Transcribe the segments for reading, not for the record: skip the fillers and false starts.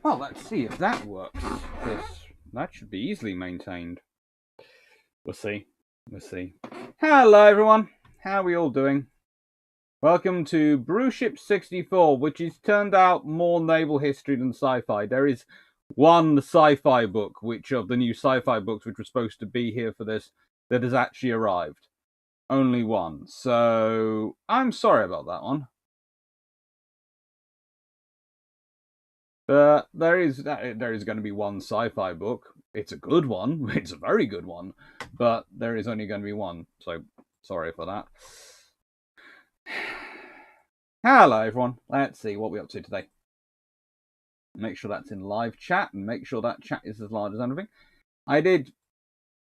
Well, let's see if that works, because that should be easily maintained. We'll see. We'll see. Hello, everyone. How are we all doing? Welcome to Bruships 64, which has turned out more naval history than sci-fi. There is one sci-fi book, which of the new sci-fi books, which was supposed to be here for this, that has actually arrived. Only one. So I'm sorry about that one. But there is going to be one sci-fi book. It's a good one. It's a very good one. But there is only going to be one. So sorry for that. Hello, everyone. Let's see what we're up to today. Make sure that's in live chat and make sure that chat is as large as anything. I did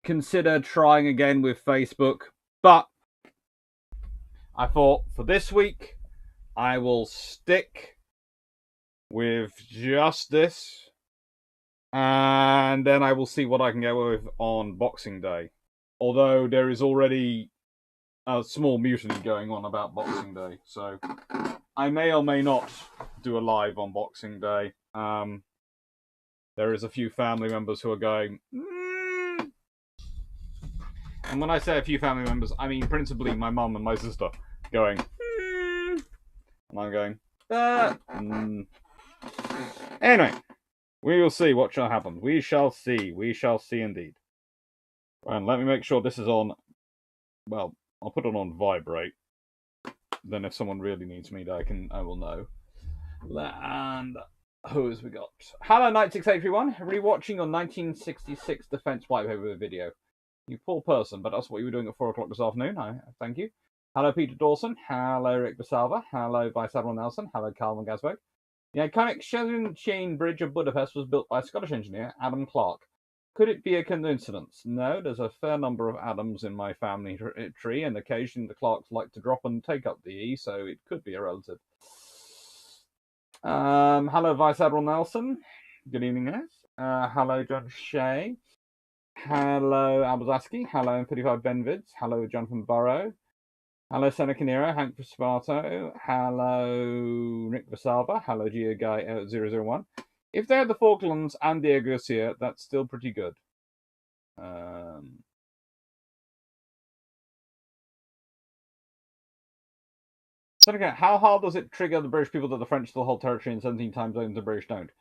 consider trying again with Facebook, but I thought for this week I will stick with just this, and then I will see what I can get with on Boxing Day. Although there is already a small mutiny going on about Boxing Day, so I may or may not do a live on Boxing Day. There is a few family members who are going, and when I say a few family members, I mean principally my mum and my sister going, and I'm going, Anyway, we will see what shall happen. We shall see. We shall see indeed. And let me make sure this is on. Well, I'll put it on vibrate. Then, if someone really needs me, I will know. And who has we got? Hello, 96831. Rewatching your 1966 Defence White Paper video. You poor person, but that's what you were doing at 4 o'clock this afternoon. I thank you. Hello, Peter Dawson. Hello, Rick Basalva. Hello, Vice Admiral Nelson. Hello, Carl Gasberg. The iconic Chain Bridge of Budapest was built by Scottish engineer Adam Clarke. Could it be a coincidence? No, there's a fair number of Adams in my family tree, and occasionally the Clarks like to drop and take up the E, so it could be a relative. Hello, Vice Admiral Nelson. Good evening, guys. Hello, John Shea. Hello, Albazaski. Hello, M55 Benvids. Hello, Jonathan Burrow. Hello, Seneca Nero, Hank Prospato. Hello, Nick Vasalva. Hello, Geo Guy 001. If they had the Falklands and Diego Garcia, that's still pretty good. Seneca, how hard does it trigger the British people that the French still hold territory in 17 time zones the British don't?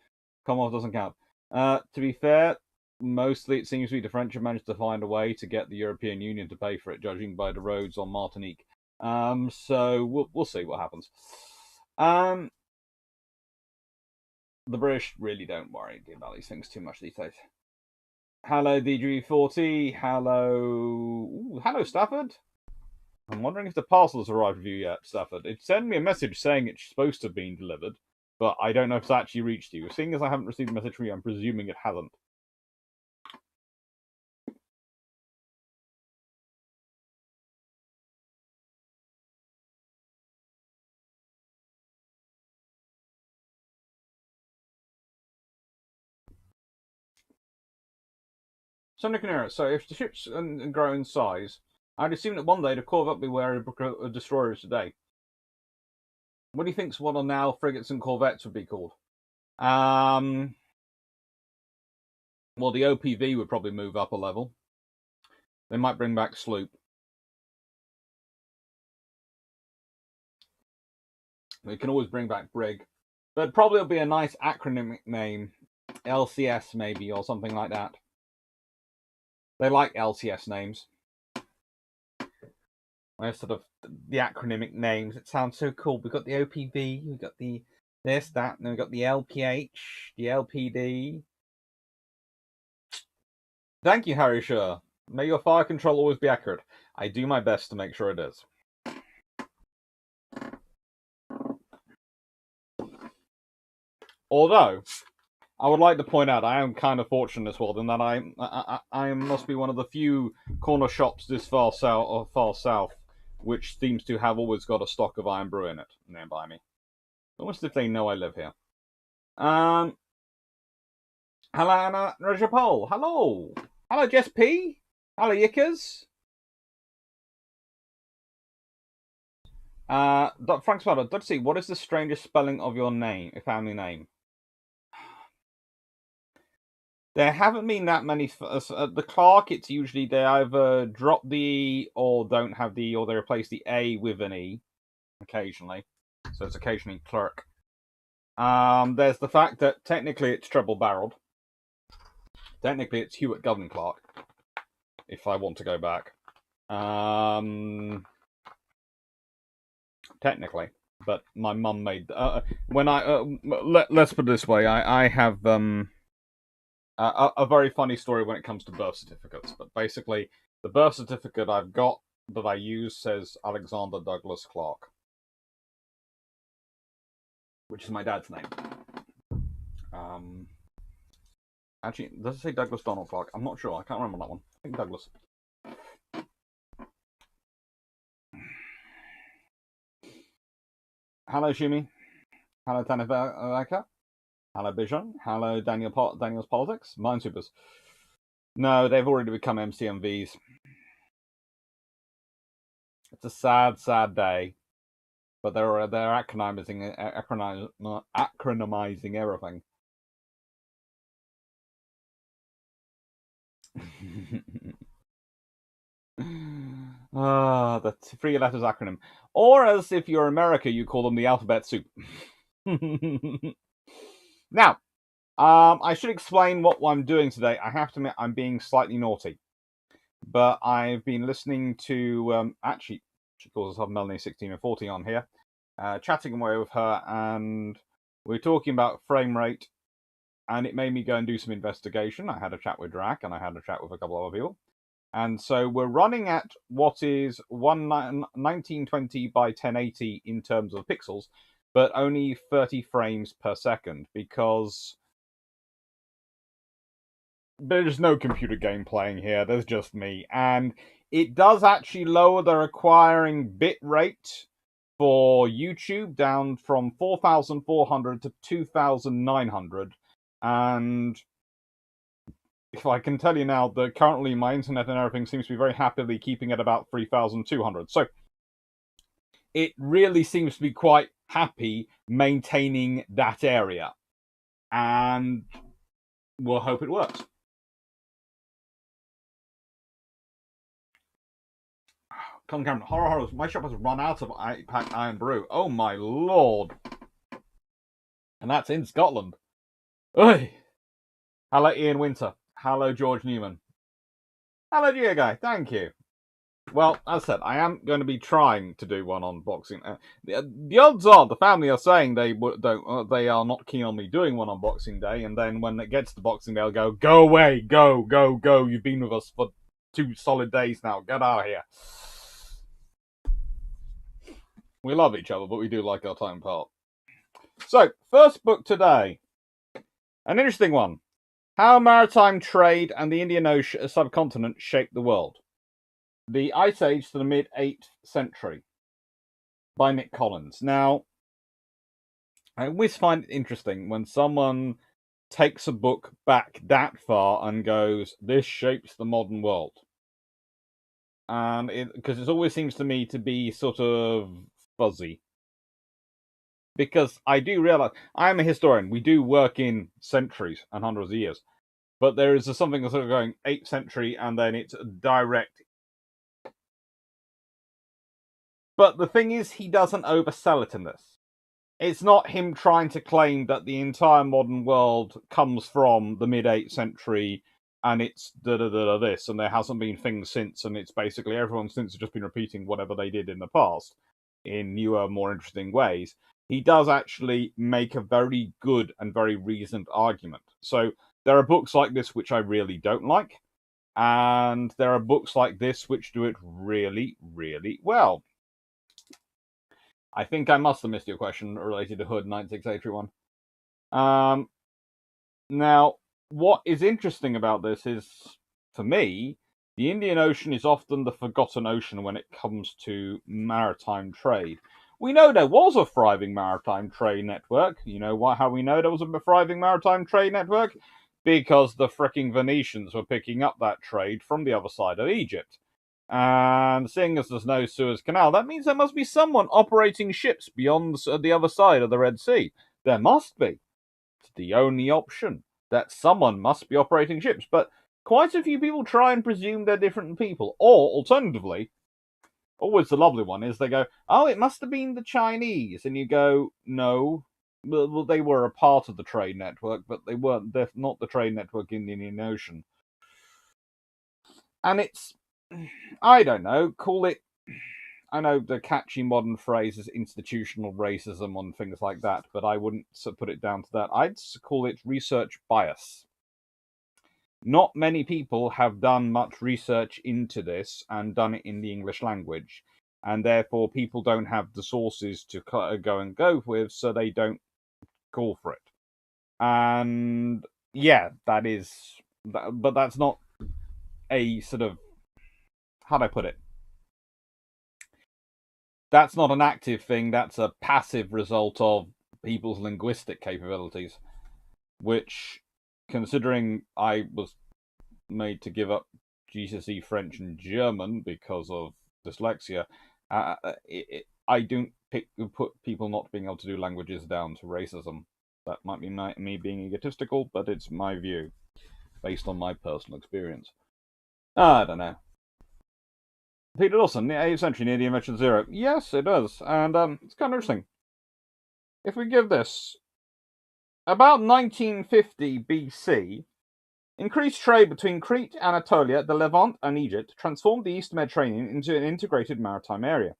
Commonwealth doesn't count. To be fair, mostly it seems to be the French have managed to find a way to get the European Union to pay for it, judging by the roads on Martinique. So we'll see what happens. The British really don't worry about these things too much these days. Hello, DG40. Hello, Stafford. I'm wondering if the parcel has arrived with you yet, Stafford. It sent me a message saying it's supposed to have been delivered, but I don't know if it's actually reached you. Seeing as I haven't received a message from you, I'm presuming it hasn't. Sonic and Era. So if the ships grow in size, I'd assume that one day the Corvette will be where a destroyer is today. What do you think's what are now frigates and corvettes would be called? Well, the OPV would probably move up a level. They might bring back sloop. They can always bring back brig. But probably it'll be a nice acronymic name. LCS maybe, or something like that. They like LCS names. They're sort of the acronymic names. It sounds so cool. We've got the OPV, we've got the this, that, and we've got the LPH, the LPD. Thank you, Harry Sher. May your fire control always be accurate. I do my best to make sure it is. Although, I would like to point out I am kind of fortunate as well in that I must be one of the few corner shops this far south, which seems to have always got a stock of iron brew in it nearby me. Almost if they know I live here. Hello, Anna Rajapal. Hello. Hello, Jess P. Hello, Yickers. Frank Spada, Dr. C, what is the strangest spelling of your name, family name? There haven't been that many. The Clarke, it's usually they either drop the E or don't have the E, or they replace the A with an E occasionally. So it's occasionally Clarke. There's the fact that technically it's treble-barreled. Technically it's Hewitt Govan Clarke, if I want to go back. Technically, but my mum made when I let's put it this way. I have a very funny story when it comes to birth certificates. But basically, the birth certificate I've got that I use says Alexander Douglas Clarke, which is my dad's name. Actually, does it say Douglas Donald Clarke? I'm not sure. I can't remember that one. I think Douglas. Hello, Shumi. Hello, Tanivaka. Hello, Bijan. Hello, Daniel's Politics. Minesweepers. No, they've already become MCMVs. It's a sad, sad day. But they're acronymizing everything. The three letters acronym. Or as if you're America, you call them the alphabet soup. Now, I should explain what I'm doing today. I have to admit, I'm being slightly naughty. But I've been listening to, actually, she calls herself Melanie 16 and 40 on here, chatting away with her, and we're talking about frame rate, and it made me go and do some investigation. I had a chat with Drac, and I had a chat with a couple of other people. And so we're running at what is 1920 by 1080 in terms of pixels, but only 30 frames per second, because there's no computer game playing here. There's just me. And it does actually lower the requiring bit rate for YouTube down from 4,400 to 2,900. And if I can tell you now that currently my internet and everything seems to be very happily keeping at about 3,200. So it really seems to be quite happy maintaining that area. And we'll hope it works. Come, Cameron. Horrors. My shop has run out of packed iron brew. Oh my lord. And that's in Scotland. Oi. Hello, Ian Winter. Hello, George Newman. Hello, Geo Guy. Thank you. Well, as I said, I am going to be trying to do one unboxing. The odds are the family are saying they are not keen on me doing one on Boxing Day, and then when it gets to Boxing Day, they'll go away, go. You've been with us for 2 solid days now. Get out of here. We love each other, but we do like our time apart. So, first book today. An interesting one. How Maritime Trade and the Indian Ocean subcontinent shaped the world. The Ice Age to the mid-8th century. By Nick Collins. Now, I always find it interesting when someone takes a book back that far and goes, this shapes the modern world. And because it always seems to me to be sort of fuzzy. Because I do realize, I am a historian, we do work in centuries and hundreds of years. But there is something that's sort of going 8th century and then it's direct. But the thing is, he doesn't oversell it in this. It's not him trying to claim that the entire modern world comes from the mid-8th century and it's this, and there hasn't been things since, and it's basically everyone since has just been repeating whatever they did in the past in newer, more interesting ways. He does actually make a very good and very reasoned argument. So there are books like this which I really don't like, and there are books like this which do it really, really well. I think I must have missed your question related to Hood 96831. Now, what is interesting about this is, for me, the Indian Ocean is often the forgotten ocean when it comes to maritime trade. We know there was a thriving maritime trade network. You know how we know there was a thriving maritime trade network? Because the fricking Venetians were picking up that trade from the other side of Egypt. And seeing as there's no Suez Canal, that means there must be someone operating ships beyond the other side of the Red Sea. There must be. It's the only option. that someone must be operating ships, but quite a few people try and presume they're different people. Or, alternatively, always the lovely one is they go, oh, it must have been the Chinese. And you go, no. Well, they were a part of the trade network, but they weren't. They're not the trade network in the Indian Ocean. And it's, I don't know, call it, I know the catchy modern phrase is institutional racism on things like that, but I wouldn't put it down to that. I'd call it research bias. Not many people have done much research into this and done it in the English language, and therefore people don't have the sources to go with, so they don't call for it. And yeah, that is, but that's not a sort of, how do I put it? That's not an active thing, that's a passive result of people's linguistic capabilities, which, considering I was made to give up GCSE French and German because of dyslexia, I don't put people not being able to do languages down to racism. That might be me being egotistical, but it's my view, based on my personal experience. I don't know. Peter Dawson, the 8th century near the invention of zero. Yes, it does. And it's kind of interesting. If we give this, about 1950 BC, increased trade between Crete, Anatolia, the Levant, and Egypt transformed the Eastern Mediterranean into an integrated maritime area.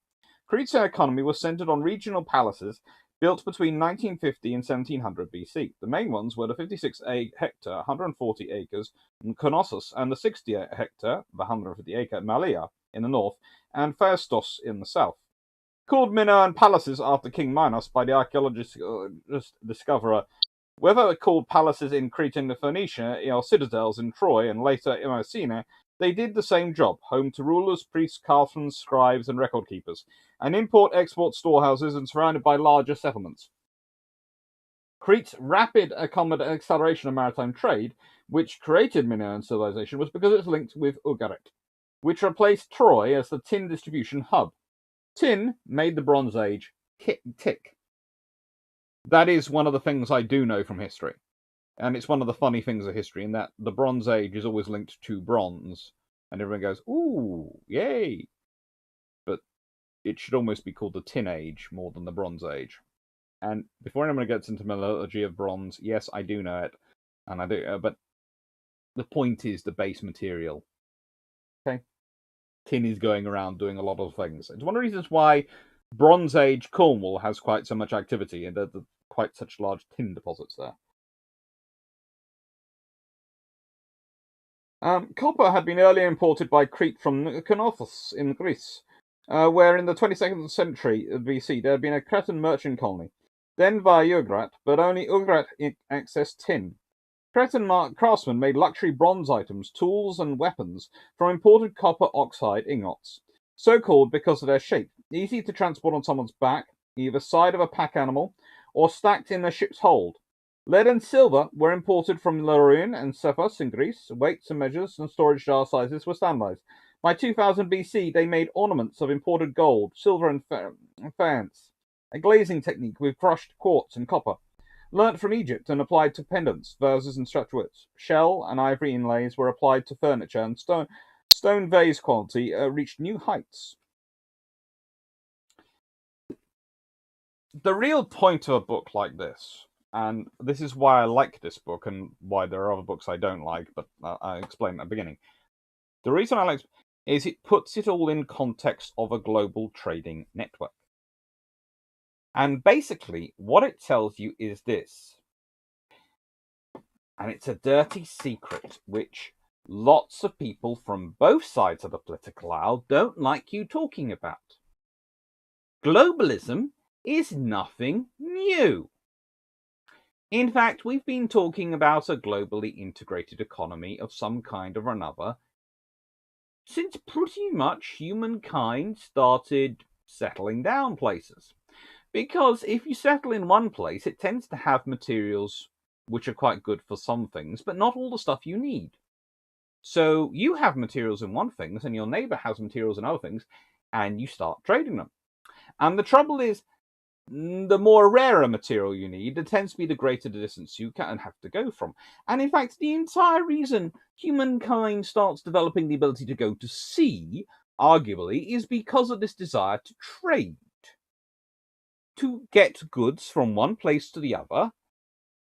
Crete's economy was centered on regional palaces built between 1950 and 1700 BC. The main ones were the 56-hectare, 140 acres, Knossos, and the 60-hectare, the 150-acre Malea in the north, and Phaistos in the south. Called Minoan palaces after King Minos by the archaeologist discoverer, whether called palaces in Crete and Phoenicia, or citadels in Troy and later in Mycenae, they did the same job, home to rulers, priests, craftsmen, scribes, and record keepers, and import-export storehouses and surrounded by larger settlements. Crete's rapid acceleration of maritime trade, which created Minoan civilization, was because it's linked with Ugarit, which replaced Troy as the tin distribution hub. Tin made the Bronze Age tick. That is one of the things I do know from history. And it's one of the funny things of history, in that the Bronze Age is always linked to bronze. And everyone goes, ooh, yay. But it should almost be called the Tin Age more than the Bronze Age. And before anyone gets into metallurgy of bronze, yes, I do know it. And I do, but the point is the base material. Okay? Tin is going around doing a lot of things. It's one of the reasons why Bronze Age Cornwall has quite so much activity, and there's quite such large tin deposits there. Copper had been earlier imported by Crete from Knossos in Greece, where in the 22nd century BC there had been a Cretan merchant colony. Then via Ugarit, but only Ugarit accessed tin. Cretan craftsmen made luxury bronze items, tools, and weapons from imported copper oxide ingots, so called because of their shape, easy to transport on someone's back, either side of a pack animal, or stacked in a ship's hold. Lead and silver were imported from Laurion and Cephas in Greece. Weights and measures and storage jar sizes were standardized. By 2000 BC, they made ornaments of imported gold, silver, and faience, a glazing technique with crushed quartz and copper. Learnt from Egypt and applied to pendants, vases, and statuettes. Shell and ivory inlays were applied to furniture, and stone vase quality reached new heights. The real point of a book like this, and this is why I like this book and why there are other books I don't like, but I'll explain at the beginning. The reason I like it is it puts it all in context of a global trading network. And basically, what it tells you is this. And it's a dirty secret, which lots of people from both sides of the political aisle don't like you talking about. Globalism is nothing new. In fact, we've been talking about a globally integrated economy of some kind or another since pretty much humankind started settling down places. Because if you settle in one place, it tends to have materials which are quite good for some things, but not all the stuff you need. So you have materials in one thing, and your neighbor has materials in other things, and you start trading them. And the trouble is, the more rarer material you need, it tends to be the greater the distance you can have to go from. And in fact, the entire reason humankind starts developing the ability to go to sea, arguably, is because of this desire to trade. To get goods from one place to the other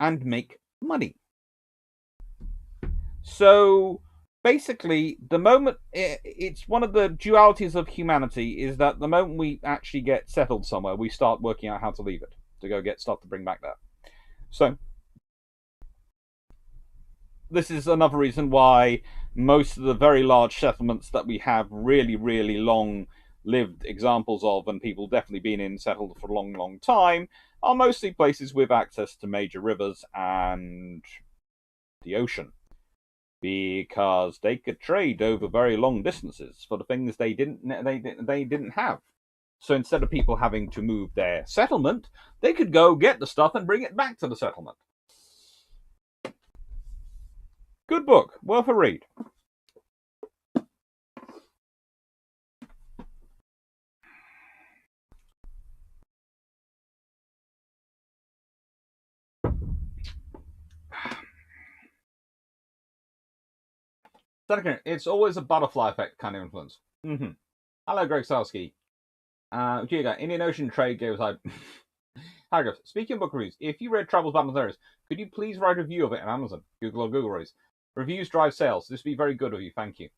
and make money. So basically, the moment it's one of the dualities of humanity is that the moment we actually get settled somewhere, we start working out how to leave it, to go get stuff to bring back there. So this is another reason why most of the very large settlements that we have really, really long lived examples of, and people definitely been in settled for a long, long time, are mostly places with access to major rivers and the ocean. Because they could trade over very long distances for the things they didn't have. So instead of people having to move their settlement, they could go get the stuff and bring it back to the settlement. Good book, worth a read. Second, it's always a butterfly effect kind of influence. Hello, Greg Salsky. Giga, Indian Ocean trade goes out. Paragraph. Speaking of book reviews, if you read Travels Battles Areas, could you please write a review of it on Amazon, Google, or Google Reviews? Reviews drive sales. This would be very good of you. Thank you.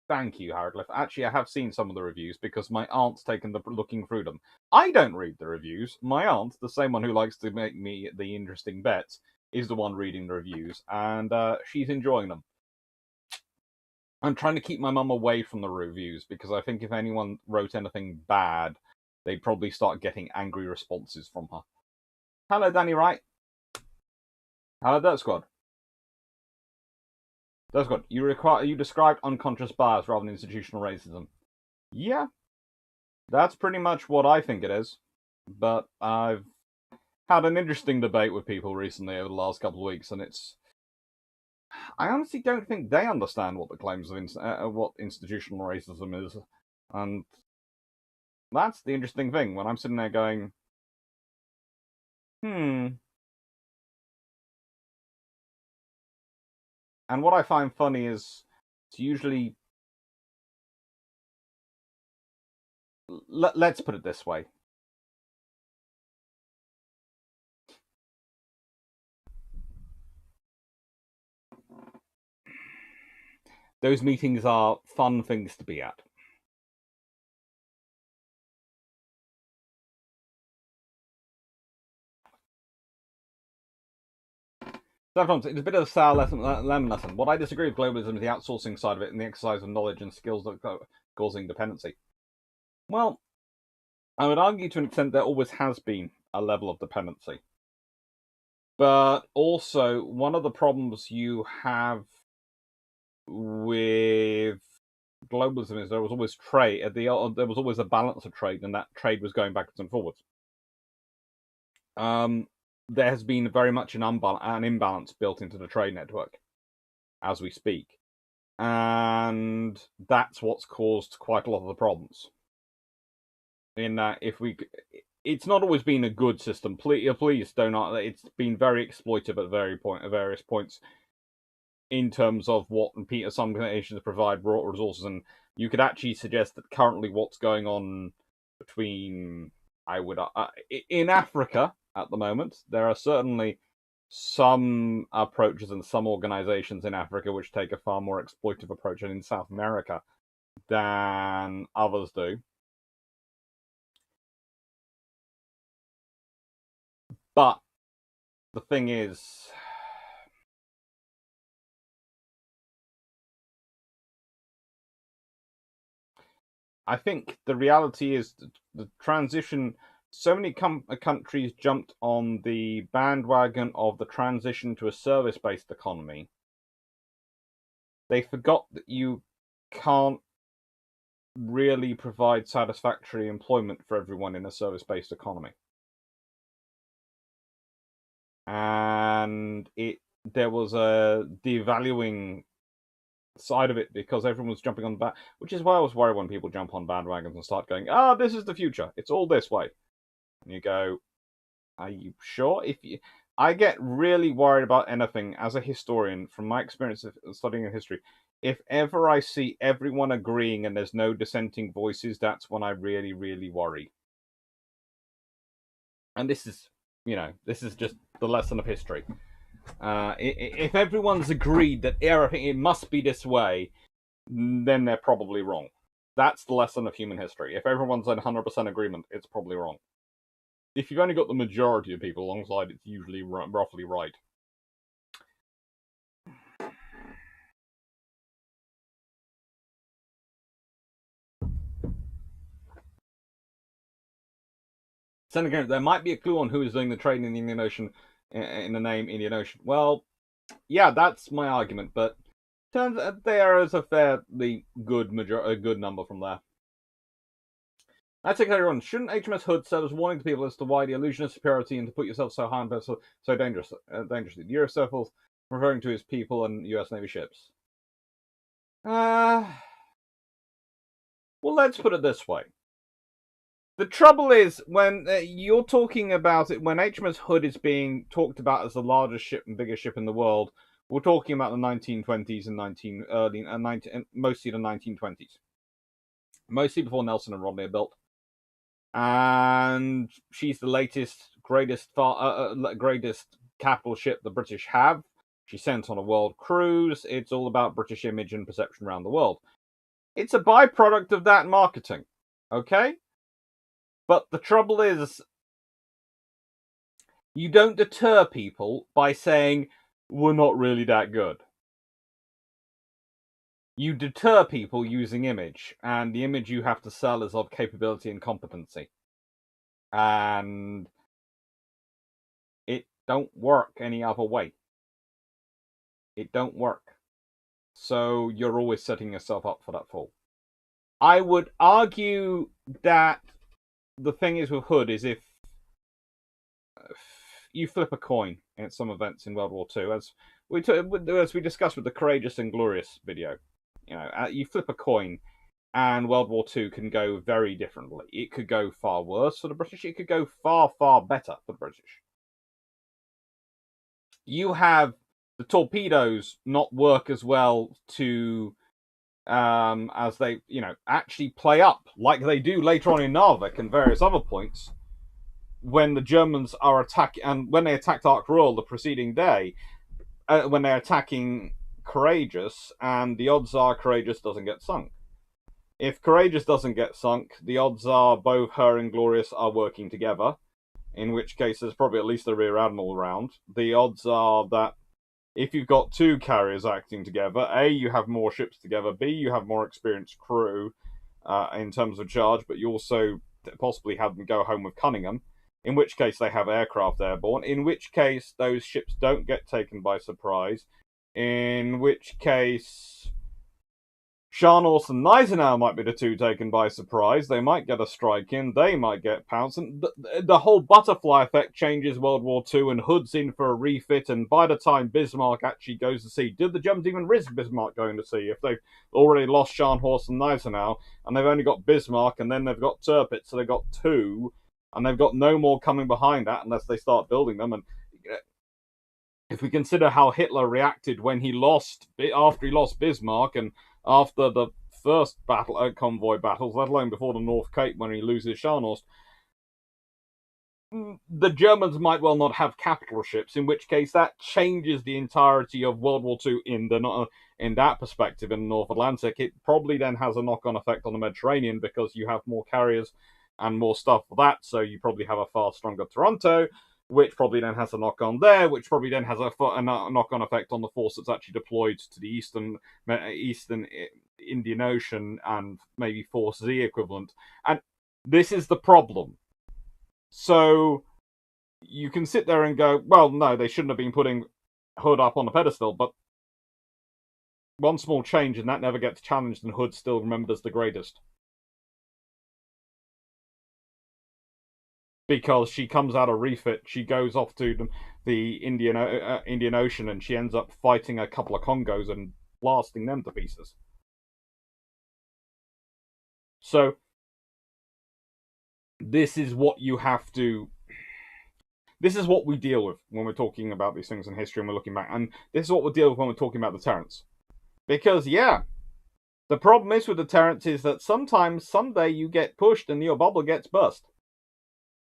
Thank you, Hieroglyph. Actually, I have seen some of the reviews because my aunt's taken the looking through them. I don't read the reviews. My aunt, the same one who likes to make me the interesting bets, is the one reading the reviews, and she's enjoying them. I'm trying to keep my mum away from the reviews because I think if anyone wrote anything bad, they'd probably start getting angry responses from her. Hello, Danny Wright. Hello, Dirt Squad. Dirt Squad, you described unconscious bias rather than institutional racism. Yeah, that's pretty much what I think it is. But I've had an interesting debate with people recently over the last couple of weeks, and I honestly don't think they understand what the claims of what institutional racism is, and that's the interesting thing. When I'm sitting there going, and what I find funny is it's usually, let's put it this way. Those meetings are fun things to be at. It's a bit of a sour lemon lesson. What I disagree with globalism is the outsourcing side of it and the exercise of knowledge and skills that causing dependency. Well, I would argue to an extent there always has been a level of dependency. But also, one of the problems you have with globalism is there was always trade. There was always a balance of trade, and that trade was going backwards and forwards. There has been very much an imbalance built into the trade network as we speak. And that's what's caused quite a lot of the problems. In that, it's not always been a good system. Please don't. It's been very exploitive at various points in terms of what some nations provide raw resources, and you could actually suggest that currently what's going on between in Africa at the moment, there are certainly some approaches and some organizations in Africa which take a far more exploitive approach than in South America than others do. But the thing is, I think the reality is the transition. So many countries jumped on the bandwagon of the transition to a service-based economy. They forgot that you can't really provide satisfactory employment for everyone in a service-based economy. And there was a devaluing side of it because everyone was jumping on the back, which is why I was worried when people jump on bandwagons and start going, this is the future. It's all this way. And you go, are you sure? I get really worried about anything as a historian, from my experience of studying history. If ever I see everyone agreeing and there's no dissenting voices, that's when I really, really worry. And this is, this is just the lesson of history. If everyone's agreed that it must be this way, then they're probably wrong. That's the lesson of human history. If everyone's in 100% agreement, it's probably wrong. If you've only got the majority of people alongside, it's usually roughly right. Then again, there might be a clue on who is doing the trading in the Indian Ocean in the name Indian Ocean. Well, yeah, that's my argument, but turns out there is a fairly good number from there. Let's take everyone. Shouldn't HMS Hood serve as warning to people as to why the illusion of superiority and to put yourself so high and so dangerously? The Eurocircles referring to his people and US Navy ships. Well, let's put it this way. The trouble is, when you're talking about it, when HMS Hood is being talked about as the largest ship and biggest ship in the world, we're talking about the 1920s and mostly the 1920s. Mostly before Nelson and Rodney are built. And she's the greatest capital ship the British have. She's sent on a world cruise. It's all about British image and perception around the world. It's a byproduct of that marketing, okay? But the trouble is, you don't deter people by saying, we're not really that good. You deter people using image, and the image you have to sell is of capability and competency. And it don't work any other way. It don't work. So you're always setting yourself up for that fall. I would argue that the thing is with Hood is if you flip a coin at some events in World War II, as we discussed with the Courageous and Glorious video, you flip a coin, and World War II can go very differently. It could go far worse for the British. It could go far, far better for the British. You have the torpedoes not work as well as they, actually play up like they do later on in Narvik and various other points when the Germans are attacking, and when they attacked Ark Royal the preceding day, when they're attacking Courageous, and the odds are Courageous doesn't get sunk. If Courageous doesn't get sunk, the odds are both her and Glorious are working together, in which case there's probably at least a rear admiral around. The odds are that if you've got two carriers acting together, A, you have more ships together, B, you have more experienced crew in terms of charge, but you also possibly have them go home with Cunningham, in which case they have aircraft airborne, in which case those ships don't get taken by surprise, in which case Scharnhorst and Gneisenau might be the two taken by surprise. They might get a strike in. They might get pounced. And the whole butterfly effect changes World War II, and Hood's in for a refit. And by the time Bismarck actually goes to sea, did the Germans even risk Bismarck going to sea if they've already lost Scharnhorst and Gneisenau, and they've only got Bismarck, and then they've got Tirpitz, so they've got two, and they've got no more coming behind that unless they start building them. And if we consider how Hitler reacted when after he lost Bismarck, and after the first convoy battles, let alone before the North Cape when he loses Scharnhorst, the Germans might well not have capital ships, in which case that changes the entirety of World War II in that perspective in the North Atlantic. It probably then has a knock-on effect on the Mediterranean because you have more carriers and more stuff for that, so you probably have a far stronger Toronto, which probably then has a knock-on there, which probably then has a knock-on effect on the force that's actually deployed to the eastern Indian Ocean and maybe Force Z equivalent. And this is the problem. So you can sit there and go, well, no, they shouldn't have been putting Hood up on the pedestal, but one small change and that never gets challenged, and Hood's still remembered as the greatest. Because she comes out of refit, she goes off to the Indian Ocean, and she ends up fighting a couple of Congos and blasting them to pieces. So this is what you have to. This is what we deal with when we're talking about these things in history and we're looking back. And this is what we deal with when we're talking about deterrence. Because, yeah, the problem is with deterrence is that sometimes, someday, you get pushed and your bubble gets burst.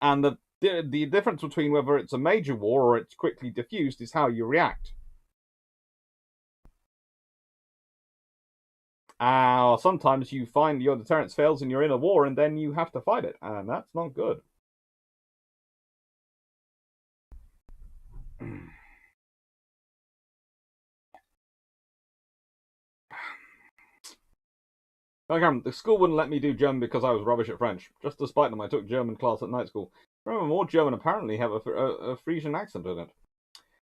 And the difference between whether it's a major war or it's quickly diffused is how you react. Sometimes you find your deterrence fails and you're in a war and then you have to fight it. And that's not good. The school wouldn't let me do German because I was rubbish at French. Just despite them, I took German class at night school. Remember, more German apparently have a Frisian accent in it.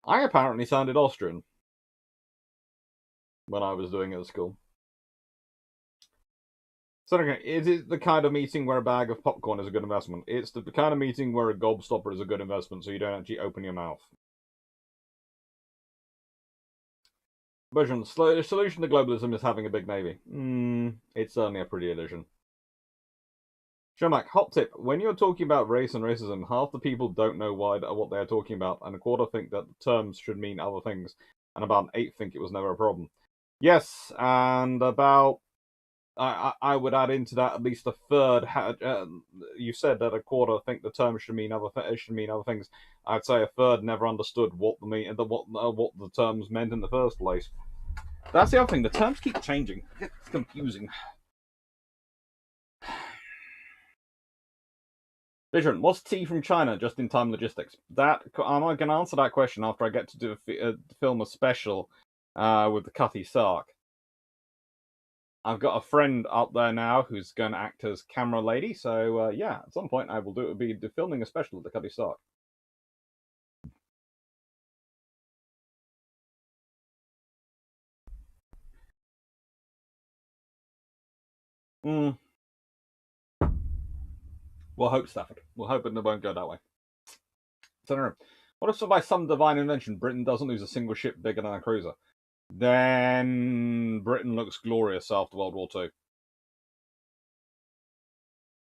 I apparently sounded Austrian when I was doing it at school. So, okay, is it the kind of meeting where a bag of popcorn is a good investment? It's the kind of meeting where a gobstopper is a good investment, so you don't actually open your mouth. Version, solution to globalism is having a big navy. It's certainly a pretty illusion. Shomak, hot tip. When you're talking about race and racism, half the people don't know what they're talking about, and a quarter think that the terms should mean other things, and about an eighth think it was never a problem. Yes, and about I would add into that at least a third. You said that a quarter think the term should mean other things. I'd say a third never understood what the terms meant in the first place. That's the other thing. The terms keep changing. It's confusing. Vision, what's tea from China? Just-in-time logistics. That I'm going to answer that question after I get to do film a special with the Cutty Sark. I've got a friend up there now who's going to act as camera lady, so yeah, at some point I will be filming a special of the Cutty Sark. We'll hope, Stafford. We'll hope it won't go that way. So, what if by some divine invention Britain doesn't lose a single ship bigger than a cruiser? Then Britain looks glorious after World War II.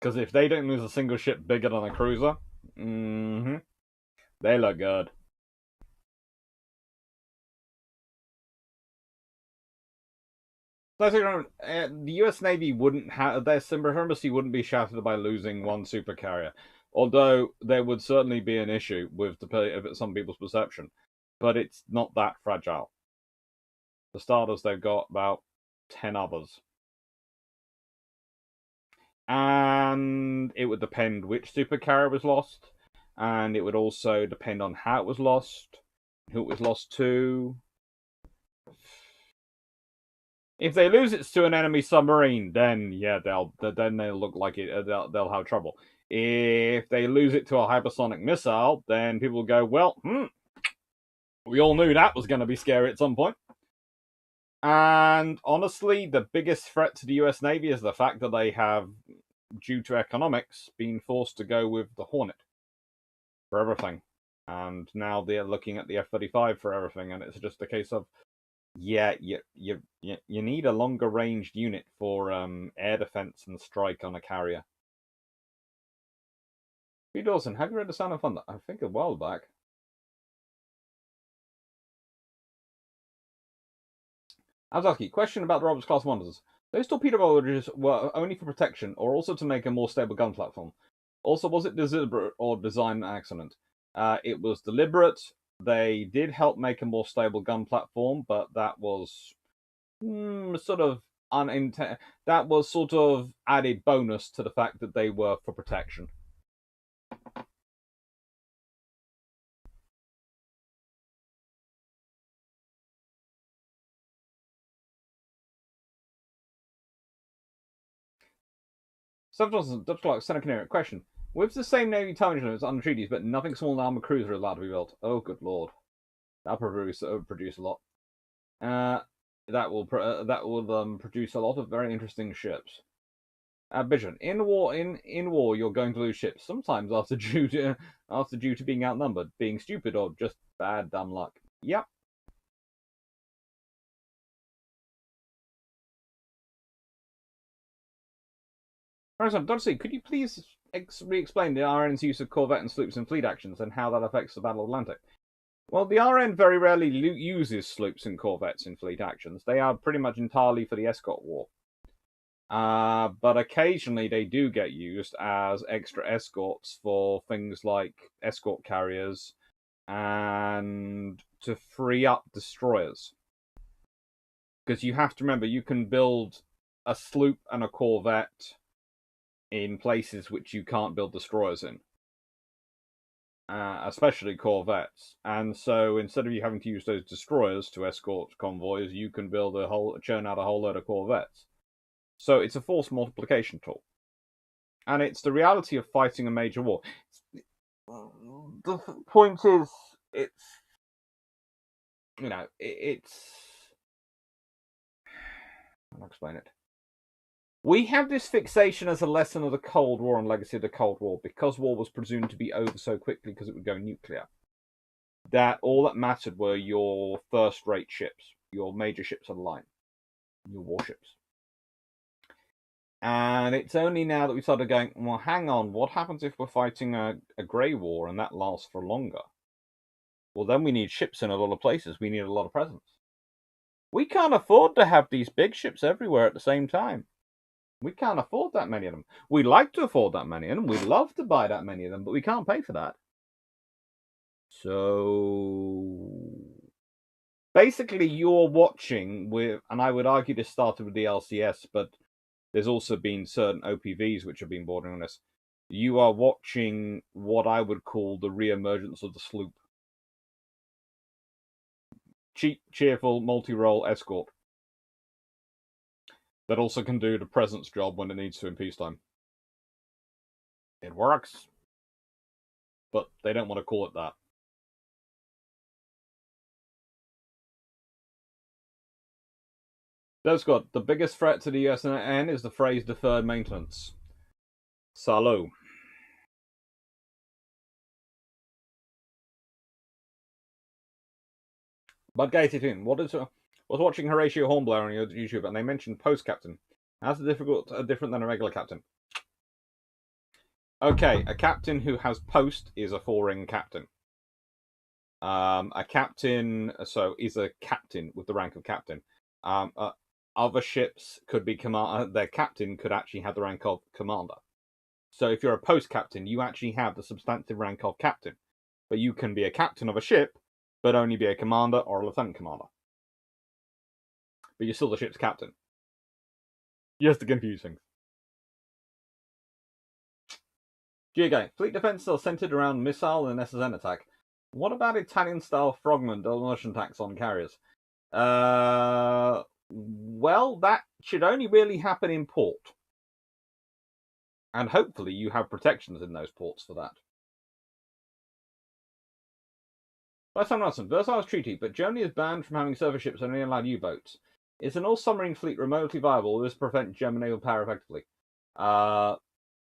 Because if they don't lose a single ship bigger than a cruiser, they look good. The U.S. Navy wouldn't have their supremacy wouldn't be shattered by losing one supercarrier, although there would certainly be an issue with some people's perception. But it's not that fragile. For starters, they've got about 10 others. And it would depend which supercarrier was lost, and it would also depend on how it was lost, who it was lost to. If they lose it to an enemy submarine, then yeah, they'll look like it. They'll have trouble. If they lose it to a hypersonic missile, then people will go, well, we all knew that was going to be scary at some point. And honestly, the biggest threat to the US Navy is the fact that they have, due to economics, been forced to go with the Hornet for everything. And now they're looking at the F-35 for everything, and it's just a case of, yeah, you need a longer ranged unit for air defense and strike on a carrier. P. Dawson, have you read The Sound of Thunder? I think a while back. Azaki, question about the Roberts class monitors. Those torpedo bulges were only for protection, or also to make a more stable gun platform. Also, was it deliberate or design accident? It was deliberate. They did help make a more stable gun platform, but that was sort of that was sort of added bonus to the fact that they were for protection. Dutch Clarke, Senator Canary, question. With the same Navy tonnage limits on the treaties, but nothing small than armored cruiser is allowed to be built. Oh, good lord. That'll produce a lot. That will produce a lot of very interesting ships. Vision. In war, you're going to lose ships. Sometimes after due to being outnumbered, being stupid, or just bad dumb luck. Yep. For example, Dr. C, could you please re-explain the RN's use of corvette and sloops in fleet actions and how that affects the Battle of Atlantic. Well, the RN very rarely uses sloops and corvettes in fleet actions. They are pretty much entirely for the escort war. But occasionally they do get used as extra escorts for things like escort carriers and to free up destroyers. Because you have to remember, you can build a sloop and a corvette in places which you can't build destroyers in. Especially corvettes. And so instead of you having to use those destroyers to escort convoys, you can churn out a whole load of corvettes. So it's a force multiplication tool. And it's the reality of fighting a major war. The point is, it's... I'll explain it. We have this fixation as a lesson of the Cold War and legacy of the Cold War, because war was presumed to be over so quickly because it would go nuclear, that all that mattered were your first-rate ships, your major ships of the line, your warships. And it's only now that we started going, well, hang on, what happens if we're fighting a grey war and that lasts for longer? Well, then we need ships in a lot of places. We need a lot of presence. We can't afford to have these big ships everywhere at the same time. We can't afford that many of them. We'd like to afford that many of them. We'd love to buy that many of them, but we can't pay for that. So basically you're watching with, and I would argue this started with the LCS, but there's also been certain OPVs which have been bordering on this. You are watching what I would call the re-emergence of the sloop. Cheap, cheerful, multi-role escort that also can do the presence job when it needs to in peacetime. It works, but they don't want to call it that. That's good. The biggest threat to the USN is the phrase deferred maintenance. Salut. Budgate18, was watching Horatio Hornblower on YouTube, and they mentioned post captain. How's it different than a regular captain? Okay, a captain who has post is a 4-ring captain. A captain, is a captain with the rank of captain. Other ships could be their captain could actually have the rank of commander. So if you're a post captain, you actually have the substantive rank of captain. But you can be a captain of a ship, but only be a commander or a lieutenant commander. But you're still the ship's captain. Just to confuse things. Giga, fleet defense are centered around missile and SSN attack. What about Italian-style frogman demolition attacks on carriers? Well, that should only really happen in port. And hopefully you have protections in those ports for that. By Sam Russell, Versailles Treaty, but Germany is banned from having surface ships and only allowed U-boats. Is an all-submarine fleet remotely viable? Will this prevent German naval power effectively?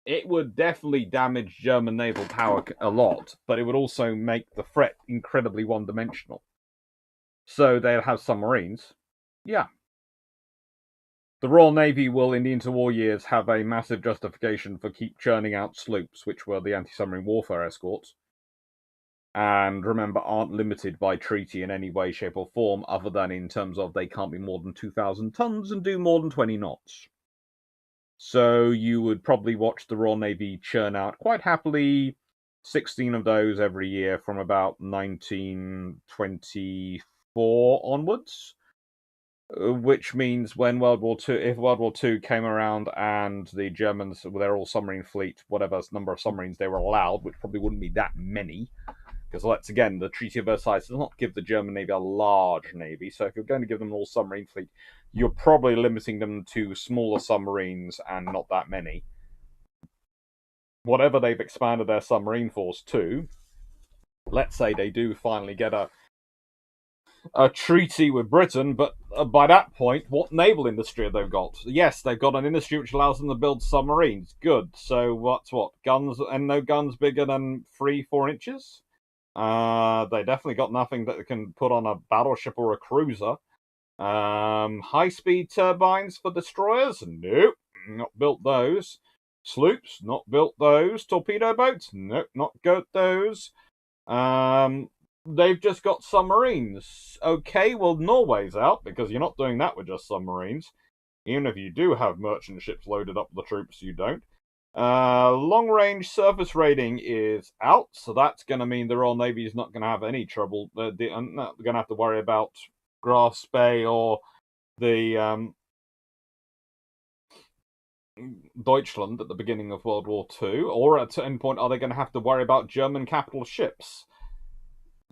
It would definitely damage German naval power a lot, but it would also make the threat incredibly one-dimensional. So they'll have submarines. Yeah. The Royal Navy will, in the interwar years, have a massive justification for keep churning out sloops, which were the anti-submarine warfare escorts. And remember, aren't limited by treaty in any way, shape, or form, other than in terms of they can't be more than 2,000 tons and do more than 20 knots. So you would probably watch the Royal Navy churn out quite happily 16 of those every year from about 1924 onwards. Which means when if World War II came around and the Germans, they're all submarine fleet, whatever number of submarines they were allowed, which probably wouldn't be that many, because let's again, the Treaty of Versailles does not give the German Navy a large navy, so if you're going to give them an all submarine fleet, you're probably limiting them to smaller submarines and not that many. Whatever they've expanded their submarine force to, let's say they do finally get a treaty with Britain, but by that point, what naval industry have they got? Yes, they've got an industry which allows them to build submarines. Good. So what's what? Guns, and no guns bigger than 3-4 inches? They definitely got nothing that they can put on a battleship or a cruiser. High-speed turbines for destroyers? Nope, not built those. Sloops, not built those. Torpedo boats, nope, not got those. They've just got submarines. Okay, well, Norway's out because you're not doing that with just submarines. Even if you do have merchant ships loaded up with the troops, you don't. Long range surface raiding is out, so that's going to mean the Royal Navy is not going to have any trouble. They're not going to have to worry about Grass Bay or the Deutschland at the beginning of World War II, or at any point are they going to have to worry about German capital ships?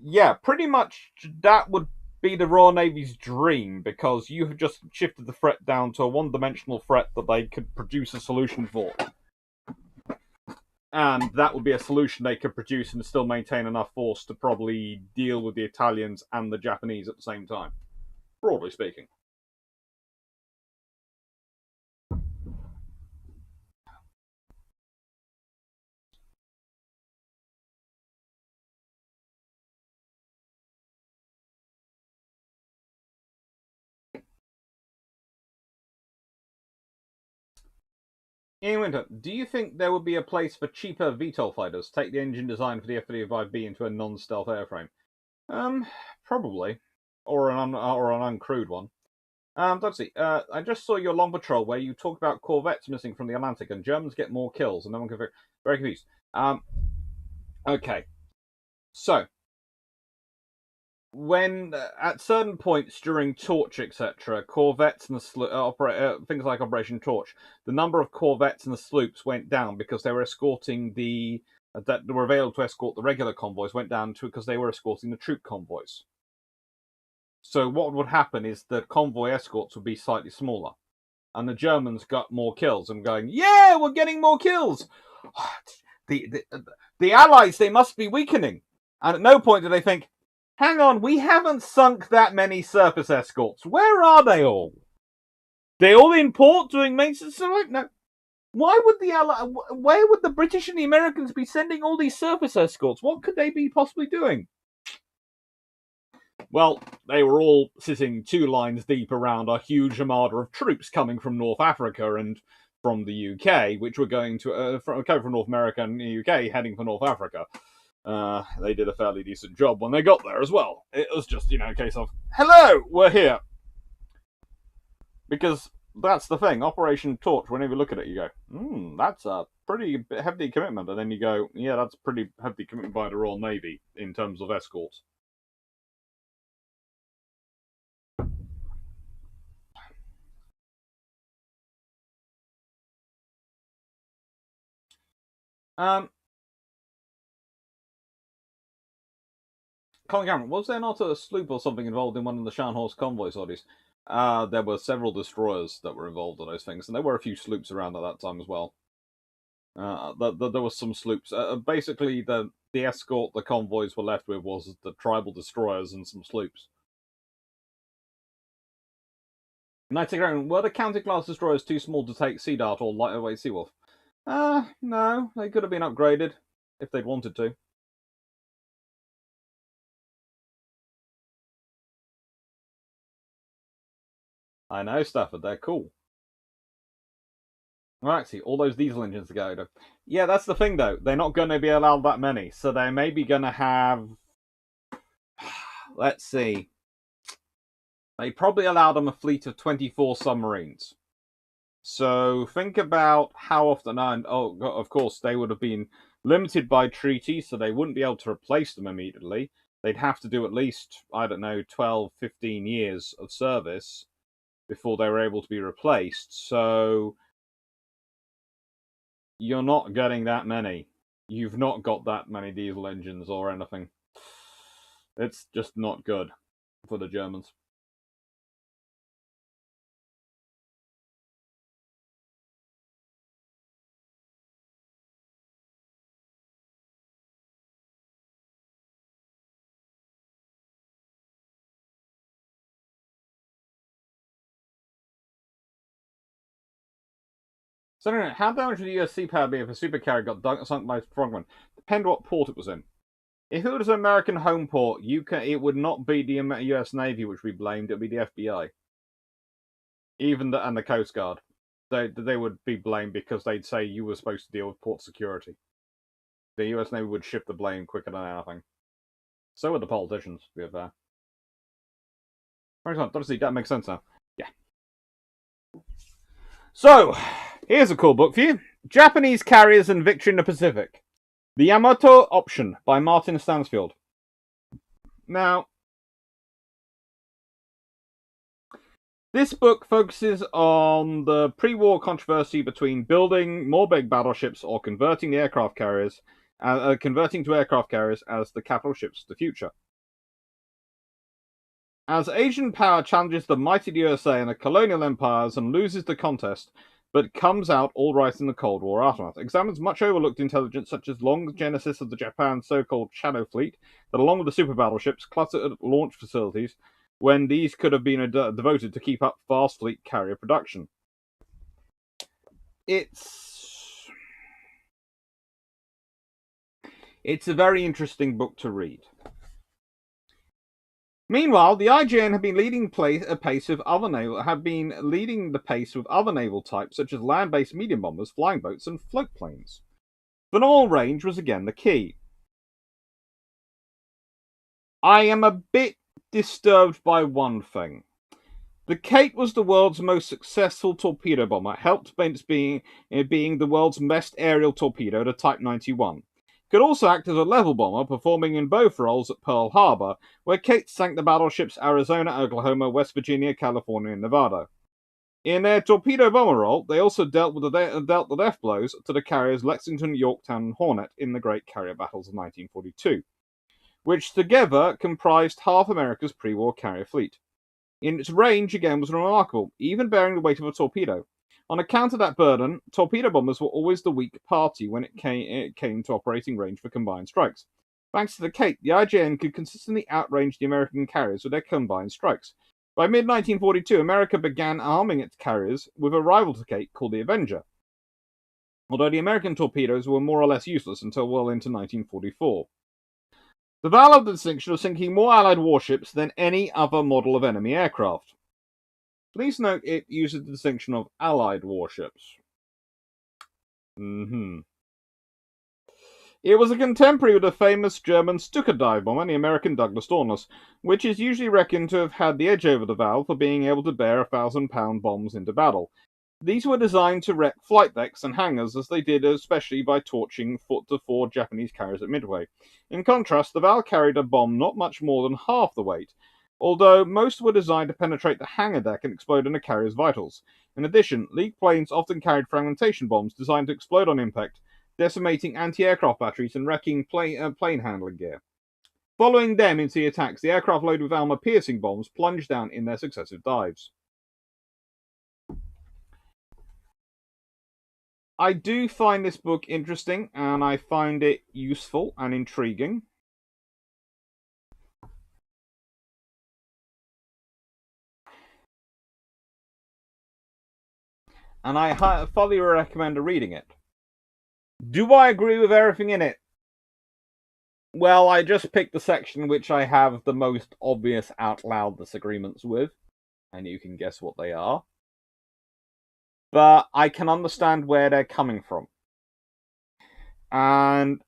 Yeah, pretty much that would be the Royal Navy's dream, because you have just shifted the threat down to a one-dimensional threat that they could produce a solution for. And that would be a solution they could produce and still maintain enough force to probably deal with the Italians and the Japanese at the same time, broadly speaking. In winter, do you think there would be a place for cheaper VTOL fighters? Take the engine design for the F-35B into a non-stealth airframe. Probably, or an uncrewed one. Let's see. I just saw your long patrol where you talked about corvettes missing from the Atlantic and Germans get more kills, and no one can very confused. Okay. So, when at certain points during Torch, etc., corvettes and the things like Operation Torch, the number of corvettes and the sloops went down because they were escorting that were available to escort the regular convoys went down to because they were escorting the troop convoys. So what would happen is the convoy escorts would be slightly smaller, and the Germans got more kills. And going, yeah, we're getting more kills. The Allies, they must be weakening. And at no point do they think, hang on, we haven't sunk that many surface escorts. Where are they all? They all in port doing maintenance? No. Why would where would the British and the Americans be sending all these surface escorts? What could they be possibly doing? Well, they were all sitting 2 lines deep around a huge armada of troops coming from North Africa and from the UK, which were going to coming from North America and the UK, heading for North Africa. They did a fairly decent job when they got there as well. It was just, a case of, hello, we're here. Because that's the thing. Operation Torch, whenever you look at it, you go, that's a pretty hefty commitment. And then you go, yeah, that's a pretty hefty commitment by the Royal Navy in terms of escorts. Colin Cameron, was there not a sloop or something involved in one of the Scharnhorst convoy sorties? There were several destroyers that were involved in those things, and there were a few sloops around at that time as well. There were some sloops. Basically, the escort the convoys were left with was the tribal destroyers and some sloops. Nightingale, were the counter-class destroyers too small to take Sea Dart or lightweight Seawolf? No, they could have been upgraded if they'd wanted to. I know, Stafford, they're cool. Well, actually, all those diesel engines to go to. Yeah, that's the thing, though. They're not going to be allowed that many. So they may be going to have... Let's see. They probably allowed them a fleet of 24 submarines. So think about how often... And, of course, they would have been limited by treaty, so they wouldn't be able to replace them immediately. They'd have to do at least, 12, 15 years of service before they were able to be replaced. So you're not getting that many. You've not got that many diesel engines or anything. It's just not good for the Germans. So, how damaged would the US sea power be if a supercarrier got sunk by frogmen? Depend what port it was in. If it was an American home port, it would not be the US Navy which we blamed, it would be the FBI. And the Coast Guard. they would be blamed because they'd say you were supposed to deal with port security. The US Navy would shift the blame quicker than anything. So would the politicians, to be fair. For example, honestly, that makes sense now. Yeah. So, here's a cool book for you. Japanese Carriers and Victory in the Pacific. The Yamato Option by Martin Stansfield. Now, this book focuses on the pre-war controversy between building more big battleships or converting to aircraft carriers as the capital ships of the future. As Asian power challenges the mighty USA and the colonial empires and loses the contest, but comes out all right in the Cold War aftermath, examines much overlooked intelligence such as long genesis of the Japan's so-called Shadow Fleet, that along with the super battleships clustered at launch facilities, when these could have been devoted to keep up fast fleet carrier production. It's a very interesting book to read. Meanwhile, the IJN had been leading the pace with other naval types such as land-based medium bombers, flying boats, and float planes. The normal range was again the key. I am a bit disturbed by one thing. The Kate was the world's most successful torpedo bomber, helped by being the world's best aerial torpedo, the Type 91. Could also act as a level bomber, performing in both roles at Pearl Harbor, where Kate sank the battleships Arizona, Oklahoma, West Virginia, California, and Nevada. In their torpedo bomber role, they also dealt the death blows to the carriers Lexington, Yorktown, and Hornet in the Great Carrier Battles of 1942, which together comprised half America's pre-war carrier fleet. Its range again was remarkable, even bearing the weight of a torpedo. On account of that burden, torpedo bombers were always the weak party when it came to operating range for combined strikes. Thanks to the Kate, the IJN could consistently outrange the American carriers with their combined strikes. By mid-1942, America began arming its carriers with a rival to Kate called the Avenger, although the American torpedoes were more or less useless until well into 1944. The value of the distinction of sinking more Allied warships than any other model of enemy aircraft. Please note it uses the distinction of Allied warships. It was a contemporary with the famous German Stuka dive bomber and the American Douglas Dauntless, which is usually reckoned to have had the edge over the Val for being able to bear 1,000-pound bombs into battle. These were designed to wreck flight decks and hangars, as they did especially by torching the 4 Japanese carriers at Midway. In contrast, the Val carried a bomb not much more than half the weight, although most were designed to penetrate the hangar deck and explode in the carrier's vitals. In addition, League planes often carried fragmentation bombs designed to explode on impact, decimating anti-aircraft batteries and wrecking plane handling gear. Following them into the attacks, the aircraft loaded with armor-piercing bombs plunged down in their successive dives. I do find this book interesting, and I find it useful and intriguing. And I fully recommend reading it. Do I agree with everything in it? Well, I just picked the section which I have the most obvious out-loud disagreements with, and you can guess what they are. But I can understand where they're coming from. And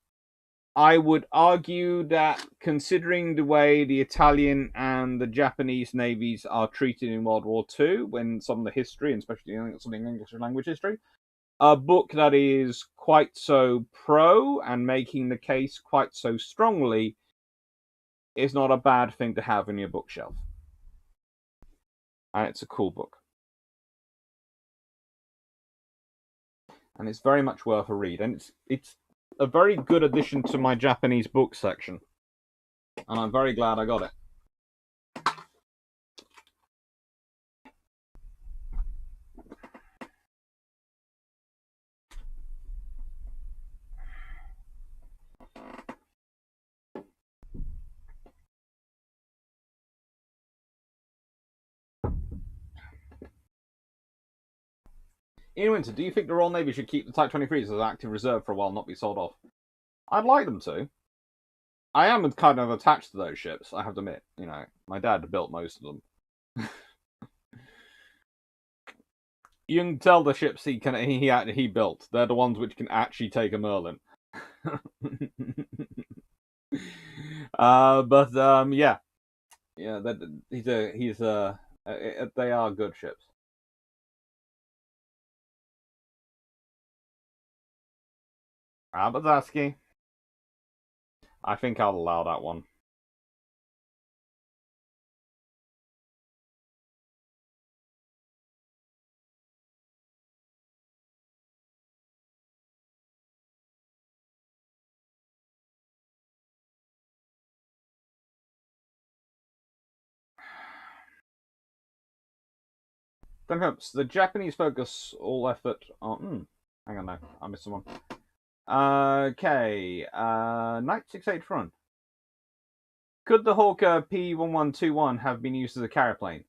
I would argue that, considering the way the Italian and the Japanese navies are treated in World War II, when some of the history, and especially some English language history, a book that is quite so pro and making the case quite so strongly is not a bad thing to have in your bookshelf. And it's a cool book. And it's very much worth a read. And it's a very good addition to my Japanese book section. And I'm very glad I got it. In winter, do you think the Royal Navy should keep the Type 23s as active reserve for a while, not be sold off? I'd like them to. I am kind of attached to those ships, I have to admit. You know, my dad built most of them. You can tell the ships he built. They're the ones which can actually take a Merlin. Yeah, that they are good ships. Abazaski. I think I'll allow that one. Then hopes the Japanese focus all effort on. Hang on, no, I missed someone. Okay, Knight 6-8 front. Could the Hawker P1121 have been used as a carrier plane?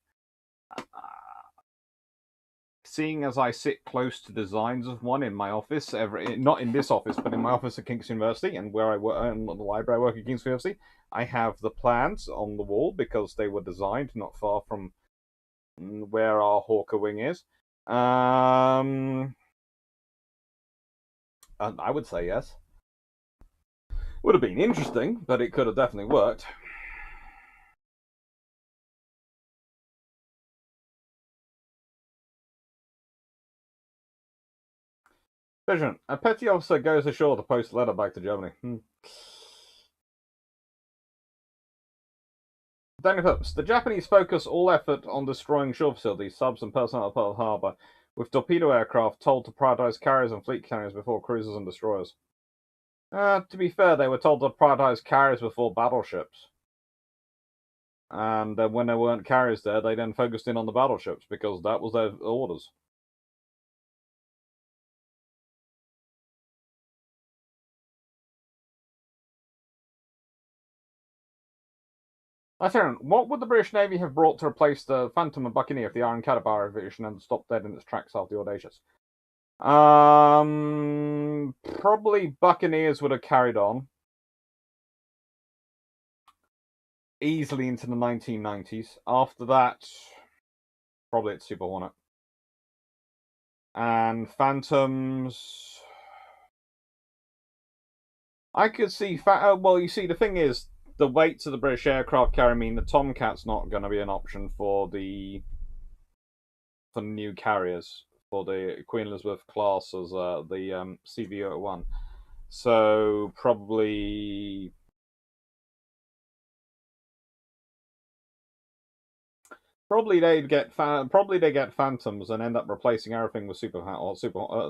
Seeing as I sit close to designs of one in my office, not in this office, but in my office at King's University, and where I work in the library I work at King's University, I have the plans on the wall because they were designed not far from where our Hawker wing is. And I would say yes. Would have been interesting, but it could have definitely worked. Vision. A petty officer goes ashore to post a letter back to Germany. Danny Phillips. The Japanese focus all effort on destroying shore facilities, subs, and personnel at Pearl Harbor, with torpedo aircraft told to prioritize carriers and fleet carriers before cruisers and destroyers. To be fair, they were told to prioritize carriers before battleships. And when there weren't carriers there, they then focused in on the battleships because that was their orders. What would the British Navy have brought to replace the Phantom and Buccaneer if the Iron Caterpillar division had stopped dead in its tracks after the Audacious? Probably Buccaneers would have carried on easily into the 1990s. After that, probably it's Super Hornet. And Phantoms, I could see. Well, you see, the thing is, the weights of the British aircraft carrier mean the Tomcat's not going to be an option for the new carriers for the Queen Elizabeth class as the CV-01. So probably they get Phantoms and end up replacing everything with Super.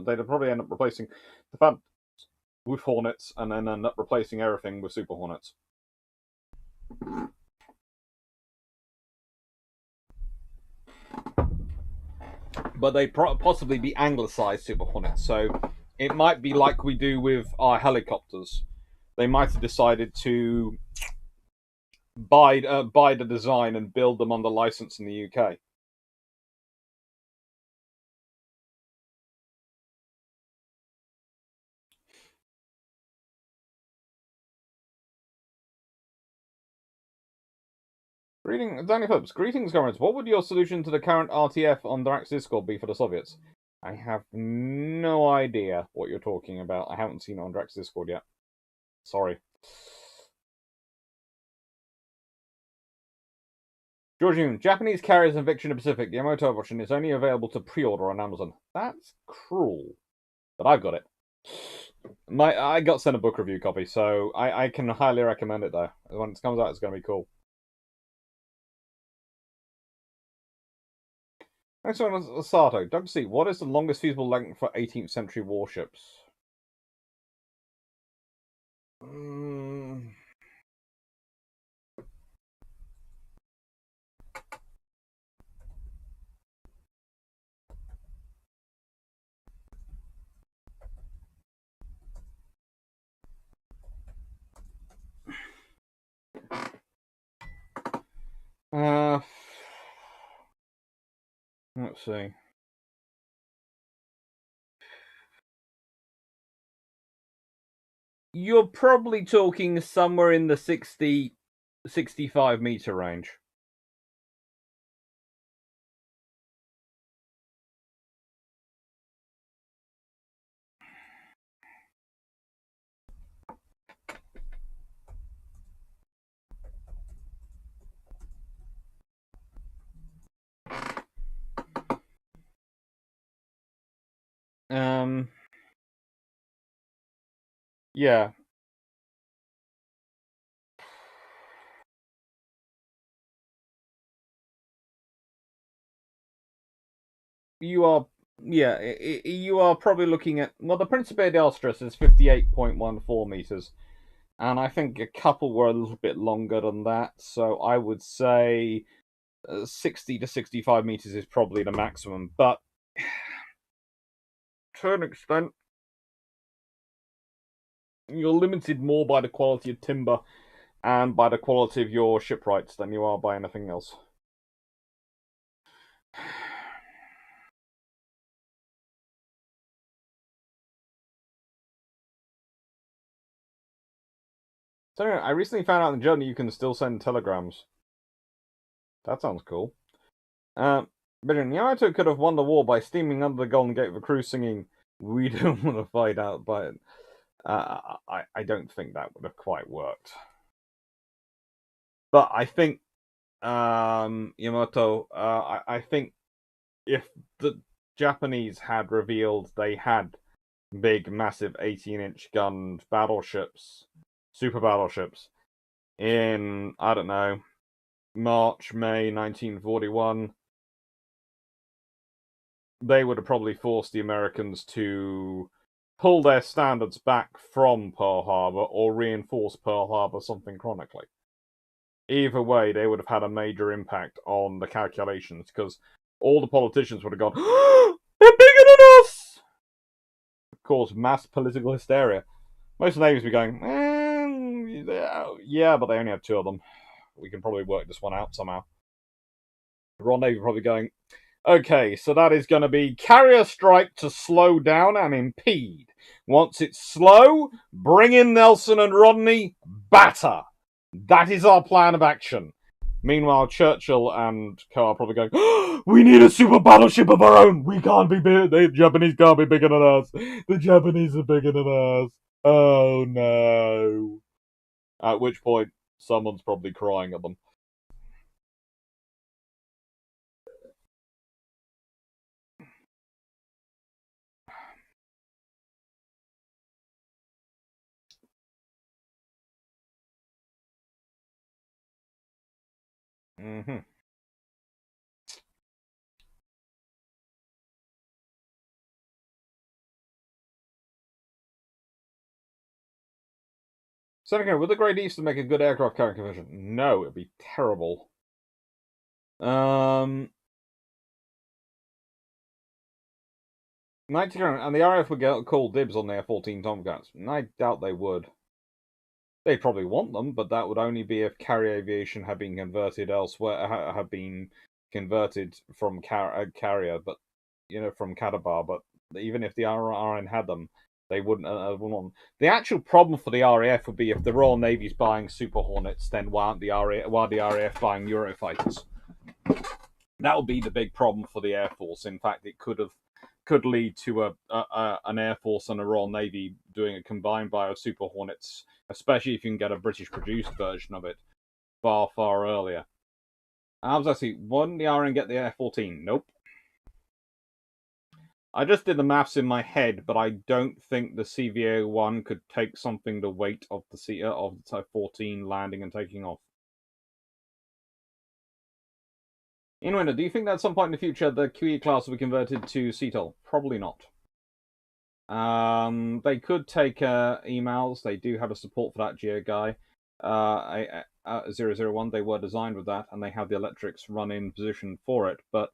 They'd probably end up replacing the Phantoms with Hornets and then end up replacing everything with Super Hornets. But they possibly be anglicized Super Hornets, so it might be like we do with our helicopters. They might have decided to buy the design and build them under license in the UK. Danny Phillips. Greetings, comrades. What would your solution to the current RTF on Drax Discord be for the Soviets? I have no idea what you're talking about. I haven't seen it on Drax Discord yet. Sorry. Georgian, Japanese carriers in Victory in the Pacific. The Yamato version is only available to pre-order on Amazon. That's cruel. But I've got it. I got sent a book review copy, so I can highly recommend it though. When it comes out, it's going to be cool. Next one is Sato. Dr. C, what is the longest feasible length for 18th century warships? Let's see. You're probably talking somewhere in the 65 meter range. Yeah. You are, yeah, you are probably looking at, well, the Principe de Ostras is 58.14 meters, and I think a couple were a little bit longer than that, so I would say 60 to 65 meters is probably the maximum, but to an extent, you're limited more by the quality of timber and by the quality of your shipwrights than you are by anything else. So anyway, I recently found out in Germany you can still send telegrams. That sounds cool. But Yamato could have won the war by steaming under the Golden Gate of a crew singing, "We don't want to fight out," but I don't think that would have quite worked. But I think Yamato, I think if the Japanese had revealed they had big, massive 18-inch gunned battleships, super battleships, in, I don't know, March, May 1941, they would have probably forced the Americans to pull their standards back from Pearl Harbor or reinforce Pearl Harbor something chronically. Either way, they would have had a major impact on the calculations because all the politicians would have gone, "They're bigger than us!" Cause mass political hysteria. Most of the navies would be going, yeah, but they only have two of them. We can probably work this one out somehow. The Royal Navy probably going, okay, so that is going to be carrier strike to slow down and impede. Once it's slow, bring in Nelson and Rodney, batter. That is our plan of action. Meanwhile, Churchill and co are probably going, oh, we need a super battleship of our own. We can't be big. The Japanese can't be bigger than us. The Japanese are bigger than us. Oh no. At which point, someone's probably crying at them. Mm-hmm. Seneca, would the Great Eastern make a good aircraft carrying coefficient? No, it'd be terrible. Um, 90 and the RAF would get call dibs on their 14 Tomcats. I doubt they would. They'd probably want them, but that would only be if carrier aviation had been converted elsewhere, had been converted from carrier, but from Cadabar. But even if the RN had them, they wouldn't want them. The actual problem for the RAF would be if the Royal Navy's buying Super Hornets, then why aren't the RAF buying Eurofighters? That would be the big problem for the Air Force. In fact, it could lead to an Air Force and a Royal Navy doing a combined buy of Super Hornets, especially if you can get a British-produced version of it far, far earlier. I was actually, wouldn't the RN get the F-14? Nope. I just did the maths in my head, but I don't think the CVA-1 could take something the weight of the 14 landing and taking off. Inwinder, do you think that at some point in the future the QE class will be converted to CTOL? Probably not. They could take emails. They do have a support for that Geo guy. 001, they were designed with that, and they have the electrics run in position for it, but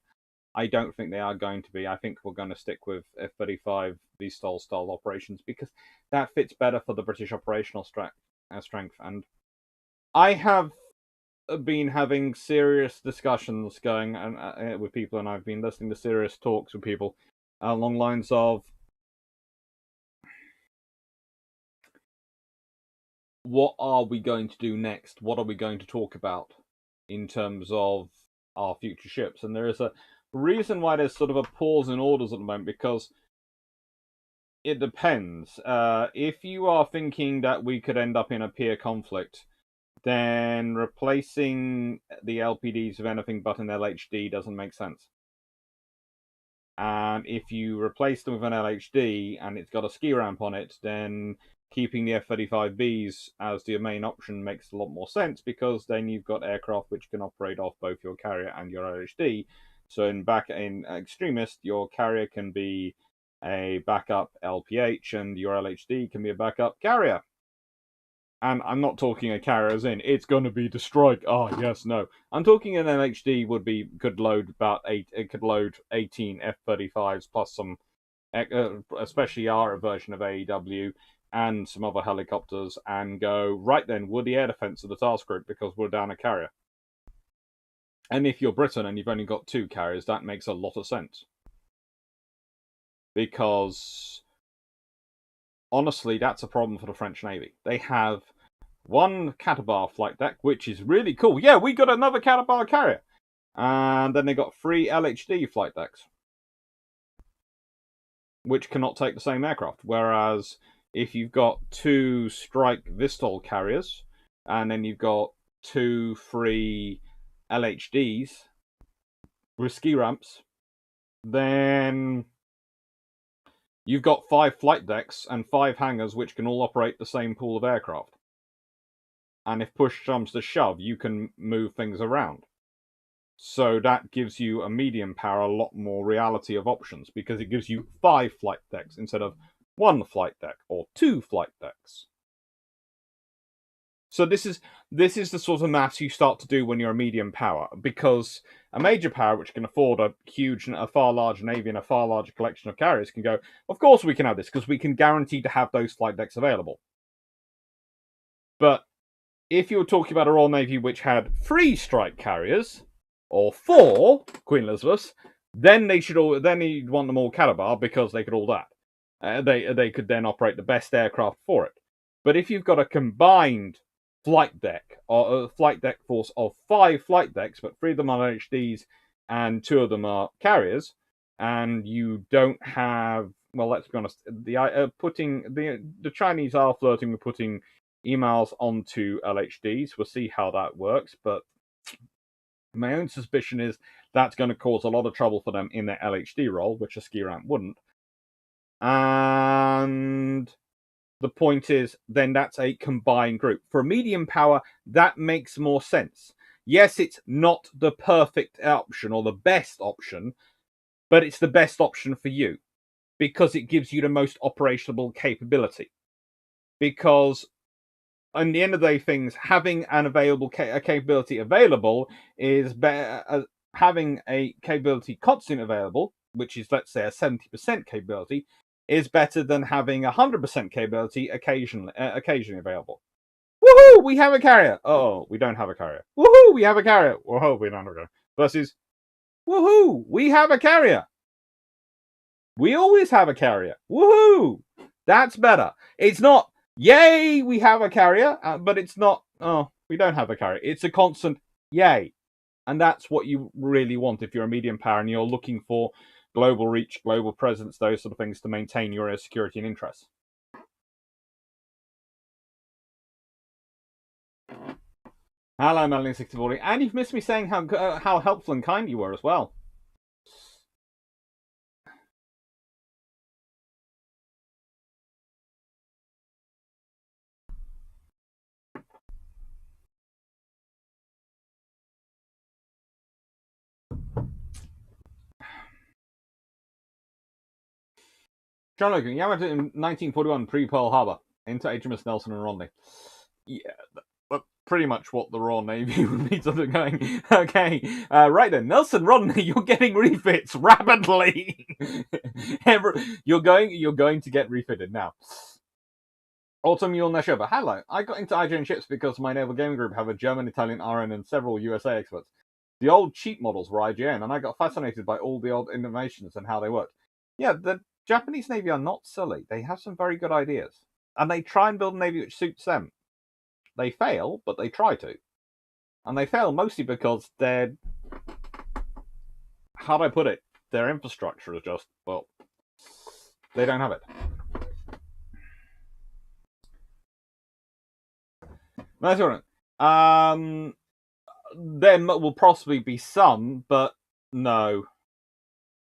I don't think they are going to be. I think we're going to stick with F-35 VSTOL style operations because that fits better for the British operational strength. And I have been having serious discussions going with people, and I've been listening to serious talks with people along lines of what are we going to do next? What are we going to talk about in terms of our future ships? And there is a reason why there's sort of a pause in orders at the moment because it depends. If you are thinking that we could end up in a peer conflict, then replacing the LPDs with anything but an LHD doesn't make sense. And if you replace them with an LHD and it's got a ski ramp on it, then keeping the F-35Bs as the main option makes a lot more sense, because then you've got aircraft which can operate off both your carrier and your LHD. So in Extremist, your carrier can be a backup LPH and your LHD can be a backup carrier. And I'm not talking a carrier as in it's going to be the strike. Oh yes, no. I'm talking an LHD could load 18 F-35s plus some, especially our version of AEW, and some other helicopters, and go, right then, we're the air defense of the task group because we're down a carrier. And if you're Britain and you've only got 2 carriers, that makes a lot of sense. Because, honestly, that's a problem for the French Navy. They have one Catabar flight deck, which is really cool. Yeah, we got another Catabar carrier. And then they got 3 LHD flight decks, which cannot take the same aircraft. Whereas if you've got 2 Strike Vistol carriers, and then you've got 2 free LHDs with ski ramps, then you've got 5 flight decks and 5 hangars which can all operate the same pool of aircraft. And if push comes to shove, you can move things around. So that gives you a medium power a lot more reality of options, because it gives you 5 flight decks instead of 1 flight deck or 2 flight decks. So this is the sort of maths you start to do when you're a medium power, because a major power which can afford a far larger navy and a far larger collection of carriers can go, of course we can have this, because we can guarantee to have those flight decks available. But if you were talking about a Royal Navy which had 3 strike carriers, or 4 Queen Elizabeths, then you'd want them all Catabar, because they could all that. They could then operate the best aircraft for it. But if you've got a combined flight deck, or a flight deck force of 5 flight decks, but 3 of them are HDs and 2 of them are carriers, and you don't have, well, let's be honest, the Chinese are flirting with putting emails onto LHDs. We'll see how that works, but my own suspicion is that's going to cause a lot of trouble for them in their LHD role, which a ski ramp wouldn't. And the point is, then that's a combined group. For a medium power, that makes more sense. Yes, it's not the perfect option or the best option, but it's the best option for you, because it gives you the most operational capability. Because in the end of the day, things, having an available capability available is better. Having a capability constant available, which is, let's say, a 70% capability, is better than having 100% capability occasionally available. Woohoo! We have a carrier. Oh, we don't have a carrier. Woohoo! We have a carrier. Whoa, we don't have a carrier. Versus, woohoo! We have a carrier. We always have a carrier. Woohoo! That's better. It's not, yay, we have a carrier, but it's not, oh, we don't have a carrier. It's a constant, yay. And that's what you really want if you're a medium power and you're looking for global reach, global presence, those sort of things to maintain your air security and interests. Hello, Melanie6040. And you've missed me saying how helpful and kind you were as well. John Logan, yeah, I went in 1941, pre-Pearl Harbor, into HMS Nelson and Rodney. Yeah, that's pretty much what the Royal Navy would be sort of going, okay, right then, Nelson Rodney, you're getting refits rapidly. You're going to get refitted now. Autumn Yule Neshova, hello. I got into IGN ships because my naval gaming group have a German, Italian, RN, and several USA experts. The old cheap models were IGN, and I got fascinated by all the old innovations and how they worked. Yeah, the Japanese Navy are not silly. They have some very good ideas. And they try and build a Navy which suits them. They fail, but they try to. And they fail mostly because their... how do I put it? Their infrastructure is just, well, they don't have it. Nice one. There will possibly be some, but no.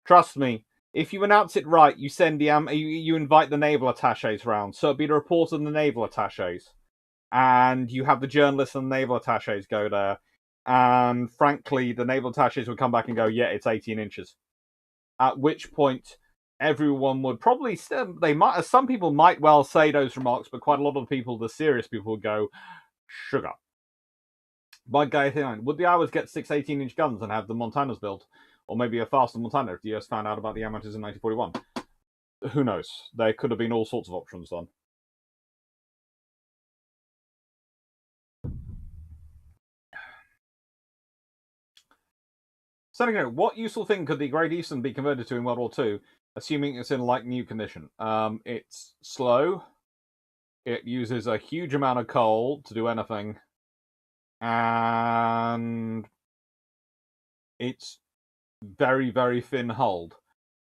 Trust me, if you announce it right, you send the you invite the naval attaches round. So it'd be the report of the naval attaches, and you have the journalists and the naval attaches go there. And frankly, the naval attaches would come back and go, "Yeah, it's 18 inches." At which point, everyone would probably some people might well say those remarks, but quite a lot of people, the serious people, would go, "Sugar." By guy would the Iowas get 6 18-inch guns and have the Montanas built? Or maybe a faster Montana if the US found out about the amateurs in 1941? Who knows? There could have been all sorts of options done. So, what useful thing could the Great Eastern be converted to in World War II, assuming it's in like new condition? It's slow. It uses a huge amount of coal to do anything. And it's very, very thin hulled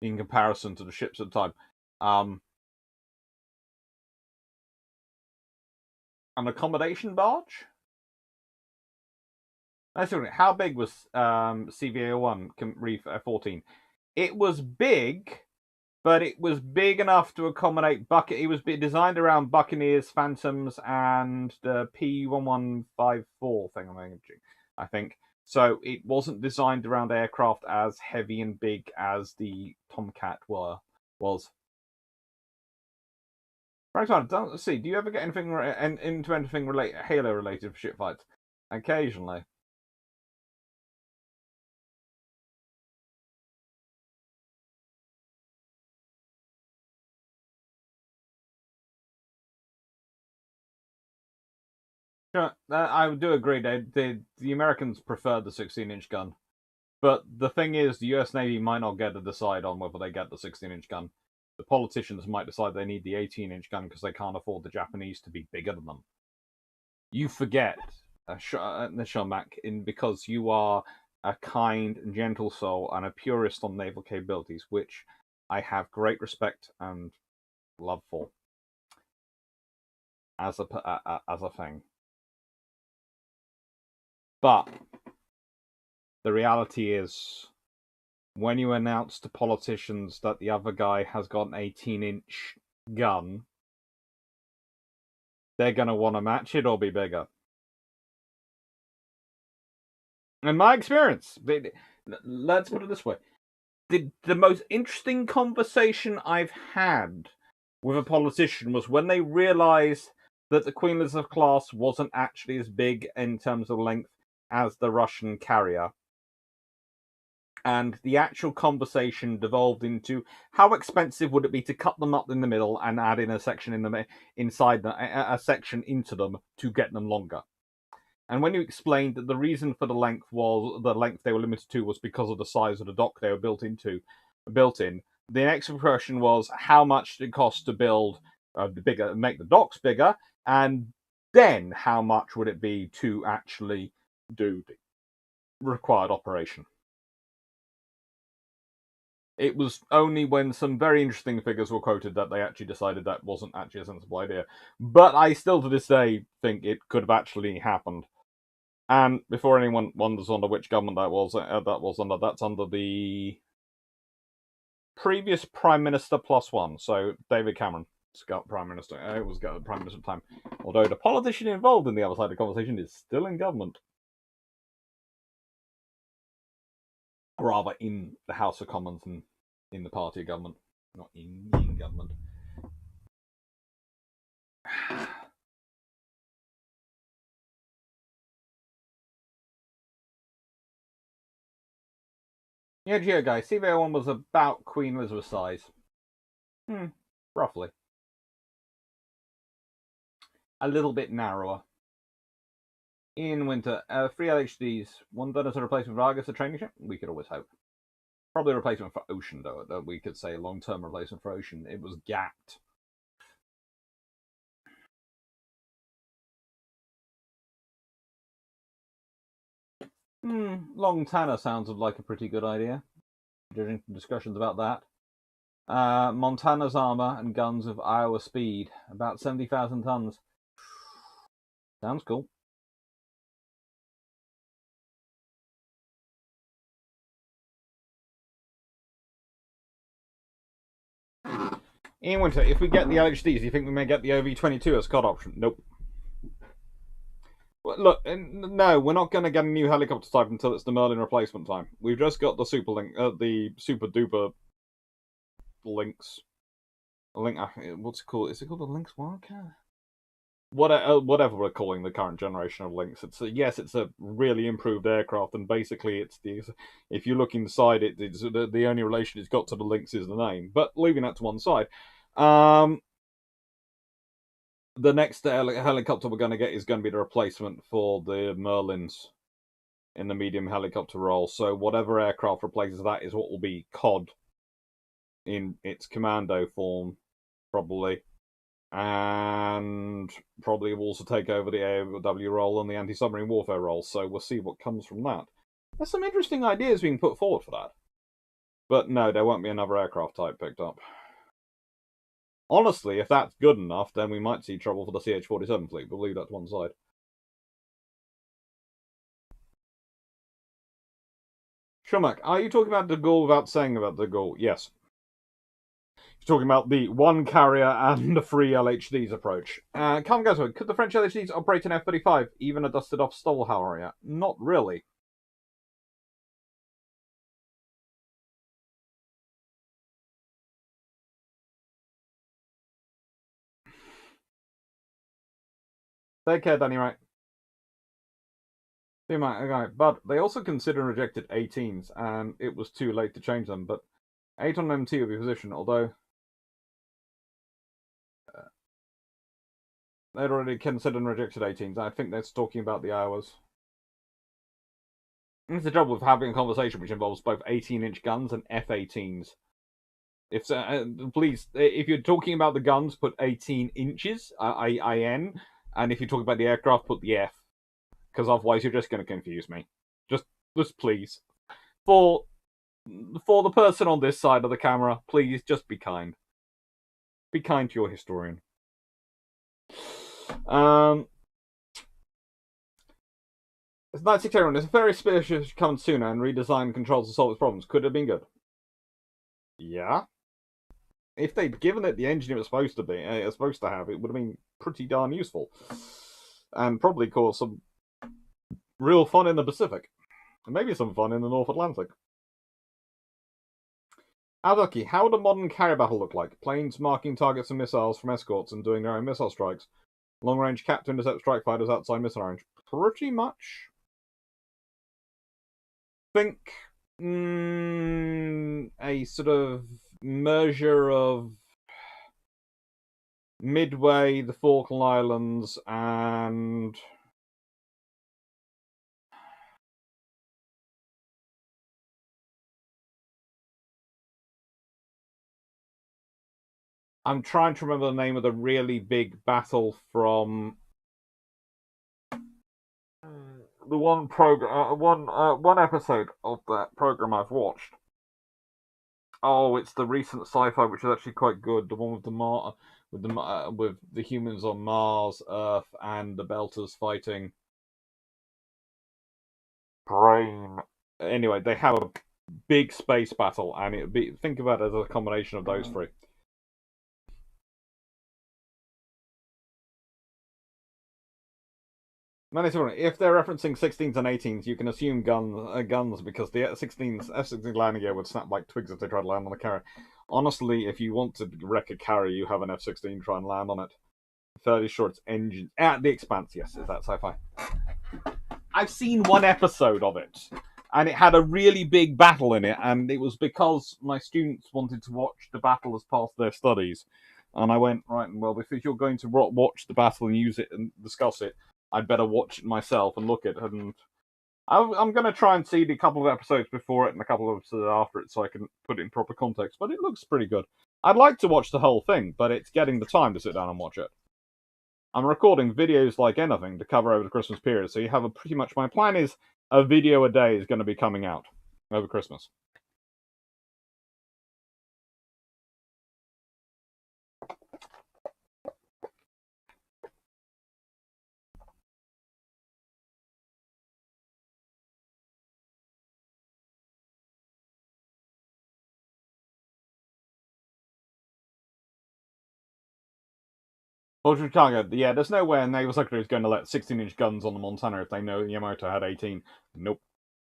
in comparison to the ships at the time. An accommodation barge? How big was CVA-01 Reef 14? It was big, but it was big enough to accommodate It was designed around Buccaneers, Phantoms, and the P1154 thing, I think. So it wasn't designed around aircraft as heavy and big as the Tomcat was. Right on. Let's see. Do you ever get anything into anything Halo related for ship fights? Occasionally. Sure, I do agree. The Americans prefer the 16-inch gun, but the thing is, the U.S. Navy might not get to decide on whether they get the 16-inch gun. The politicians might decide they need the 18-inch gun because they can't afford the Japanese to be bigger than them. You forget, Shamak, because you are a kind and gentle soul and a purist on naval capabilities, which I have great respect and love for as a thing. But the reality is, when you announce to politicians that the other guy has got an 18-inch gun, they're going to want to match it or be bigger. In my experience, let's put it this way. The most interesting conversation I've had with a politician was when they realized that the Queen Elizabeth class wasn't actually as big in terms of length as the Russian carrier. And the actual conversation devolved into how expensive would it be to cut them up in the middle and add in a section a section into them to get them longer. And when you explained that the reason for the length they were limited to was because of the size of the dock they were built in, the next question was how much did it cost to build make the docks bigger, and then how much would it be to actually do the required operation. It was only when some very interesting figures were quoted that they actually decided that wasn't actually a sensible idea. But I still, to this day, think it could have actually happened. And before anyone wonders under which government that was under, that's under the previous Prime Minister +1. So David Cameron got Prime Minister. It was got Prime Minister at the time. Although the politician involved in the other side of the conversation is still in government. Or rather, in the House of Commons and in the party of government, not in government. Yeah, Geo guys, CVA-01 was about Queen Elizabeth size. Roughly. A little bit narrower. In winter, 3 LHDs, one done as a replacement for Argus, a training ship? We could always hope. Probably a replacement for Ocean, though. We could say long-term replacement for Ocean. It was gapped. Long Tanner sounds like a pretty good idea. Judging from discussions about that. Montana's armor and guns of Iowa speed, about 70,000 tons. Sounds cool. Ian Winter, if we get the LHDs, do you think we may get the OV-22 as COD option? Nope. Look, no, we're not going to get a new helicopter type until it's the Merlin replacement time. We've just got the the super duper Lynx. What's it called? Is it called the Lynx Wildcat? Whatever we're calling the current generation of Lynx. Yes, it's a really improved aircraft, and basically, if you look inside it, it's the only relation it's got to the Lynx is the name. But leaving that to one side, the next helicopter we're going to get is going to be the replacement for the Merlins in the medium helicopter role. So whatever aircraft replaces that is what will be COD in its commando form, probably. And probably will also take over the AW role and the anti-submarine warfare role. So we'll see what comes from that. There's some interesting ideas being put forward for that. But no, there won't be another aircraft type picked up. Honestly, if that's good enough, then we might see trouble for the CH-47 fleet. We'll leave that to one side. Shumak, are you talking about de Gaulle without saying about de Gaulle? Yes. You're talking about the one carrier and the free LHDs approach. Come go to it. Could the French LHDs operate an F-35, even a dusted-off Stoll Harrier? Not really. Take care, Danny Wright. Okay, but they also considered and rejected 18s, and it was too late to change them. But 8 on MT will be positioned, although they'd already considered and rejected 18s. I think they're talking about the hours. It's the trouble with having a conversation which involves both 18-inch guns and F-18s. Please, if you're talking about the guns, put 18 inches, IN, and if you're talking about the aircraft, put the F. Because otherwise you're just going to confuse me. Just please. For the person on this side of the camera, please just be kind. Be kind to your historian. It's 9681. It's a very suspicious come sooner and redesign controls to solve its problems. Could have been good. Yeah. If they'd given it the engine it was supposed to have, it would have been pretty darn useful. And probably caused some real fun in the Pacific. And maybe some fun in the North Atlantic. Alducky, how would a modern carrier battle look like? Planes marking targets and missiles from escorts and doing their own missile strikes. Long-range cap to intercept strike fighters outside missile range. Pretty much. Think a sort of merger of Midway, the Falkland Islands, and I'm trying to remember the name of the really big battle from the one program, one episode of that program I've watched. Oh, it's the recent sci-fi, which is actually quite good. The one with with the humans on Mars, Earth, and the Belters fighting Brain. Anyway, they have a big space battle, and think about it as a combination of those three. If they're referencing 16s and 18s, you can assume guns because the F-16 landing gear would snap like twigs if they tried to land on a carrier. Honestly, if you want to wreck a carrier, you have an F-16 try and land on it. Fairly sure it's engine. The Expanse, yes, is that sci-fi? I've seen one episode of it, and it had a really big battle in it, and it was because my students wanted to watch the battle as part of their studies. And I went, right, well, if you're going to watch the battle and use it and discuss it, I'd better watch it myself and look at it. And I'm going to try and see the couple of episodes before it and a couple of episodes after it so I can put it in proper context. But it looks pretty good. I'd like to watch the whole thing, but it's getting the time to sit down and watch it. I'm recording videos like anything to cover over the Christmas period, so you have pretty much my plan is a video a day is going to be coming out over Christmas. Portrait Chicago, yeah, there's no way a naval secretary is going to let 16-inch guns on the Montana if they know Yamato had 18. Nope.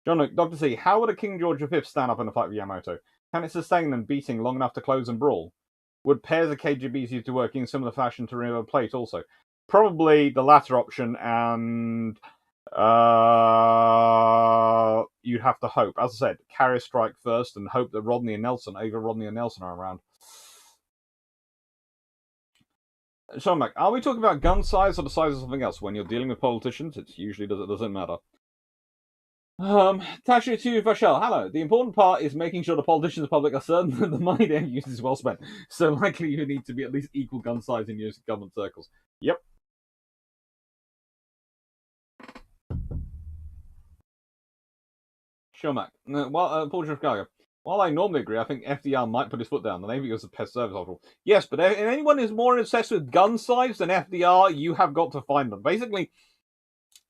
John Luke, Dr. C, how would a King George V stand up in a fight with Yamato? Can it sustain them beating long enough to close and brawl? Would pairs of KGBs used to work in similar fashion to River Plate also? Probably the latter option, and you'd have to hope. As I said, carrier strike first and hope that Rodney and Nelson are around. Sean Mac, are we talking about gun size or the size of something else? When you're dealing with politicians, it usually doesn't matter. Tashi to Vashel, hello. The important part is making sure the politicians and the public are certain that the money they use is well spent. So likely you need to be at least equal gun size in use government circles. Yep. Sure, Mac. Paul Chicago. While I normally agree, I think FDR might put his foot down. The Navy was a pest service after all. Yes, but if anyone is more obsessed with gun size than FDR, you have got to find them. Basically,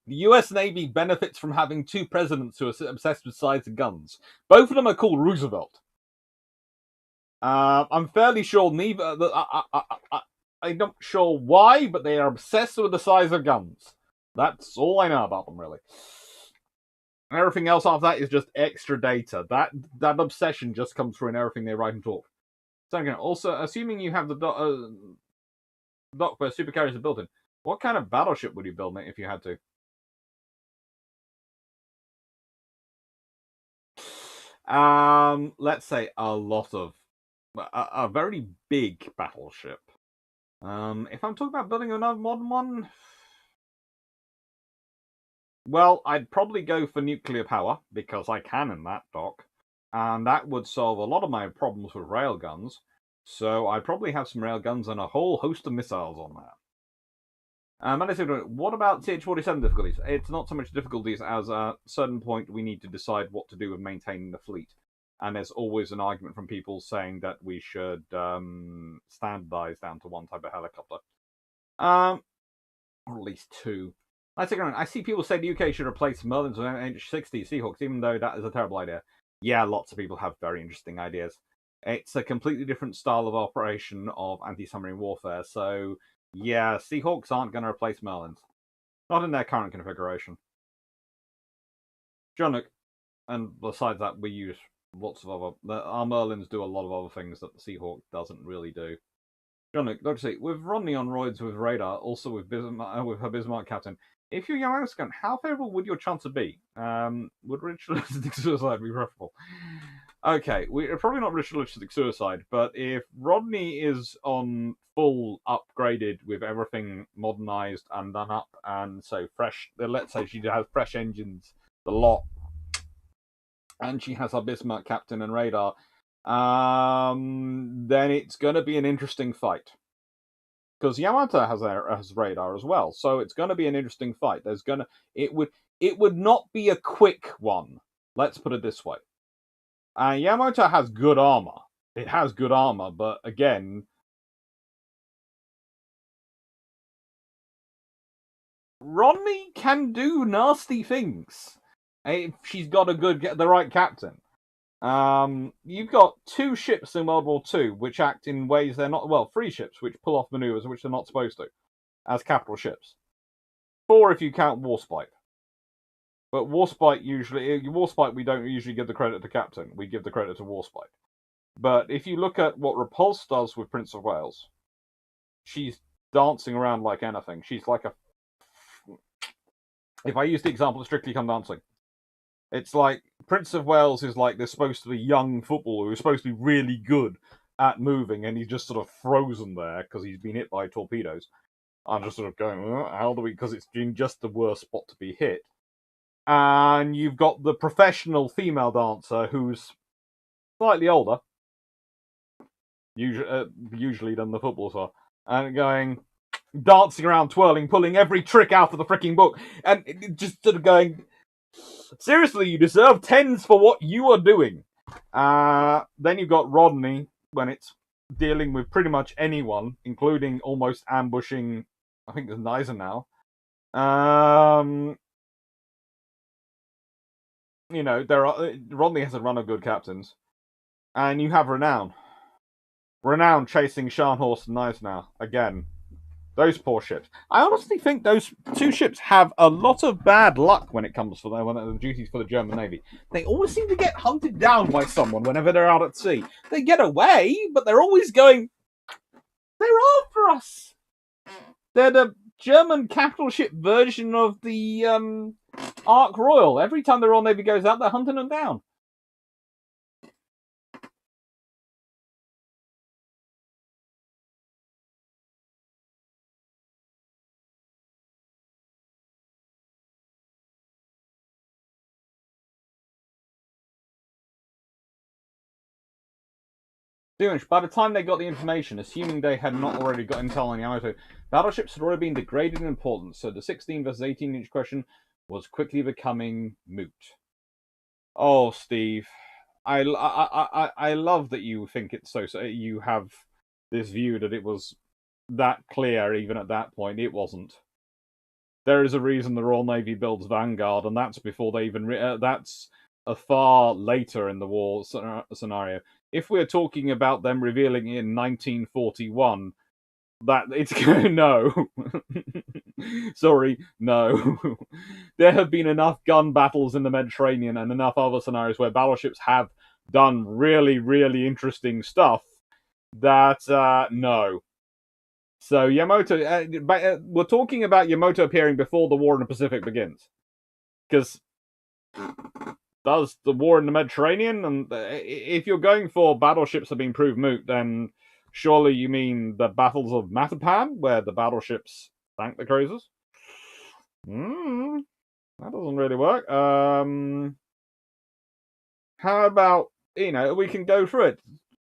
the US Navy benefits from having two presidents who are obsessed with size of guns. Both of them are called Roosevelt. I'm fairly sure neither. I'm not sure why, but they are obsessed with the size of guns. That's all I know about them, really. Everything else after that is just extra data. That obsession just comes through in everything they write and talk. So again, also, assuming you have the dock where supercarriers are built in, what kind of battleship would you build, mate, if you had to? Let's say a very big battleship. If I'm talking about building another modern one, well, I'd probably go for nuclear power, because I can in that dock, and that would solve a lot of my problems with railguns, so I'd probably have some railguns and a whole host of missiles on there. What about CH-47 difficulties? It's not so much difficulties as at a certain point we need to decide what to do with maintaining the fleet. And there's always an argument from people saying that we should standardize down to one type of helicopter. Or at least two. I see people say the UK should replace Merlins with NH-60 Seahawks, even though that is a terrible idea. Yeah, lots of people have very interesting ideas. It's a completely different style of operation of anti-submarine warfare, so yeah, Seahawks aren't going to replace Merlins. Not in their current configuration. John, and besides that, we use lots of our Merlins do a lot of other things that the Seahawk doesn't really do. John, Dr. C, with Rodney on roids with radar, also with her Bismarck captain, if you're young American, how favourable would your chances be? Would ritualistic suicide be preferable? Okay, we're probably not ritualistic suicide, but if Rodney is on full upgraded with everything modernized and done up, and so fresh, let's say she has fresh engines, the lot, and she has her Bismarck captain and radar, then it's going to be an interesting fight. Because Yamato has radar as well, so it's going to be an interesting fight. It would not be a quick one. Let's put it this way. Yamato has good armor. It has good armor, but again, Rodney can do nasty things if she's got the right captain. You've got two ships in World War II which act in ways they're not, well, three ships which pull off maneuvers which they're not supposed to, as capital ships. Four if you count Warspite. But Warspite we don't usually give the credit to captain, we give the credit to Warspite. But if you look at what Repulse does with Prince of Wales, she's dancing around like anything. She's like if I use the example of Strictly Come Dancing, it's like Prince of Wales is like this supposed to be young footballer who's supposed to be really good at moving, and he's just sort of frozen there because he's been hit by torpedoes. I'm just sort of going, how do we? Because it's been just the worst spot to be hit. And you've got the professional female dancer who's slightly older, usually than the footballers are, and going, dancing around, twirling, pulling every trick out of the freaking book, and just sort of going, seriously, you deserve tens for what you are doing. Then you've got Rodney when it's dealing with pretty much anyone, including almost ambushing, I think there's Nizer now. Rodney has a run of good captains. And you have Renown. Renown chasing Scharnhorst and Nice now, again. Those poor ships. I honestly think those two ships have a lot of bad luck when it comes to the duties for the German Navy. They always seem to get hunted down by someone whenever they're out at sea. They get away, but they're always going, they're after us. They're the German capital ship version of the Ark Royal. Every time the Royal Navy goes out, they're hunting them down. By the time they got the information, assuming they had not already got intel on Yamato, battleships had already been degraded in importance, so the 16 versus 18-inch question was quickly becoming moot. Oh, Steve, I love that you think it's so. You have this view that it was that clear even at that point. It wasn't. There is a reason the Royal Navy builds Vanguard, and that's before they even. That's a far later in the war scenario. If we're talking about them revealing in 1941, that it's no. Sorry, no. There have been enough gun battles in the Mediterranean and enough other scenarios where battleships have done really, really interesting stuff that no. So Yamato, we're talking about Yamato appearing before the war in the Pacific begins, because does the war in the Mediterranean, and if you're going for battleships have been proved moot, then surely you mean the battles of Matapan, where the battleships sank the cruisers? That doesn't really work. How about, we can go through it.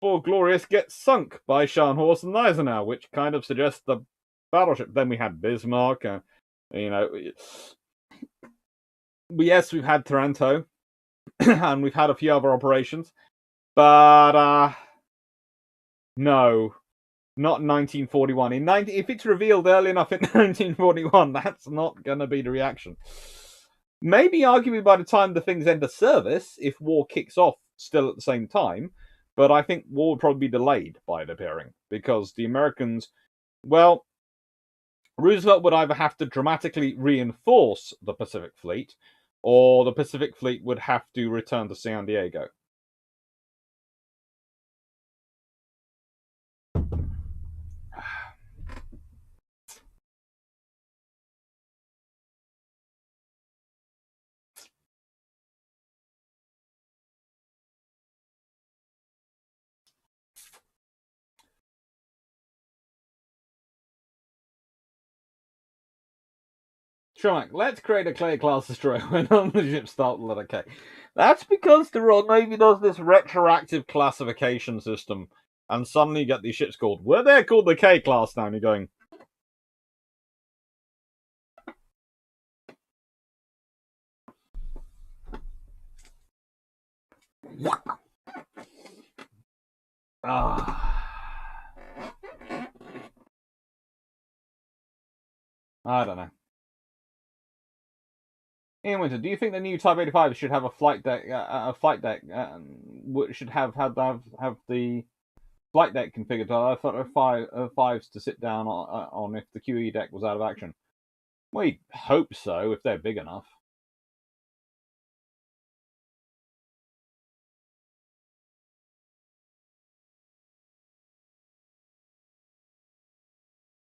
Fort Glorious gets sunk by Scharnhorst and Eisenhower, which kind of suggests the battleship. Then we had Bismarck, yes, we've had Taranto, and we've had a few other operations, but no, not 1941. If it's revealed early enough in 1941, that's not going to be the reaction. Maybe arguably by the time the things enter service, if war kicks off still at the same time, but I think war would probably be delayed by it appearing, because the Americans, well, Roosevelt would either have to dramatically reinforce the Pacific Fleet, or the Pacific Fleet would have to return to San Diego. Sure, let's create a Clay-class destroyer when all the ships start with letter K. That's because the Royal Navy does this retroactive classification system, and suddenly you get these ships called, well, they're called the K-class now, and you're going, I don't know. Ian Winter, do you think the new Type 85 should have a flight deck? Should have the flight deck configured. I thought fives to sit down on if the QE deck was out of action. We hope so if they're big enough.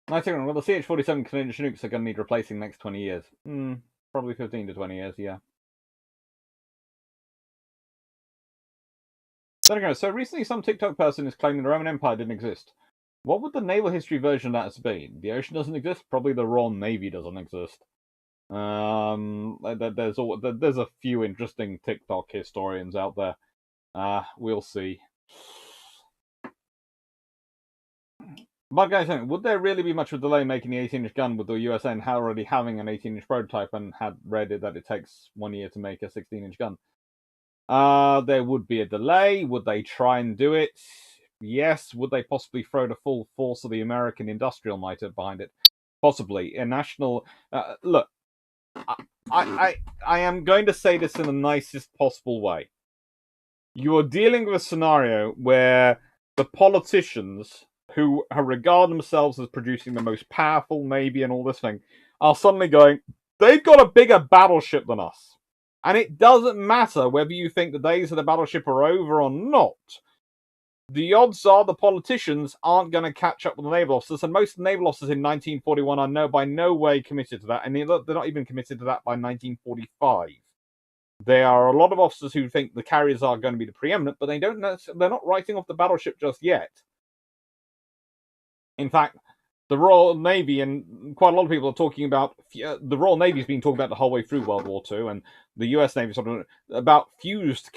Well, the CH-47 Canadian Chinooks are going to need replacing next 20 years. Probably 15 to 20 years, yeah. There we go. So recently some TikTok person is claiming the Roman Empire didn't exist. What would the naval history version of that be? The ocean doesn't exist? Probably the Royal Navy doesn't exist. There's a few interesting TikTok historians out there. We'll see. But guys, would there really be much of a delay making the 18-inch gun with the USA already having an 18-inch prototype and had read it that it takes 1 year to make a 16-inch gun? There would be a delay. Would they try and do it? Yes. Would they possibly throw the full force of the American industrial might behind it? Possibly. A national... look, I am going to say this in the nicest possible way. You are dealing with a scenario where the politicians who regard themselves as producing the most powerful Navy and all this thing, are suddenly going, they've got a bigger battleship than us. And it doesn't matter whether you think the days of the battleship are over or not. The odds are the politicians aren't going to catch up with the naval officers, and most naval officers in 1941 are by no way committed to that, and they're not even committed to that by 1945. There are a lot of officers who think the carriers are going to be the preeminent, but they're not writing off the battleship just yet. In fact, the Royal Navy, and quite a lot of people are talking about, the Royal Navy's been talking about the whole way through World War II, and the US Navy sort of about fused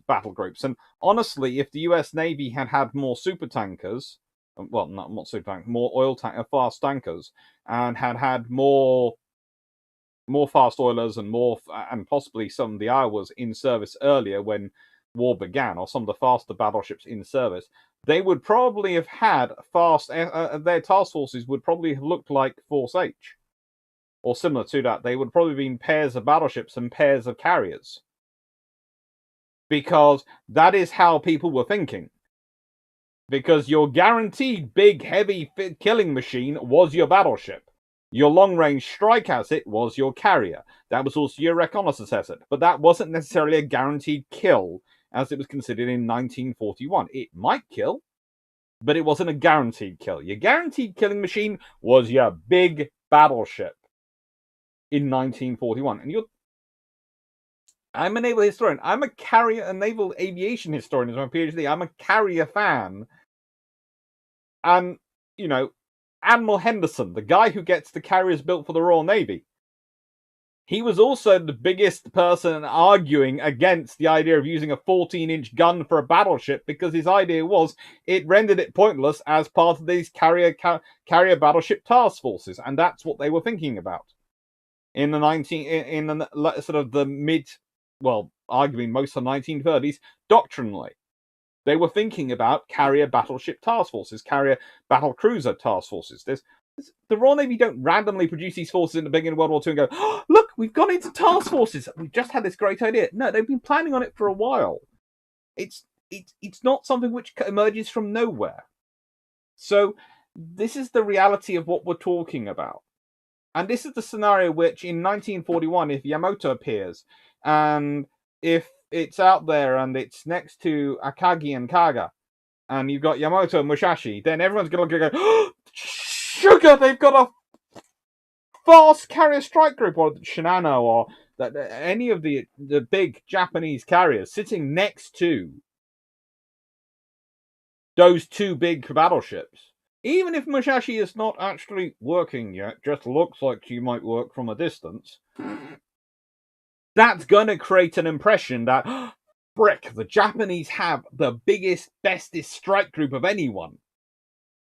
battle groups. And honestly, if the US Navy had more super tankers, well, not super tankers, more fast tankers, and had more fast oilers and possibly some of the Iowas in service earlier when war began, or some of the faster battleships in service, they would probably have had their task forces would probably have looked like Force H, or similar to that. They would probably have been pairs of battleships and pairs of carriers, because that is how people were thinking. Because your guaranteed big, heavy killing machine was your battleship. Your long-range strike asset was your carrier. That was also your reconnaissance asset. But that wasn't necessarily a guaranteed kill, as it was considered in 1941. It might kill, but it wasn't a guaranteed kill. Your guaranteed killing machine was your big battleship in 1941. And I'm a naval historian. I'm a naval aviation historian as my PhD. I'm a carrier fan. And, Admiral Henderson, the guy who gets the carriers built for the Royal Navy, he was also the biggest person arguing against the idea of using a 14-inch gun for a battleship, because his idea was it rendered it pointless as part of these carrier battleship task forces, and that's what they were thinking about in the arguing most of the 1930s doctrinally. They were thinking about carrier battleship task forces, carrier battle cruiser task forces. The Royal Navy don't randomly produce these forces in the beginning of World War II and go, oh, look, we've gone into task forces. We've just had this great idea. No, they've been planning on it for a while. It's not something which emerges from nowhere. So this is the reality of what we're talking about. And this is the scenario which in 1941, if Yamato appears, and if it's out there and it's next to Akagi and Kaga, and you've got Yamato and Musashi, then everyone's going to go, oh, sugar, they've got a fast carrier strike group, or Shinano, or any of the big Japanese carriers sitting next to those two big battleships. Even if Musashi is not actually working yet, just looks like she might work from a distance, that's going to create an impression that, frick, the Japanese have the biggest, bestest strike group of anyone.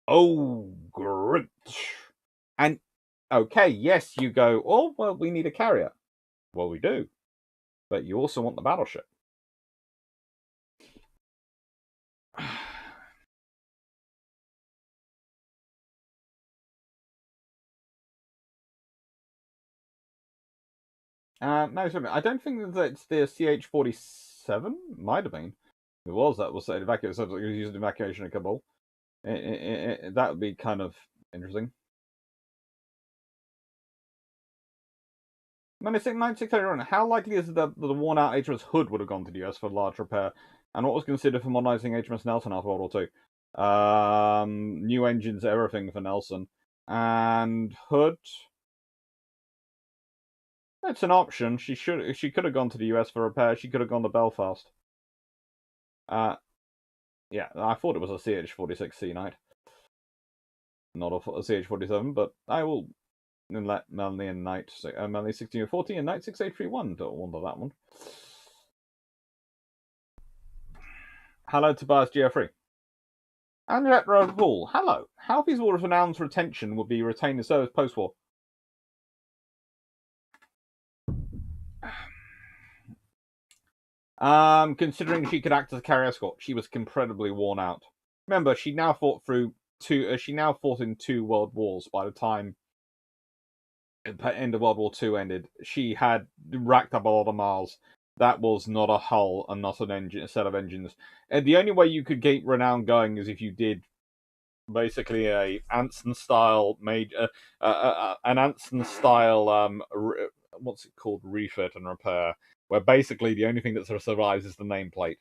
Oh, great. And, okay, yes, you go, oh, well, we need a carrier. Well, we do. But you also want the battleship. No, sorry, I don't think that it's the CH-47. Might have been. It was. That was evacuation. It was used in evacuation in Kabul. That would be kind of interesting. 9681. How likely is it that the worn-out HMS Hood would have gone to the US for large repair? And what was considered for modernizing HMS Nelson after World War II? New engines, everything for Nelson. And Hood... It's an option. She could have gone to the US for repair. She could have gone to Belfast. Yeah, I thought it was a CH-46 Sea Knight, not a CH-47. But I will let Melanie and Knight, Melanie 1640 and Knight 6831 don't wonder that one. Hello, Tobias Geoffrey. Andrew Road Hall. Hello. How feasible of renown's retention would be retained in service post-war? Considering she could act as a carrier escort, she was incredibly worn out. Remember, she now fought in 2 world wars by the time the end of World War II ended. She had racked up a lot of miles. That was not a hull and not a set of engines. And the only way you could keep renown going is if you did basically a Anson style an Anson style what's it called, refit and repair, where basically the only thing that sort of survives is the nameplate.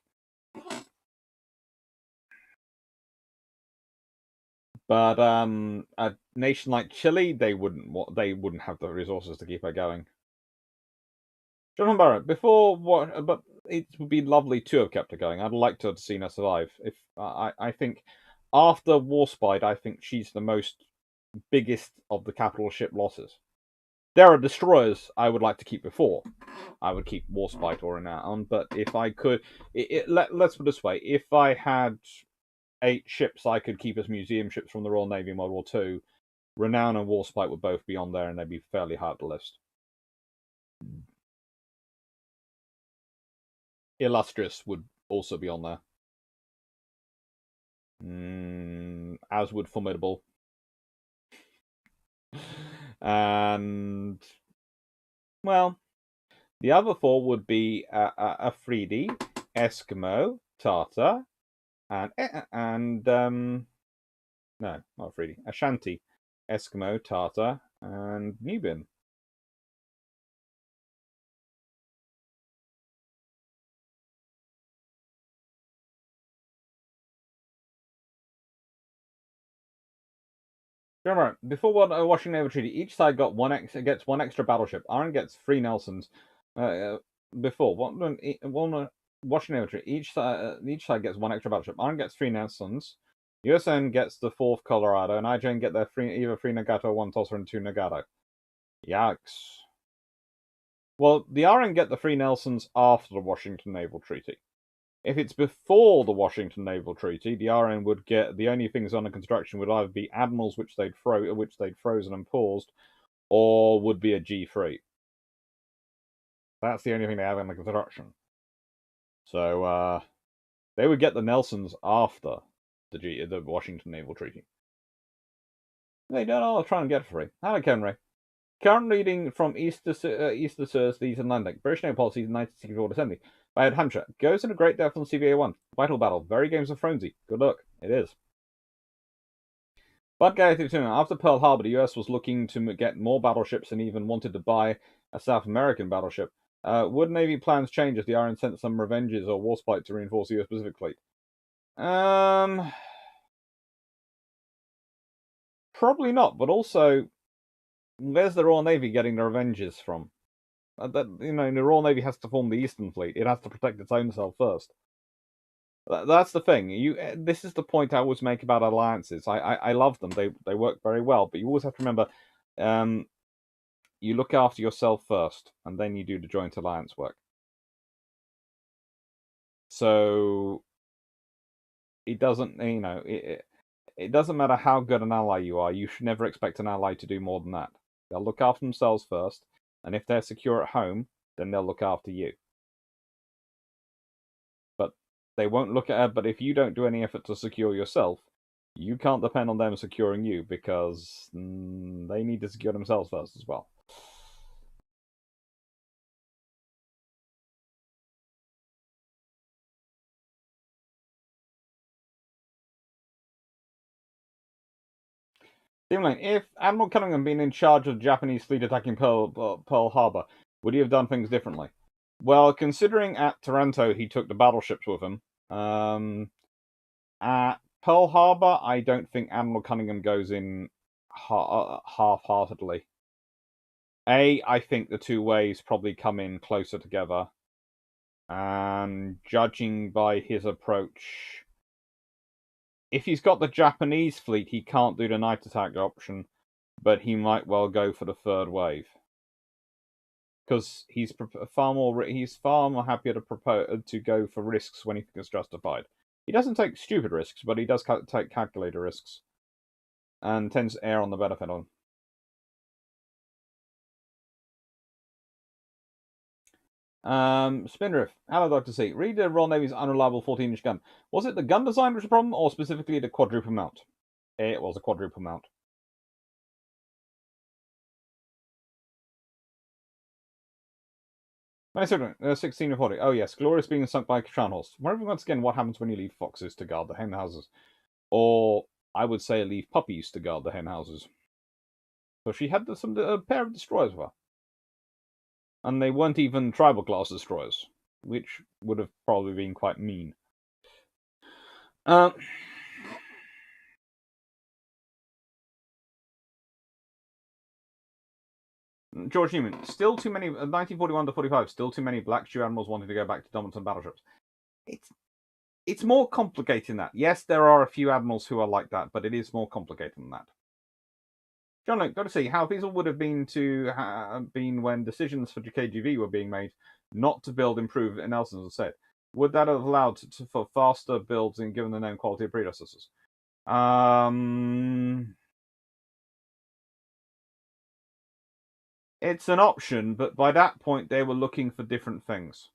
But a nation like Chile, they wouldn't have the resources to keep her going. Jonathan Barrett, before what? But it would be lovely to have kept her going. I'd like to have seen her survive. If I think after Warspite, I think she's the most biggest of the capital ship losses. There are destroyers I would like to keep before. I would keep Warspite or Renown, but if I could, let's put it this way: if I had 8 ships I could keep as museum ships from the Royal Navy in World War II, Renown and Warspite would both be on there, and they'd be fairly high up the list. Illustrious would also be on there. As would Formidable. And, well, the other 4 would be Afridi, Eskimo, Tartar, and no, not Afridi, Ashanti, Eskimo, Tartar, and Nubian. Remember, before Washington Naval Treaty, each side gets one extra battleship. Iron gets 3 Nelsons. Before one Washington Naval Treaty, each side gets 1 extra battleship. Iron gets 3 Nelsons. USN gets the 4th Colorado, and IJN get their either 3 Nagato, 1 Tosser, and 2 Nagato. Yikes. Well, the RN get the 3 Nelsons after the Washington Naval Treaty. If it's before the Washington Naval Treaty, the RN would get the only things under construction would either be admirals which they'd frozen and paused, or would be a G3. That's the only thing they have under construction. So they would get the Nelsons after the Washington Naval Treaty. They don't all try and get free. Hello, Kenry. Current reading from East to Suez, the East Atlantic. British Naval Policy, 1964 to 70. By Ed Hampshire. Goes into great depth on CVA 1. Vital battle. Very Games of Thronesy. Good luck. It is. But Galaxy 2, after Pearl Harbor, the US was looking to get more battleships and even wanted to buy a South American battleship. Would Navy plans change if the RN sent some Revenges or Warspite to reinforce the US Pacific Fleet? Probably not, but also, where's the Royal Navy getting the Revenges from? The Royal Navy has to form the Eastern Fleet. It has to protect its own self first. That's the thing. This is the point I always make about alliances. I love them. They work very well, but you always have to remember, you look after yourself first, and then you do the joint alliance work. So it doesn't, it doesn't matter how good an ally you are. You should never expect an ally to do more than that. They'll look after themselves first, and if they're secure at home, then they'll look after you. But they won't look at it. But if you don't do any effort to secure yourself, you can't depend on them securing you, because they need to secure themselves first as well. Steamlane, if Admiral Cunningham had been in charge of the Japanese fleet attacking Pearl Harbor, would he have done things differently? Well, considering at Taranto he took the battleships with him, at Pearl Harbor, I don't think Admiral Cunningham goes in half-heartedly. I think the 2 waves probably come in closer together, and judging by his approach, if he's got the Japanese fleet, he can't do the night attack option, but he might well go for the 3rd wave, because he's far more happier to go for risks when he thinks it's justified. He doesn't take stupid risks, but he does take calculated risks, and tends to err on the benefit on. Spindrift, hello Dr. C. Read the Royal Navy's unreliable 14-inch gun. Was it the gun design which was the problem, or specifically the quadruple mount? It was a quadruple mount. Nice, 16 and 40. Oh yes, glorious being sunk by a Crown horse. Wondering once again what happens when you leave foxes to guard the hen houses. Or I would say leave puppies to guard the hen houses. So she had a pair of destroyers with her. And they weren't even tribal class destroyers, which would have probably been quite mean. George Newman, still too many, 1941 to 45, still too many black Jew admirals wanting to go back to dominant battleships. It's more complicated than that. Yes, there are a few admirals who are like that, but it is more complicated than that. John Luke, got to see how feasible would have been when decisions for KGV were being made not to build improved Nelsons as said. Would that have allowed for faster builds and given the known quality of predecessors? It's an option, but by that point they were looking for different things.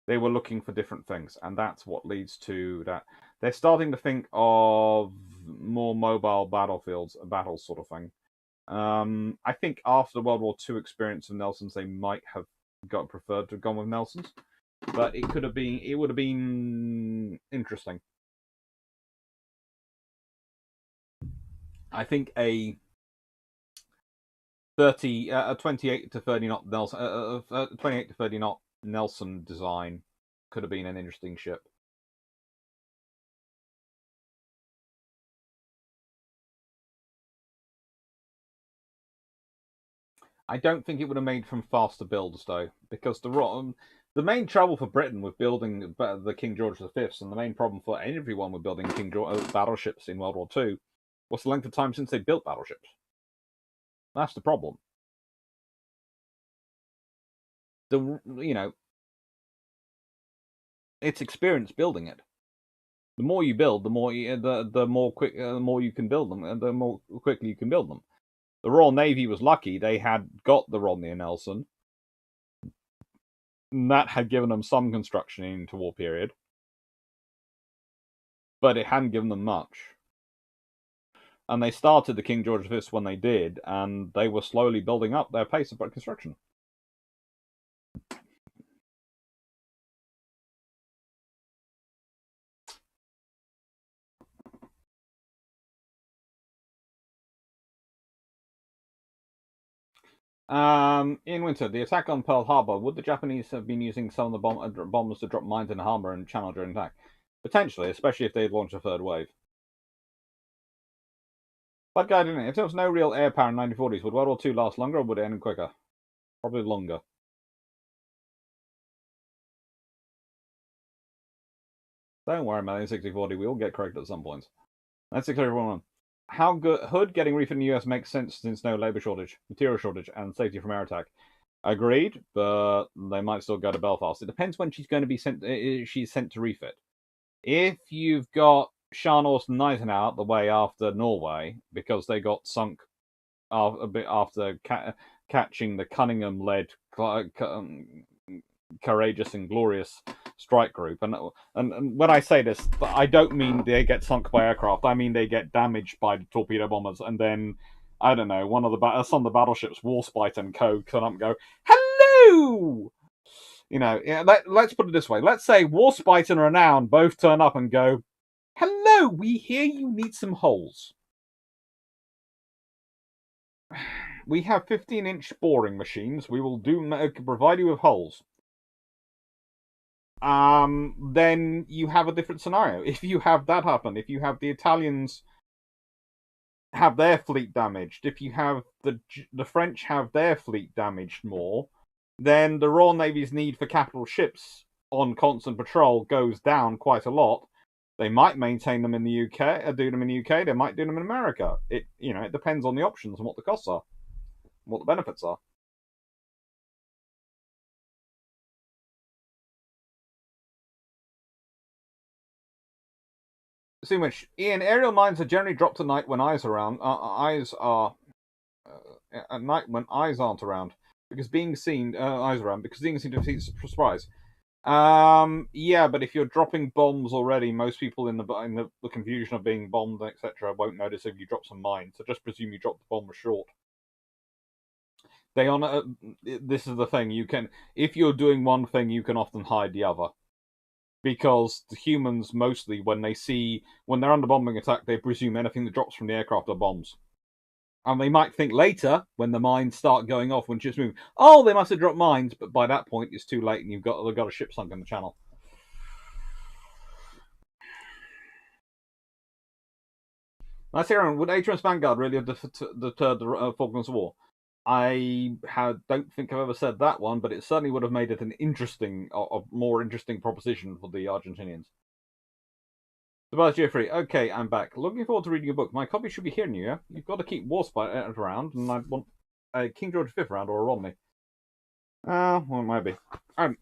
And that's what leads to that. They're starting to think of more mobile battles sort of thing. I think after the World War II experience of Nelsons, they might have preferred to have gone with Nelsons, but it would have been interesting. I think a 28 to 30 knot Nelson, 28 to 30 knot Nelson design could have been an interesting ship. I don't think it would have made from faster builds though, because the main trouble for Britain with building the King George V, and the main problem for everyone with building King George battleships in World War II, was the length of time since they built battleships. That's the problem. It's experience building it. The more you build, the more you can build them, and the more quickly you can build them. The Royal Navy was lucky; they had got the Rodney and Nelson. And that had given them some construction in the interwar period, but it hadn't given them much. And they started the King George V when they did, and they were slowly building up their pace of construction. In winter, the attack on Pearl Harbor. Would the Japanese have been using some of the bombers to drop mines in the harbor and channel during attack? Potentially, especially if they'd launched a third wave. But guy didn't. If there was no real air power in the 1940s, would World War II last longer or would it end quicker? Probably longer. Don't worry, man. 6040, we all get correct at some points. That's a clear one. How good Hood getting refit in the US makes sense since no labor shortage, material shortage, and safety from air attack. Agreed, but they might still go to Belfast. It depends when she's going to be sent. She's sent to refit. If you've got Sean Austin and Eisenhower out the way after Norway because they got sunk a bit after catching the Cunningham-led courageous and glorious strike group, and when I say this, I don't mean they get sunk by aircraft. I mean they get damaged by the torpedo bombers, and then I don't know, some of the battleships, Warspite and Co, come up and go, "Hello." Let's put it this way. Let's say Warspite and Renown both turn up and go, "Hello, we hear you need some holes. We have 15-inch boring machines. We will provide you with holes." Then you have a different scenario. If you have that happen, if you have the Italians have their fleet damaged, if you have the French have their fleet damaged more, then the Royal Navy's need for capital ships on constant patrol goes down quite a lot. They might maintain them in the UK, do them in the UK. They might do them in America. It depends on the options and what the costs are, what the benefits are. See which Ian, aerial mines are generally dropped at night when eyes around. At night when eyes aren't around, because being seen defeats surprise. Yeah, but if you're dropping bombs already, most people in the confusion of being bombed, etc., won't notice if you drop some mines. So just presume you dropped the bomb short. This is the thing. If you're doing one thing, you can often hide the other. because the humans mostly, when they're under bombing attack, they presume anything that drops from the aircraft are bombs. And they might think later, when the mines start going off, when ships move, oh, they must have dropped mines, but by that point it's too late and they've got a ship sunk in the channel. Nice hearing. Would HMS Vanguard really have deterred the Falklands War? Don't think I've ever said that one, but it certainly would have made it a more interesting proposition for the Argentinians. Tobias Jeffrey, okay, I'm back. Looking forward to reading your book. My copy should be here in you. You've got to keep Warspite around, and I want a King George V around or a Romney. Well, it might be.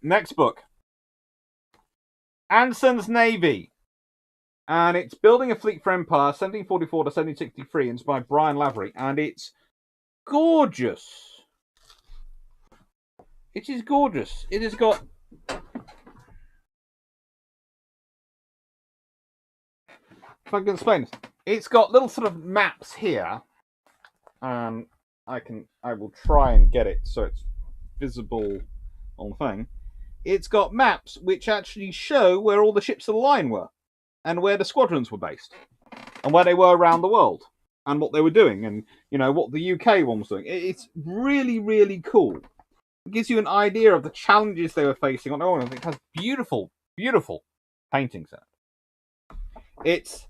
Next book. Anson's Navy. And it's Building a Fleet for Empire, 1744 to 1763. It's by Brian Lavery, and it's gorgeous. It is gorgeous. It has got... If I can explain this. It's got little sort of maps here. I will try and get it so it's visible on the thing. It's got maps which actually show where all the ships of the line were, and where the squadrons were based, and where they were around the world, and what they were doing, and what the UK one was doing. It's really, really cool. It gives you an idea of the challenges they were facing on their own. It has beautiful, beautiful paintings in it. It's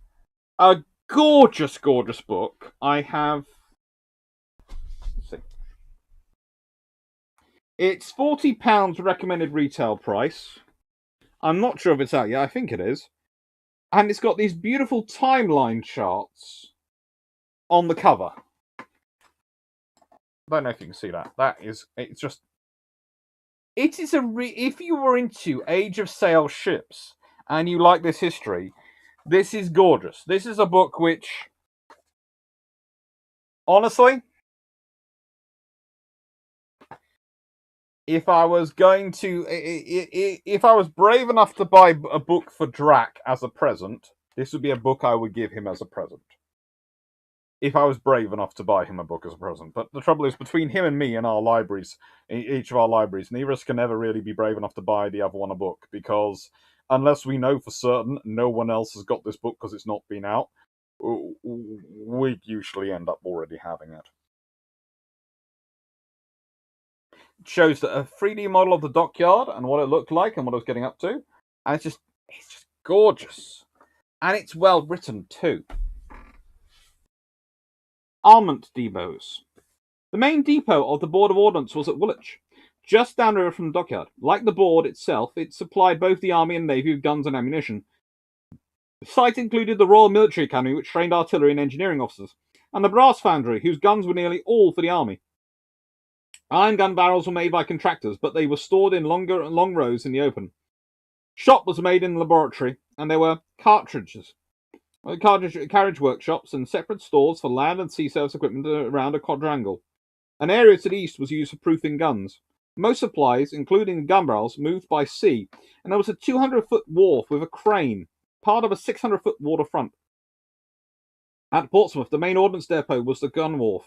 a gorgeous, gorgeous book. Let's see. It's £40 recommended retail price. I'm not sure if it's out yet. I think it is. And it's got these beautiful timeline charts on the cover. I don't know if you can see that. If you were into Age of Sail ships and you like this history, this is gorgeous. This is a book which, honestly, if I was brave enough to buy a book for Drac as a present, this would be a book I would give him as a present. If I was brave enough to buy him a book as a present. But the trouble is, between him and me in our libraries, each of our libraries, neither of us can ever really be brave enough to buy the other one a book, because unless we know for certain no one else has got this book because it's not been out, we usually end up already having it. It shows a 3D model of the dockyard and what it looked like and what it was getting up to. And it's just gorgeous. And it's well written too. Armament depots. The main depot of the Board of Ordnance was at Woolwich, just down the river from the dockyard. Like the board itself, it supplied both the Army and Navy with guns and ammunition. The site included the Royal Military Academy, which trained artillery and engineering officers, and the brass foundry, whose guns were nearly all for the Army. Iron gun barrels were made by contractors, but they were stored in long rows in the open. Shot was made in the laboratory, and there were carriage workshops and separate stores for land and sea service equipment around a quadrangle. An area to the east was used for proofing guns. Most supplies, including gun barrels, moved by sea, and there was a 200-foot wharf with a crane, part of a 600-foot waterfront. At Portsmouth, the main ordnance depot was the gun wharf,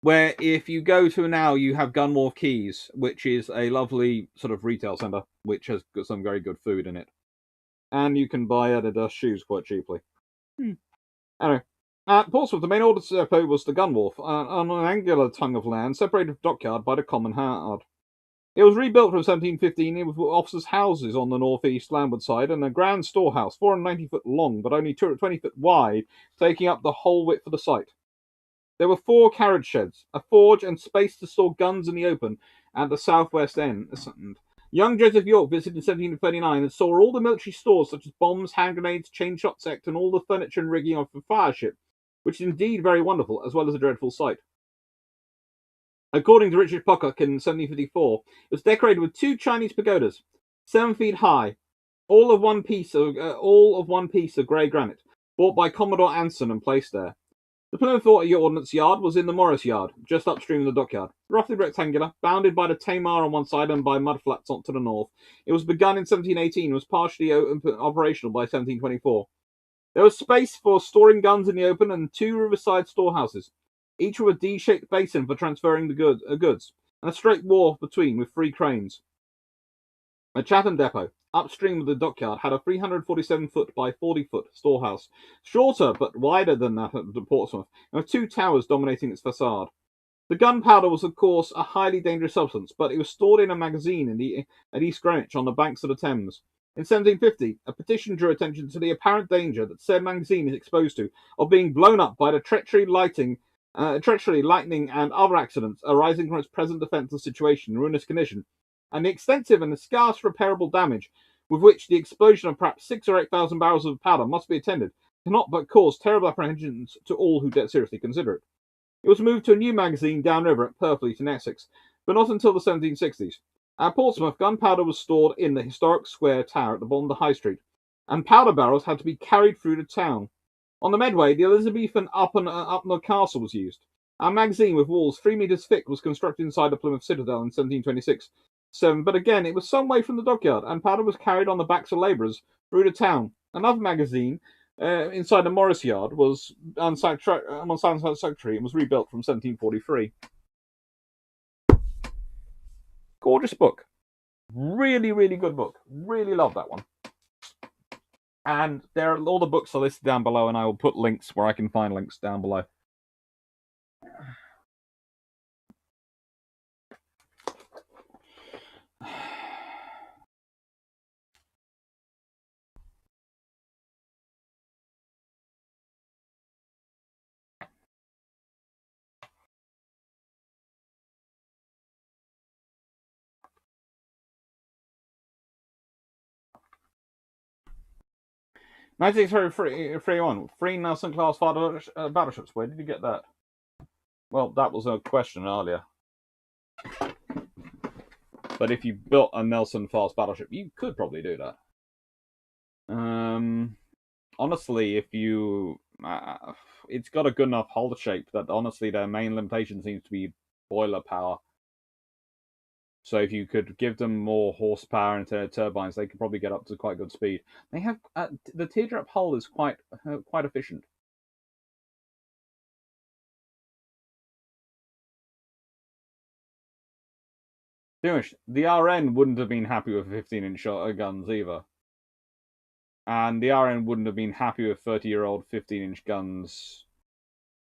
where if you go to now, you have Gunwharf Quays, which is a lovely sort of retail centre, which has got some very good food in it. And you can buy Adidas shoes quite cheaply. Anyway, at Portsmouth, the main ordnance depot was the gun wharf, on an angular tongue of land separated from the dockyard by the common yard. It was rebuilt from 1715 with officers' houses on the northeast landward side and a grand storehouse, 490 foot long but only 20 foot wide, taking up the whole width of the site. There were 4 carriage sheds, a forge, and space to store guns in the open at the southwest end. Young Joseph York visited in 1739 and saw all the military stores such as bombs, hand grenades, chain shot sect, and all the furniture and rigging of a fire ship, which is indeed very wonderful, as well as a dreadful sight. According to Richard Pocock in 1754, it was decorated with 2 Chinese pagodas, 7 feet high, all of one piece of grey granite, bought by Commodore Anson and placed there. The Plymouth Ordnance Yard was in the Morris Yard, just upstream of the dockyard. Roughly rectangular, bounded by the Tamar on one side and by mudflats to the north. It was begun in 1718 and was partially operational by 1724. There was space for storing guns in the open and 2 riverside storehouses, each with a D-shaped basin for transferring the goods, and a straight wharf between with 3 cranes. A Chatham depot, upstream of the dockyard, had a 347-foot by 40-foot storehouse, shorter but wider than that at Portsmouth, and with two towers dominating its facade. The gunpowder was, of course, a highly dangerous substance, but it was stored in a magazine at East Greenwich on the banks of the Thames. In 1750, a petition drew attention to the apparent danger that said magazine is exposed to of being blown up by the treachery, lightning, and other accidents arising from its present defenseless situation and ruinous condition, and the extensive and scarce repairable damage with which the explosion of perhaps 6,000 or 8,000 barrels of powder must be attended, cannot but cause terrible apprehensions to all who seriously consider it. It was moved to a new magazine downriver at Purfleet in Essex, but not until the 1760s. At Portsmouth, gunpowder was stored in the historic square tower at the bottom of the High Street, and powder barrels had to be carried through the town. On the Medway, the Elizabethan Upnor Castle was used. A magazine with walls 3 metres thick was constructed inside the Plymouth Citadel in 1726. But again, it was some way from the dockyard, and powder was carried on the backs of labourers through the town. Another magazine, inside the Morris Yard, was unsatisfactory and was rebuilt from 1743. Gorgeous book. Really, really good book. Really love that one. And all the books are listed down below, and I will put links where I can find links down below. Three Nelson-class battleships. Where did you get that? Well, that was a question earlier. But if you built a Nelson-class battleship, you could probably do that. Honestly, if you... it's got a good enough hull shape that, honestly, their main limitation seems to be boiler power. So if you could give them more horsepower and turbines, they could probably get up to quite good speed. They have the teardrop hull is quite efficient. The RN wouldn't have been happy with 15-inch guns either. And the RN wouldn't have been happy with 30-year-old 15-inch guns.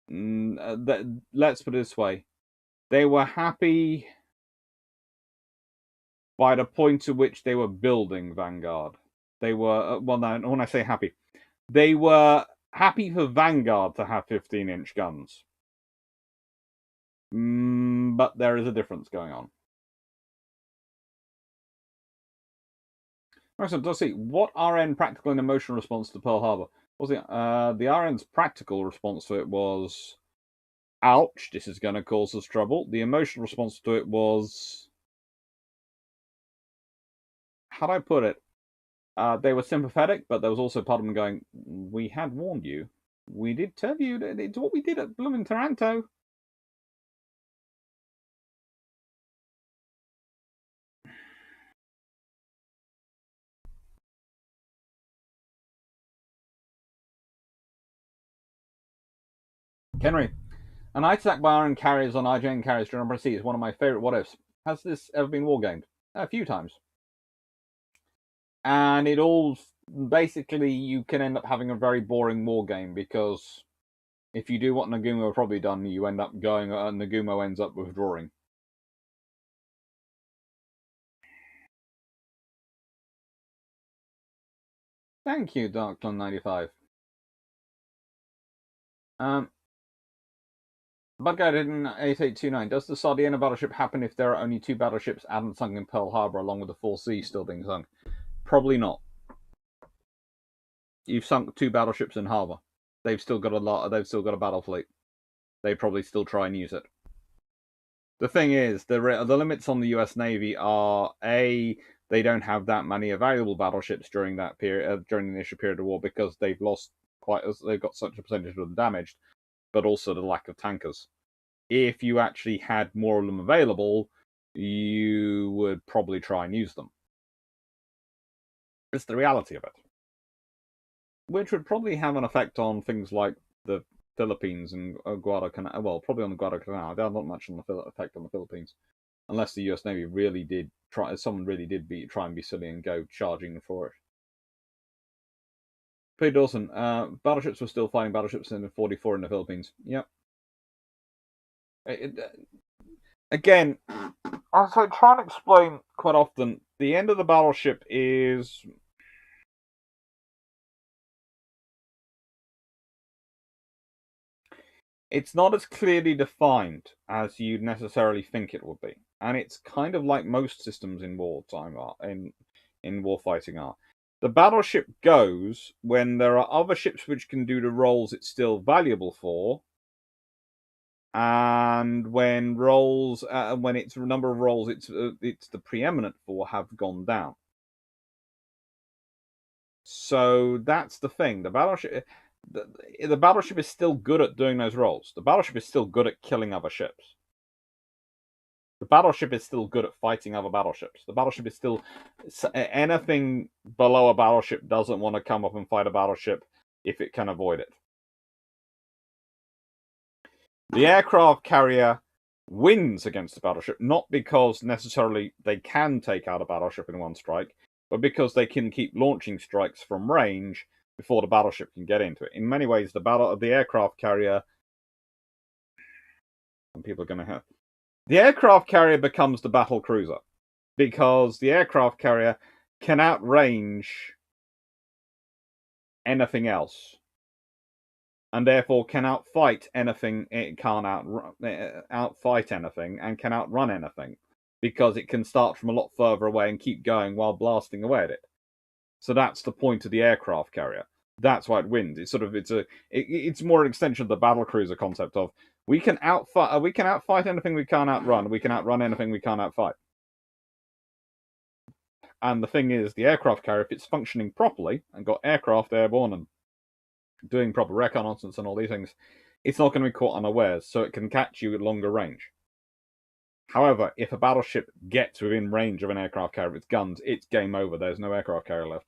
Let's put it this way. They were happy by the point to which they were building Vanguard. They were, well, no, when I say happy, they were happy for Vanguard to have 15-inch guns. But there is a difference going on. So let's see. What RN practical and emotional response to Pearl Harbor? The RN's practical response to it was, ouch, this is going to cause us trouble. The emotional response to it was, how do I put it? They were sympathetic, but there was also part of them going, we had warned you. We did tell you that it's what we did at blooming Taranto. Henry, an night attack by Iron carriers on IJN carriers during Umbrella Sea is one of my favourite what-ifs. Has this ever been wargamed? A few times. And it all, basically, you can end up having a very boring war game, because if you do what Nagumo probably done, you end up going, Nagumo ends up withdrawing. Thank you, Darklon95. Bad Guy in 8829. Does the Sardinia battleship happen if there are only 2 battleships and sunk in Pearl Harbor, along with the 4C still being sunk? Probably not. You've sunk 2 battleships in harbor. They've still got a battle fleet. They probably still try and use it. The thing is, the limits on the U.S. Navy are they don't have that many available battleships during that period, during the initial period of war, because they've got such a percentage of them damaged, but also the lack of tankers. If you actually had more of them available, you would probably try and use them. It's the reality of it. Which would probably have an effect on things like the Philippines and Guadalcanal. Well, probably on the Guadalcanal. There's not much effect on the Philippines. Unless the US Navy really did try, someone really did try and be silly and go charging for it. Peter Dawson, battleships were still fighting battleships in 44 in the Philippines. Yep. Again, as I try and explain quite often, the end of the battleship is... It's not as clearly defined as you'd necessarily think it would be. And it's kind of like most systems in wartime are, in warfighting are. The battleship goes when there are other ships which can do the roles it's still valuable for, and when when its number of roles it's the preeminent for have gone down. So that's the thing. The battleship is still good at doing those roles. The battleship is still good at killing other ships. The battleship is still good at fighting other battleships. The battleship is still... Anything below a battleship doesn't want to come up and fight a battleship if it can avoid it. The aircraft carrier wins against the battleship, not because necessarily they can take out a battleship in one strike, but because they can keep launching strikes from range before the battleship can get into it. In many ways, the aircraft carrier... And people are going to have... The aircraft carrier becomes the battle cruiser, because the aircraft carrier can outrange anything else, and therefore can outfight anything it can't outfight anything, and can outrun anything, because it can start from a lot further away and keep going while blasting away at it. So that's the point of the aircraft carrier. That's why it wins. It's more an extension of the battle cruiser concept of we can outfight anything we can't outrun. We can outrun anything we can't outfight. And the thing is, the aircraft carrier, if it's functioning properly and got aircraft airborne and doing proper reconnaissance and all these things, it's not going to be caught unawares, so it can catch you at longer range. However, if a battleship gets within range of an aircraft carrier with its guns, it's game over. There's no aircraft carrier left.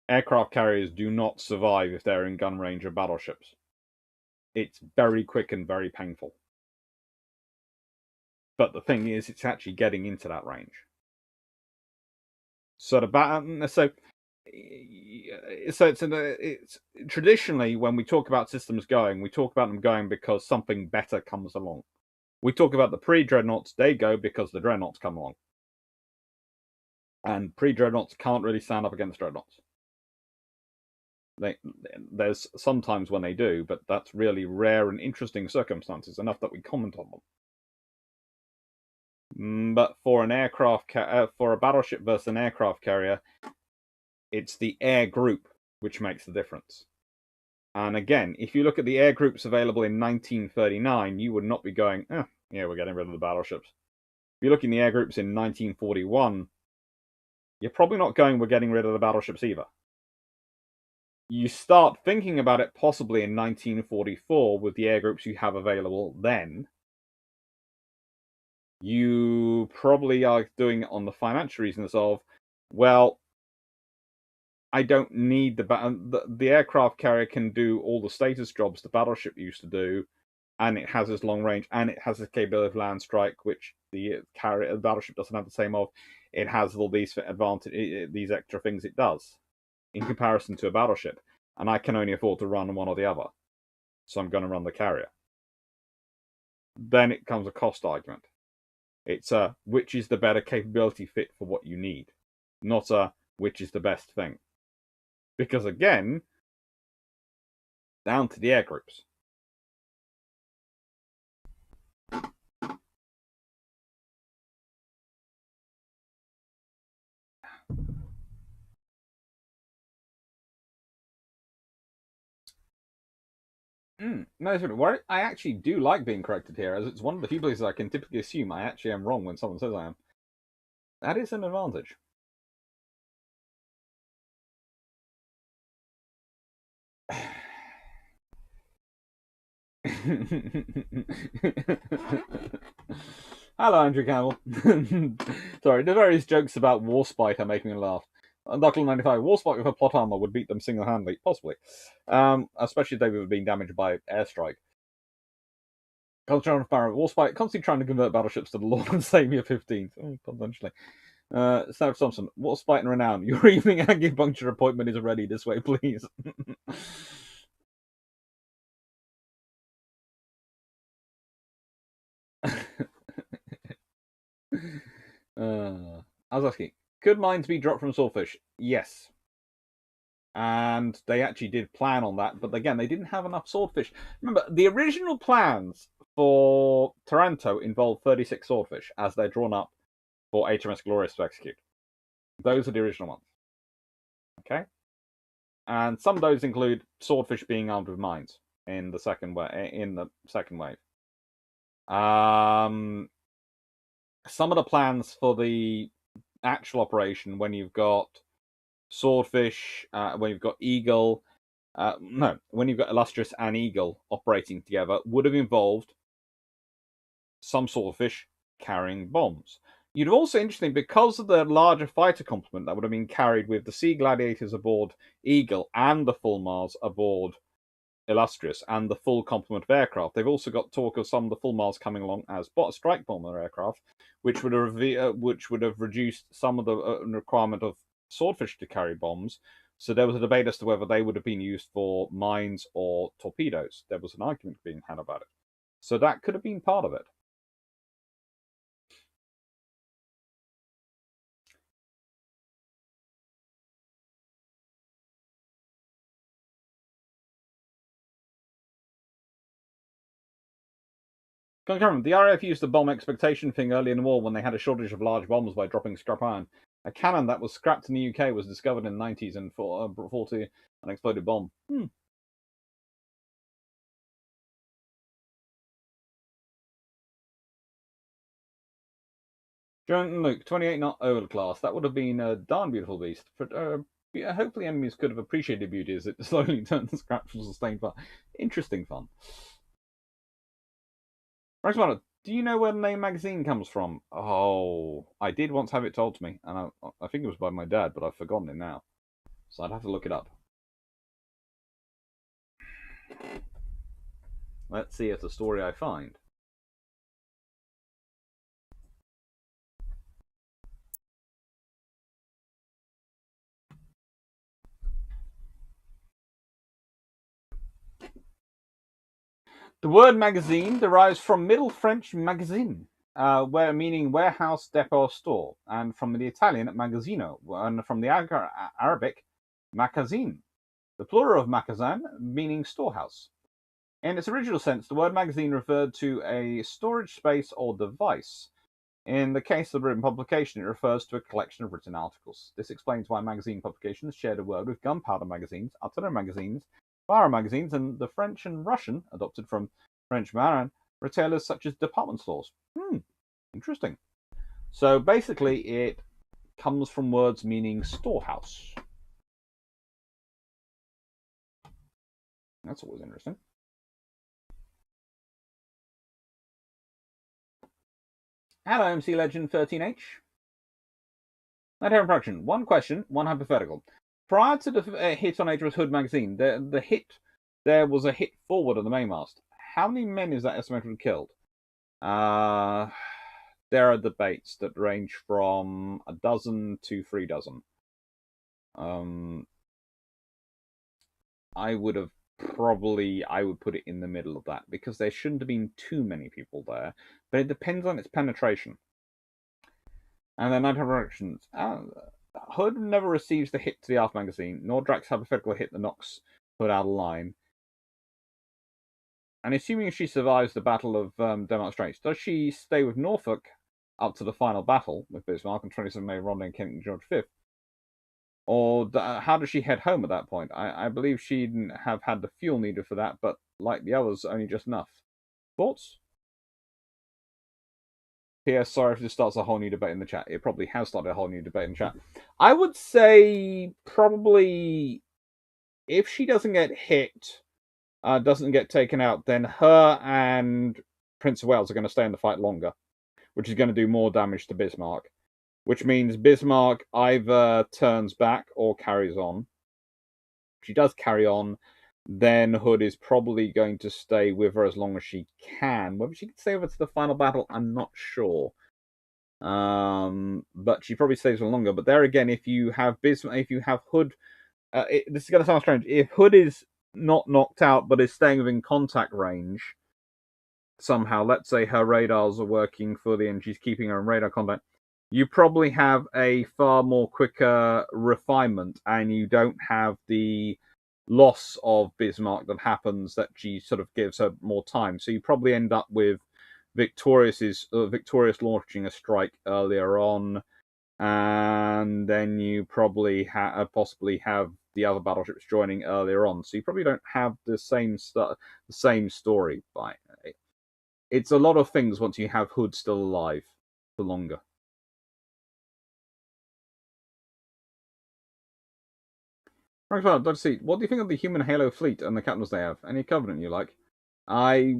Aircraft carriers do not survive if they're in gun range of battleships. It's very quick and very painful. But the thing is, it's actually getting into that range. So it's traditionally, when we talk about systems going, we talk about them going because something better comes along. We talk about the pre-dreadnoughts, they go because the dreadnoughts come along. And pre-dreadnoughts can't really stand up against dreadnoughts. There's sometimes when they do, but that's really rare and interesting circumstances, enough that we comment on them. But for for a battleship versus an aircraft carrier, it's the air group which makes the difference. And again, if you look at the air groups available in 1939, you would not be going, yeah, we're getting rid of the battleships. If you look in the air groups in 1941, you're probably not going, we're getting rid of the battleships either. You start thinking about it possibly in 1944 with the air groups you have available then. You probably are doing it on the financial reasons of, well, I don't need the aircraft carrier can do all the status jobs the battleship used to do, and it has this long range, and it has the capability of land strike, which the battleship doesn't have the same of. It has all these these extra things it does in comparison to a battleship, and I can only afford to run one or the other, so I'm going to run the carrier. Then it comes a cost argument. It's which is the better capability fit for what you need, not which is the best thing. Because again, down to the air groups. No, I actually do like being corrected here, as it's one of the few places I can typically assume I actually am wrong when someone says I am. That is an advantage. Hello, Andrew Campbell. Sorry, the various jokes about Warspite are making me laugh. Knuckle 95, Warspite with a plot armor would beat them single-handedly, possibly. Especially if they were being damaged by airstrike. Constantly constantly trying to convert battleships to the Lord and Savior 15th. Oh, potentially. South Thompson, what spite and renown? Your evening acupuncture appointment is ready. This way, please. I was asking, could mines be dropped from swordfish? Yes. And they actually did plan on that, but again, they didn't have enough swordfish. Remember, the original plans for Taranto involved 36 swordfish as they're drawn up for HMS Glorious to execute. Those are the original ones. Okay? And some of those include swordfish being armed with mines in the second wave. Some of the plans for the actual operation, when you've got swordfish, when you've got eagle, when you've got illustrious and eagle operating together, would have involved some swordfish carrying bombs. You'd have also, interesting, because of the larger fighter complement that would have been carried with the Sea Gladiators aboard Eagle and the Fulmars aboard Illustrious and the full complement of aircraft. They've also got talk of some of the Fulmars coming along as strike bomber aircraft, which would have reduced some of the requirement of swordfish to carry bombs. So there was a debate as to whether they would have been used for mines or torpedoes. There was an argument being had about it. So that could have been part of it. The RAF used the bomb expectation thing early in the war when they had a shortage of large bombs by dropping scrap iron. A cannon that was scrapped in the UK was discovered in the 90s and brought to an exploded bomb. John Luke, 28 knot overclass. That would have been a darn beautiful beast. Hopefully enemies could have appreciated beauty as it slowly turned the scraps to sustained fun. Interesting fun. Right, do you know where the name magazine comes from? Oh, I did once have it told to me, and I think it was by my dad, but I've forgotten it now. So I'd have to look it up. Let's see if the story I find. The word magazine derives from Middle French magazine, meaning warehouse, depot, store, and from the Italian magazzino, and from the Arabic magazine, the plural of magazin meaning storehouse. In its original sense, the word magazine referred to a storage space or device. In the case of the written publication, it refers to a collection of written articles. This explains why magazine publications shared a word with gunpowder magazines, artillery magazines, fire magazines, and the French and Russian, adopted from French Marin, retailers such as department stores. Interesting. So basically, it comes from words meaning storehouse. That's always interesting. Hello, MC Legend 13H. Night Heron Production. One question, one hypothetical. Prior to the hit on HMS Hood magazine, there was a hit forward on the mainmast. How many men is that estimated killed? There are debates that range from a dozen to 3 dozen. I would put it in the middle of that because there shouldn't have been too many people there, but it depends on its penetration. And then interactions. Hood never receives the hit to the Aft magazine, nor Drax hypothetical hit that knocks Hood out of line. And assuming she survives the Battle of Denmark Straits, does she stay with Norfolk up to the final battle with Bismarck on 27 May, rendezvous King George V? Or how does she head home at that point? I believe she'd have had the fuel needed for that, but like the others, only just enough. Thoughts? P.S. Sorry if this starts a whole new debate in the chat. It probably has started a whole new debate in the chat. I would say probably if she doesn't get hit, doesn't get taken out, then her and Prince of Wales are going to stay in the fight longer, which is going to do more damage to Bismarck. Which means Bismarck either turns back or carries on. She does carry on. then Hood is probably going to stay with her as long as she can. Whether she can stay with her to the final battle, I'm not sure. But she probably stays for longer. But there again, if you have Hood, this is going to sound strange. If Hood is not knocked out but is staying within contact range somehow, let's say her radars are working fully and she's keeping her in radar contact, you probably have a far more quicker refinement, and you don't have the loss of Bismarck that happens that she sort of gives her more time. So you probably end up with Victorious launching a strike earlier on, and then you probably possibly have the other battleships joining earlier on. So you probably don't have the same story. It's a lot of things once you have Hood still alive for longer. Right, well, let's see. What do you think of the human Halo fleet and the captains they have? Any Covenant you like? I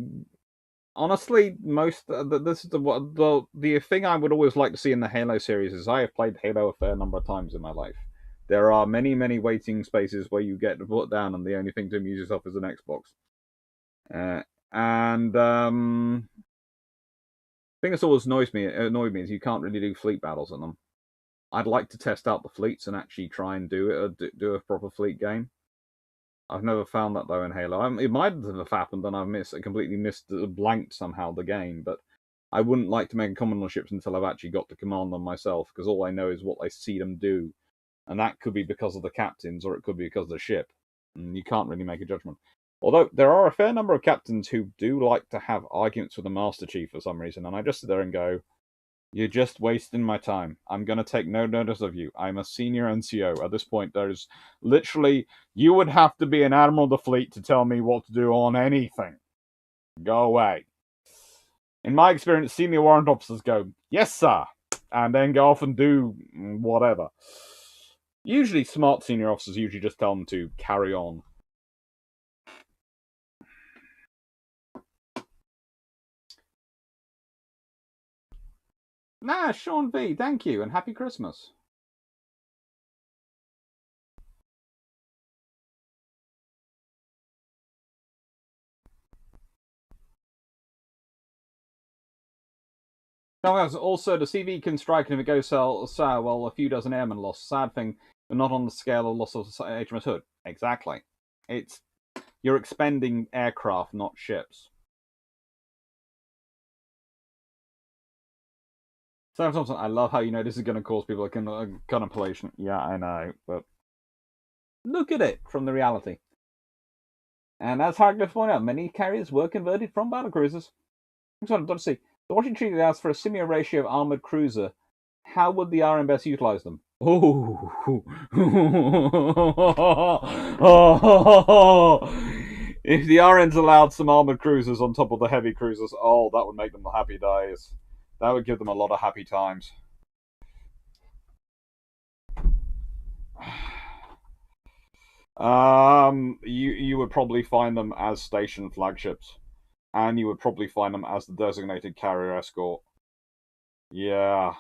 honestly, this is the thing I would always like to see in the Halo series is I have played Halo a fair number of times in my life. There are many waiting spaces where you get put down, and the only thing to amuse yourself is an Xbox. And the thing that's always annoyed me is you can't really do fleet battles on them. I'd like to test out the fleets and actually try and do a proper fleet game. I've never found that though in Halo. It might have happened and I've completely blanked somehow the game, but I wouldn't like to make commando ships until I've actually got to command them myself, because all I know is what I see them do, and that could be because of the captains or it could be because of the ship, and you can't really make a judgment. Although there are a fair number of captains who do like to have arguments with the Master Chief for some reason, and I just sit there and go, you're just wasting my time. I'm going to take no notice of you. I'm a senior NCO. At this point, there's literally, you would have to be an admiral of the fleet to tell me what to do on anything. Go away. In my experience, senior warrant officers go, yes, sir, and then go off and do whatever. Usually, smart senior officers usually just tell them to carry on. Nah, Sean V, thank you, and happy Christmas. Also, the CV can strike, and if it goes sour, well, a few dozen airmen lost. Sad thing, but not on the scale of loss of HMS Hood. Exactly. You're expending aircraft, not ships. Sam Thompson, I love how you know this is going to cause people a contemplation. Yeah, I know, but look at it from the reality. And as Hargreaves pointed out, many carriers were converted from battlecruisers. Let's see. The Washington Treaty allows for a similar ratio of armored cruiser. How would the RM best utilize them? Oh, if the RNs allowed some armored cruisers on top of the heavy cruisers, that would make them happy days. That would give them a lot of happy times. You would probably find them as station flagships, and you would probably find them as the designated carrier escort. Yeah.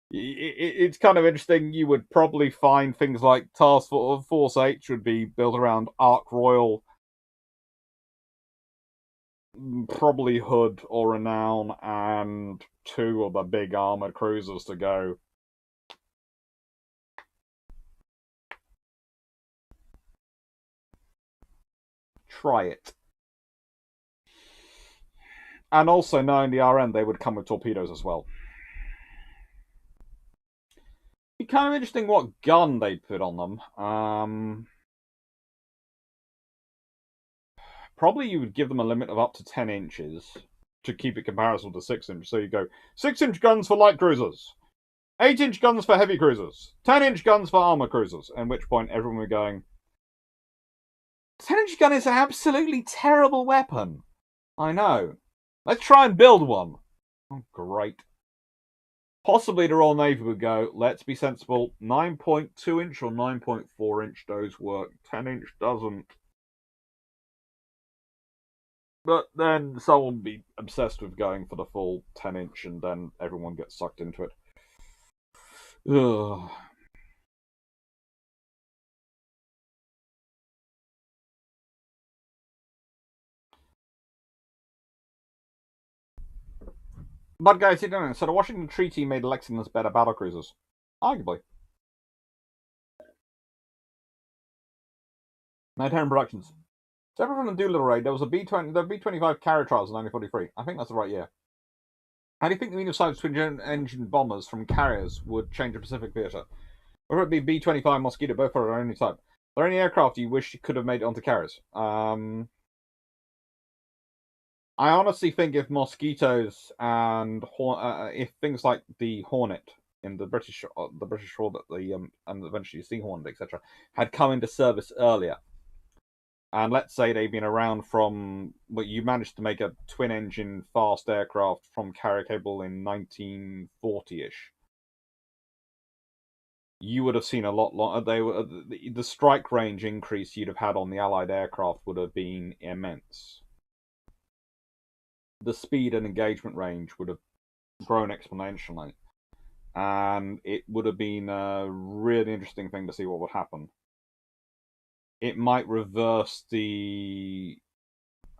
It's kind of interesting. You would probably find things like Task Force H would be built around Ark Royal, probably Hood or Renown, and two of the big armored cruisers to go. Try it. And also, knowing the RN, they would come with torpedoes as well. Be kind of interesting what gun they put on them. Probably you would give them a limit of up to 10 inches to keep it comparable to 6-inch. So you go 6-inch guns for light cruisers, 8-inch guns for heavy cruisers, 10-inch guns for armor cruisers. At which point everyone would be going, 10-inch gun is an absolutely terrible weapon. I know. Let's try and build one. Oh, great. Possibly the Royal Navy would go, let's be sensible, 9.2-inch or 9.4-inch those work, 10-inch doesn't. But then someone would be obsessed with going for the full 10-inch, and then everyone gets sucked into it. Ugh. But guys, you don't know. So the Washington Treaty made Lexington's better battlecruisers. Arguably. Maritime Productions. Separate from the Doolittle raid, there was a B-20, the B-25 carrier trials in 1943. I think that's the right year. How do you think the medium-sized twin-engine bombers from carriers would change the Pacific theater? Whether it be B-25 Mosquito, both are our only type. Are there any aircraft you wish you could have made it onto carriers? I honestly think if mosquitoes and if things like the Hornet in the British Hornet, and eventually Sea Hornet, etc., had come into service earlier, and let's say they've been around from, well, you managed to make a twin-engine fast aircraft from carrier cable in 1940-ish. You would have seen a lot longer. The strike range increase you'd have had on the Allied aircraft would have been immense. The speed and engagement range would have grown exponentially, and it would have been a really interesting thing to see what would happen. It might reverse the.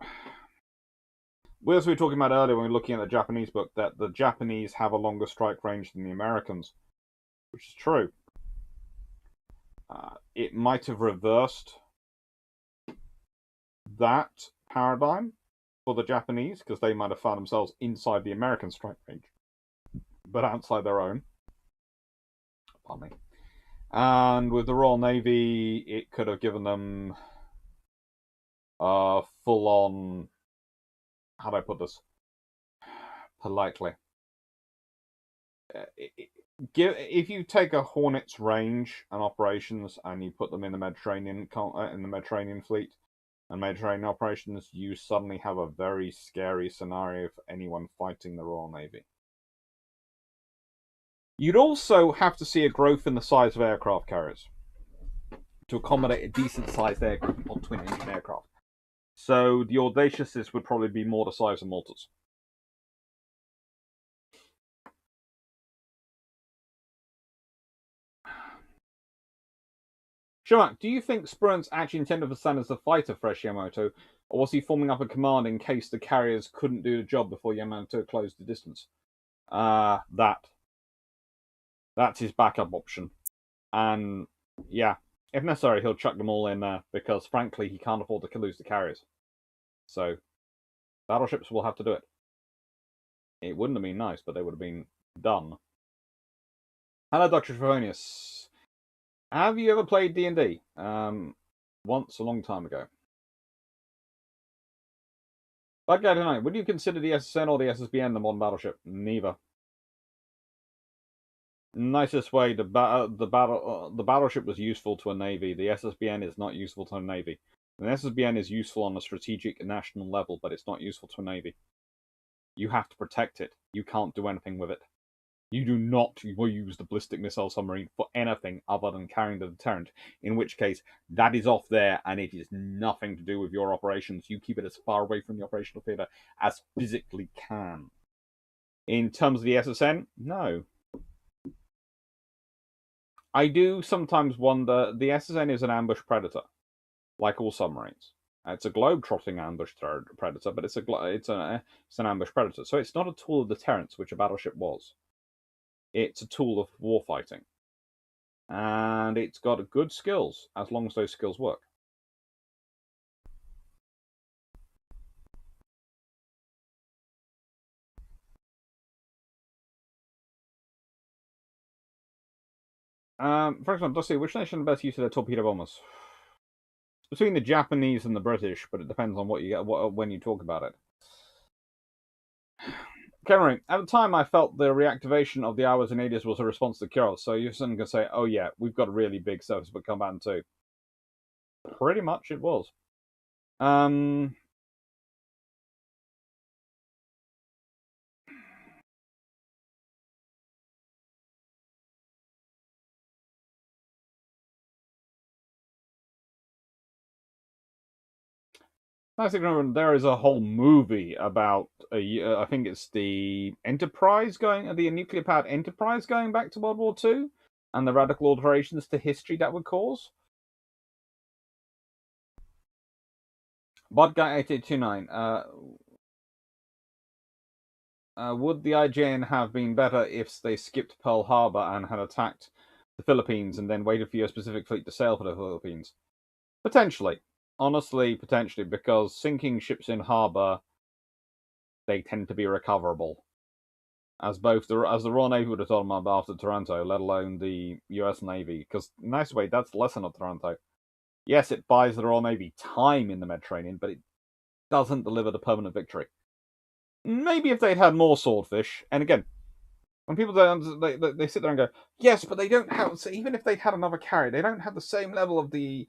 As we were talking about earlier when we were looking at the Japanese book, that the Japanese have a longer strike range than the Americans, which is true. It might have reversed that paradigm for the Japanese, because they might have found themselves inside the American strike range, but outside their own. Pardon me. And with the Royal Navy, it could have given them full-on. How do I put this politely? If you take a Hornet's range and operations and you put them in the Mediterranean fleet and Mediterranean operations, you suddenly have a very scary scenario for anyone fighting the Royal Navy. You'd also have to see a growth in the size of aircraft carriers to accommodate a decent-sized aircraft on twin-engine aircraft. So the Audacious's would probably be more the size of Maltas. Shimak, do you think Spruance actually intended for San as a fighter for Yamato, or was he forming up a command in case the carriers couldn't do the job before Yamato closed the distance? That's his backup option. And yeah, if necessary, he'll chuck them all in there, because frankly, he can't afford to lose the carriers. So, battleships will have to do it. It wouldn't have been nice, but they would have been done. Hello, Dr. Trevonius. Have you ever played D&D? Once, a long time ago. Bad guy tonight. Would you consider the SSN or the SSBN the modern battleship? Neither. Nicest way the battleship was useful to a navy. The SSBN is not useful to a navy. The SSBN is useful on a strategic national level, but it's not useful to a navy. You have to protect it. You can't do anything with it. You do not use the ballistic missile submarine for anything other than carrying the deterrent, in which case that is off there and it is nothing to do with your operations. You keep it as far away from the operational theatre as physically can. In terms of the SSN, no. I do sometimes wonder, the SSN is an ambush predator, like all submarines. It's a globe-trotting ambush predator, but it's an ambush predator. So it's not a tool of deterrence, which a battleship was. It's a tool of warfighting. And it's got good skills, as long as those skills work. For example, let's see, which nation best use their torpedo bombers? It's between the Japanese and the British, but it depends on what you get when you talk about it. Cameron, at the time I felt the reactivation of the Hours and Aegis was a response to Kyros, so you're suddenly going to say, oh yeah, we've got a really big surface but combatant too. Pretty much it was. There is a whole movie about I think it's the Enterprise the nuclear-powered Enterprise going back to World War II, and the radical alterations to history that would cause. Bot Guy 8829. Would the IJN have been better if they skipped Pearl Harbor and had attacked the Philippines and then waited for your specific fleet to sail for the Philippines? Potentially. Honestly, potentially, because sinking ships in harbor, they tend to be recoverable. As the Royal Navy would have told them after Taranto, let alone the US Navy. Because, nice way, that's the lesson of Taranto. Yes, it buys the Royal Navy time in the Mediterranean, but it doesn't deliver the permanent victory. Maybe if they'd had more swordfish, and again, when people don't, they sit there and go, yes, but they don't have. So even if they'd had another carrier, they don't have the same level of the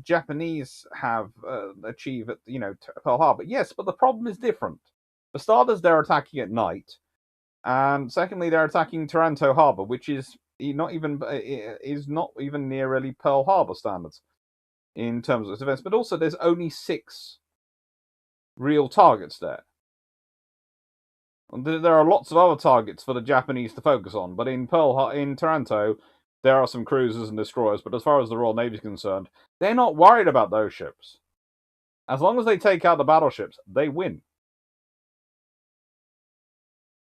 Japanese have achieved at Pearl Harbor. Yes, but the problem is different. For starters, they're attacking at night, and secondly, they're attacking Taranto Harbor, which is not even near really Pearl Harbor standards in terms of defense. But also, there's only 6 real targets there. There are lots of other targets for the Japanese to focus on, but in Taranto, there are some cruisers and destroyers. But as far as the Royal Navy is concerned, they're not worried about those ships. As long as they take out the battleships, they win.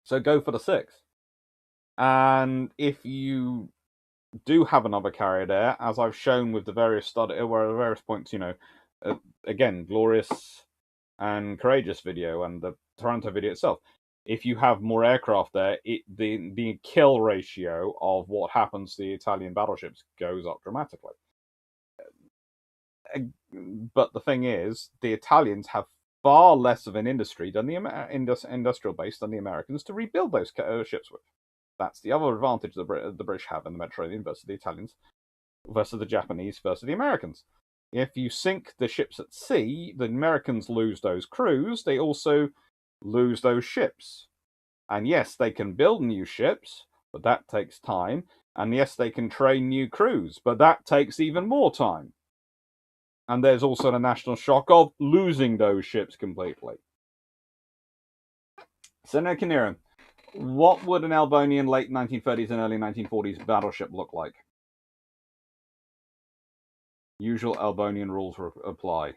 So go for the 6. And if you do have another carrier there, as I've shown with the various various points, again, glorious and courageous video and the Taranto video itself. If you have more aircraft there, the kill ratio of what happens to the Italian battleships goes up dramatically. But the thing is, the Italians have far less of an industry than the industrial base than the Americans to rebuild those ships with. That's the other advantage the British have in the Mediterranean versus the Italians, versus the Japanese, versus the Americans. If you sink the ships at sea, the Americans lose those crews. They also lose those ships. And yes, they can build new ships, but that takes time. And yes, they can train new crews, but that takes even more time. And there's also the national shock of losing those ships completely. Senator Kinnear, what would an Albanian late 1930s and early 1940s battleship look like? Usual Albanian rules apply.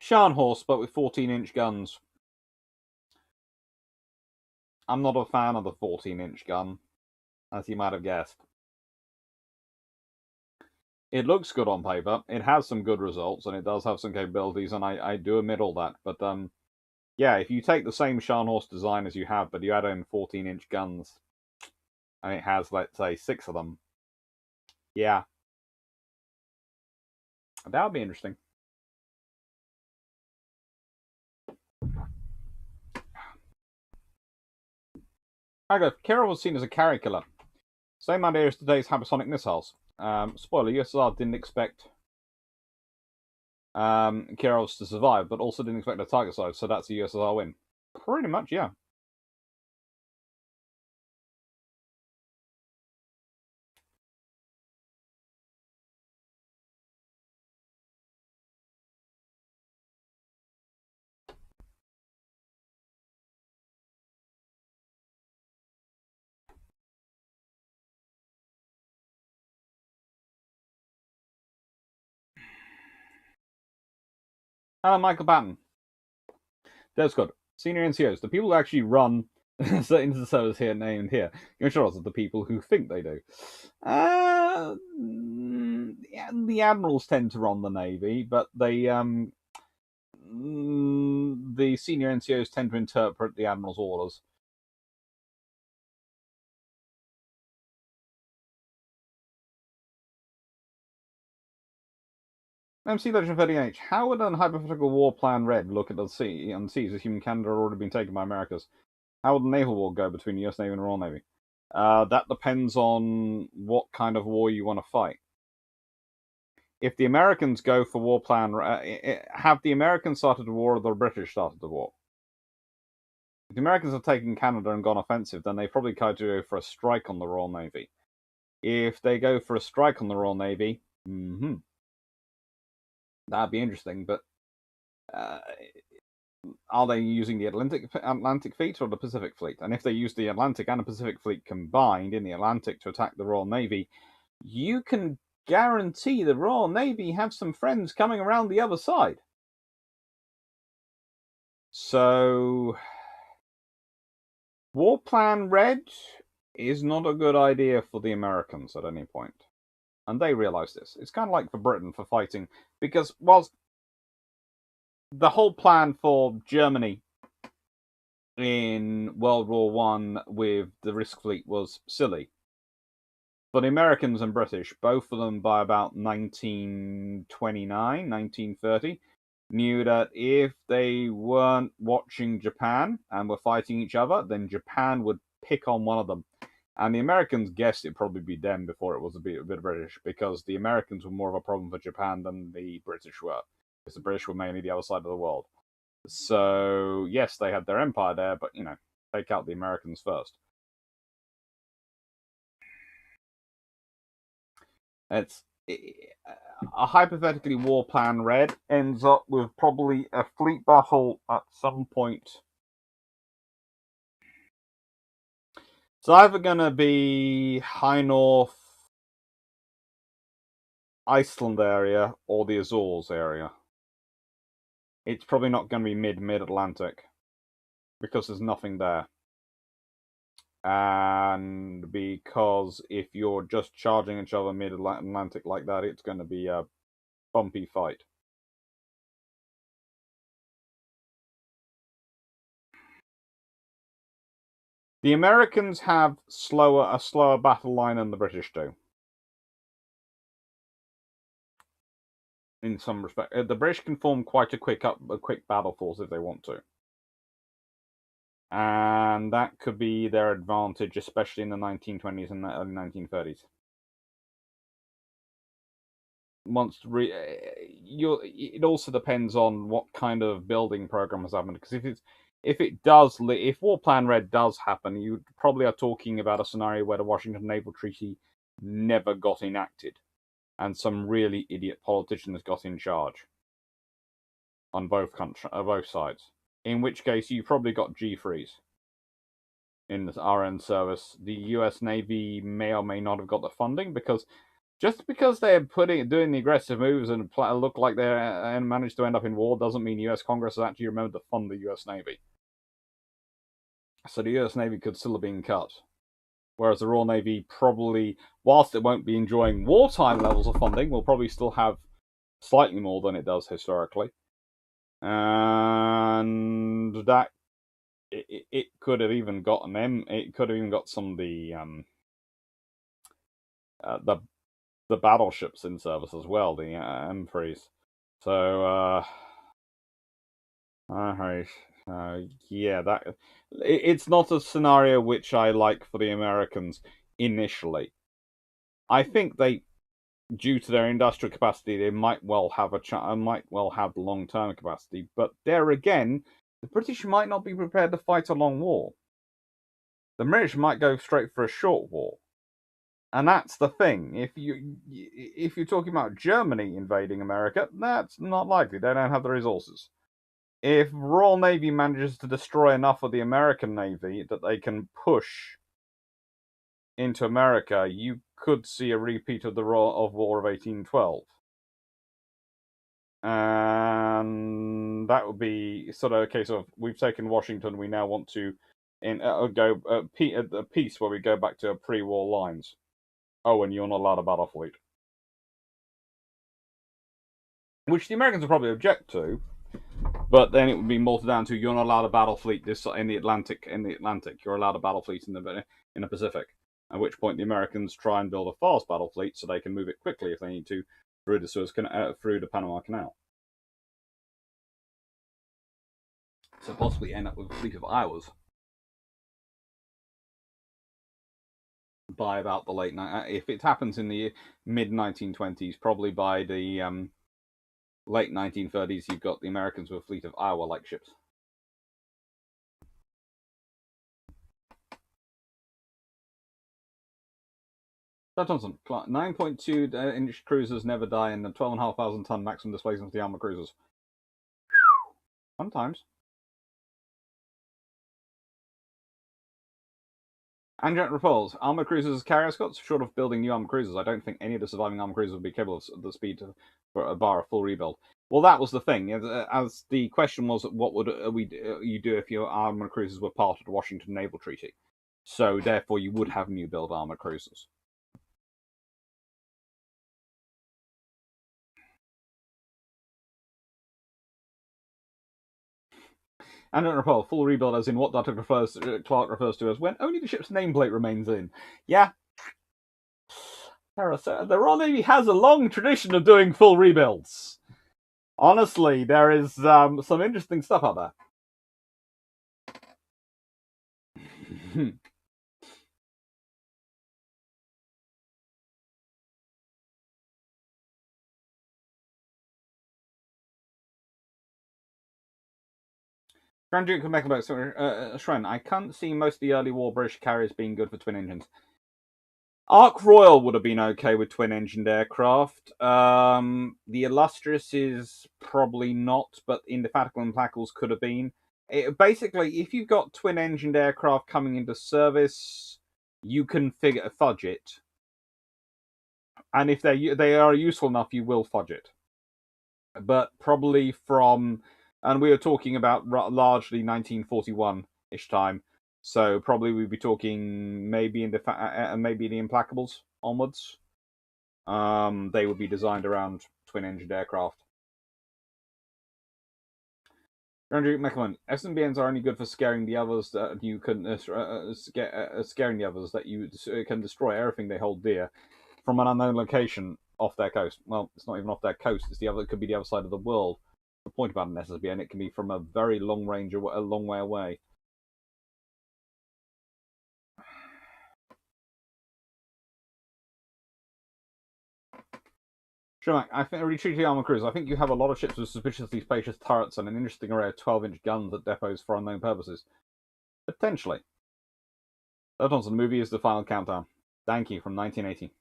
Scharnhorst, but with 14-inch guns. I'm not a fan of the 14-inch gun, as you might have guessed. It looks good on paper. It has some good results, and it does have some capabilities, and I do admit all that. But yeah, if you take the same Scharnhorst design as you have, but you add in 14-inch guns, and it has, let's say, 6 of them, yeah, that would be interesting. Kira was seen as a carrier killer. Same idea as today's hypersonic missiles. Spoiler, USSR didn't expect Kirovs to survive, but also didn't expect the target size, so that's a USSR win. Pretty much, yeah. Michael Patton. That's good. Senior NCOs, the people who actually run into the service here named here. Insurers are the people who think they do. Yeah, the admirals tend to run the navy, but the senior NCOs tend to interpret the admiral's orders. MC Legend 38. How would a hypothetical war plan read look at the sea on the seas assuming Canada had already been taken by Americas? How would the naval war go between the US Navy and the Royal Navy? That depends on what kind of war you want to fight. If the Americans go for war plan, have the Americans started the war or the British started the war? If the Americans have taken Canada and gone offensive, then they probably try to go for a strike on the Royal Navy. If they go for a strike on the Royal Navy, that'd be interesting, but are they using the Atlantic Fleet or the Pacific Fleet? And if they use the Atlantic and the Pacific Fleet combined in the Atlantic to attack the Royal Navy, you can guarantee the Royal Navy have some friends coming around the other side. So, War Plan Red is not a good idea for the Americans at any point. And they realize this. It's kind of like for Britain for fighting, because whilst the whole plan for Germany in World War One with the Risk Fleet was silly, but the Americans and British, both of them by about 1929, 1930, knew that if they weren't watching Japan and were fighting each other, then Japan would pick on one of them. And the Americans guessed it'd probably be them before it was a bit British, because the Americans were more of a problem for Japan than the British were, because the British were mainly the other side of the world. So, yes, they had their empire there, but, take out the Americans first. It's a hypothetically War Plan Red ends up with probably a fleet battle at some point. It's either going to be High North, Iceland area, or the Azores area. It's probably not going to be mid-Atlantic, because there's nothing there. And because if you're just charging each other mid-Atlantic like that, it's going to be a bumpy fight. The Americans have a slower battle line than the British do. In some respect, the British can form quite a quick battle force if they want to, and that could be their advantage, especially in the 1920s and the early 1930s. It also depends on what kind of building program has happened. Because if War Plan Red does happen, you probably are talking about a scenario where the Washington Naval Treaty never got enacted, and some really idiot politicians got in charge on both sides. In which case, you probably got G3s in the RN service. The U.S. Navy may or may not have got the funding, because just because they're doing the aggressive moves and look like they and managed to end up in war doesn't mean U.S. Congress has actually remembered to fund the U.S. Navy. So the U.S. Navy could still have been cut. Whereas the Royal Navy probably, whilst it won't be enjoying wartime levels of funding, will probably still have slightly more than it does historically. And that it could have even gotten them. It could have even got some of the battleships in service as well, the M3s. So, yeah, it's not a scenario which I like for the Americans initially. I think due to their industrial capacity, they might well have long-term capacity. But there again, the British might not be prepared to fight a long war. The British might go straight for a short war. And that's the thing. If you're talking about Germany invading America, that's not likely. They don't have the resources. If Royal Navy manages to destroy enough of the American Navy that they can push into America, you could see a repeat of the War of 1812. And that would be sort of a case of, we've taken Washington, we now want to peace where we go back to pre-war lines. Oh, and you're not allowed a battle fleet. Which the Americans would probably object to, but then it would be more down to, you're not allowed a battle fleet in the Atlantic. You're allowed a battle fleet in the Pacific. At which point the Americans try and build a fast battle fleet so they can move it quickly if they need to through the Panama Canal. So possibly end up with a fleet of Iowas by about the late if it happens in the mid 1920s, probably by the late 1930s, you've got the Americans with a fleet of Iowa-like ships. Johnson, 9.2-inch cruisers never die, and the 12,500-ton maximum displacement of the armored cruisers. Sometimes. Angent repels. Armored cruisers as carrier escorts. Short of building new armored cruisers, I don't think any of the surviving armored cruisers would be capable of the speed for a bar a full rebuild. Well, that was the thing. As the question was, what would you do if your armored cruisers were part of the Washington Naval Treaty? So therefore, you would have new build armored cruisers. And don't recall, full rebuild as in what Clarke refers to as when only the ship's nameplate remains in. Yeah. The Royal Navy has a long tradition of doing full rebuilds. Honestly, there is some interesting stuff out there. Grand Duke of Mecklenburg, Shren, I can't see most of the early war British carriers being good for twin engines. Ark Royal would have been okay with twin-engined aircraft. The Illustrious is probably not, but Indefatigable and Implacables could have been. Basically, if you've got twin-engined aircraft coming into service, you can fudge it, and if they are useful enough, you will fudge it. But probably from, and we were talking about largely 1941-ish time. So probably we'd be talking maybe maybe the Implacables onwards. They would be designed around twin-engined aircraft. Andrew McMillan, SNBNs are only good for scaring the others that you can scaring the others that you can destroy everything they hold dear from an unknown location off their coast. Well, it's not even off their coast. It's the other. It could be the other side of the world. The point about an SSBN, it can be from a very long range, a long way away. Schumacher, I think a retreating armored cruiser. I think you have a lot of ships with suspiciously spacious turrets and an interesting array of 12-inch guns at depots for unknown purposes. Potentially. Thompson, the movie is The Final Countdown. Thank you, from 1980.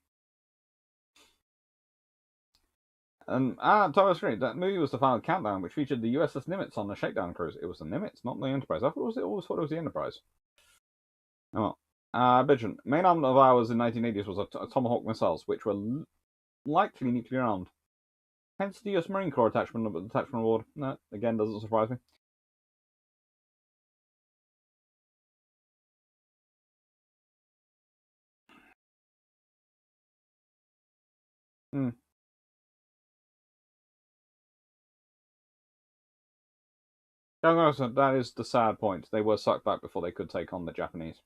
Thomas Green, that movie was The Final Countdown, which featured the USS Nimitz on the shakedown cruise. It was the Nimitz, not the Enterprise. I always thought it was the Enterprise. Oh well. Bijan, main armament of ours in 1980s was a Tomahawk missiles, which were likely nuclear armed. Hence the US Marine Corps attachment award. No, again, doesn't surprise me. Hmm. That is the sad point. They were sucked back before they could take on the Japanese.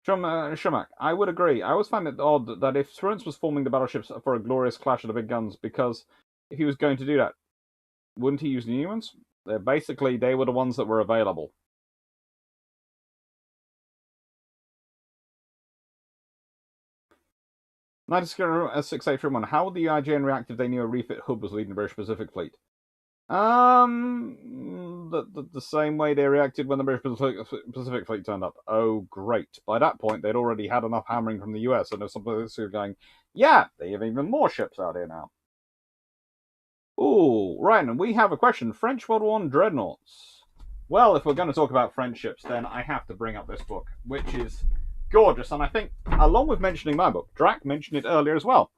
Shumak, I would agree. I always find it odd that if Spruance was forming the battleships for a glorious clash of the big guns, because if he was going to do that, wouldn't he use the new ones? Basically, they were the ones that were available. S6831, how would the IJN react if they knew a refit hub was leading the British Pacific Fleet? The same way they reacted when the British Pacific Fleet turned up. Oh, great. By that point, they'd already had enough hammering from the US, and there's some places who are going, yeah, they have even more ships out here now. Ooh, right, and we have a question. French World War I dreadnoughts. Well, if we're going to talk about French ships, then I have to bring up this book, which is gorgeous, and I think, along with mentioning my book, Drac mentioned it earlier as well.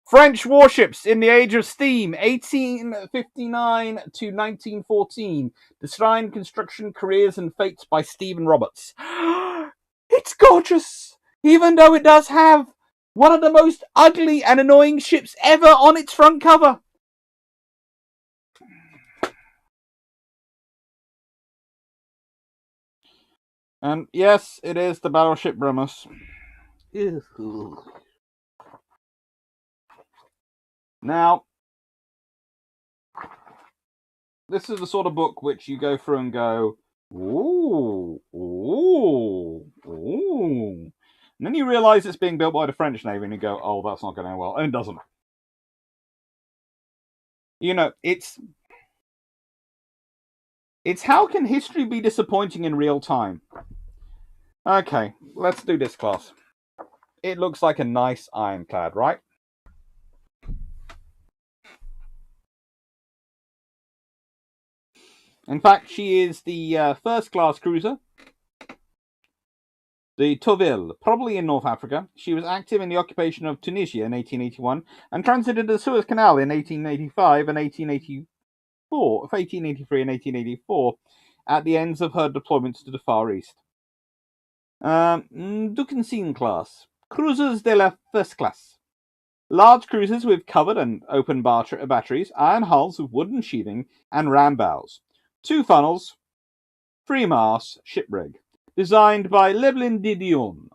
French warships in the Age of Steam, 1859 to 1914. Design, Construction, Careers, and Fates by Stephen Roberts. It's gorgeous, even though it does have one of the most ugly and annoying ships ever on its front cover. And yes, it is the battleship Brummus. Now, this is the sort of book which you go through and go, ooh, ooh, ooh. And then you realise it's being built by the French Navy and you go, oh, that's not going to end well. And it doesn't. You know, it's how can history be disappointing in real time? Okay, let's do this, class. It looks like a nice ironclad, right? In fact, she is the first-class cruiser, the Tourville, probably in North Africa. She was active in the occupation of Tunisia in 1881 and transited the Suez Canal in 1885 and 1883 and 1884 at the ends of her deployments to the Far East. Duquesne class. Cruisers de la first class. Large cruisers with covered and open batteries, iron hulls with wooden sheathing, and ram bows. 2 funnels, 3 masts, ship rig. Designed by Leblin de Dion.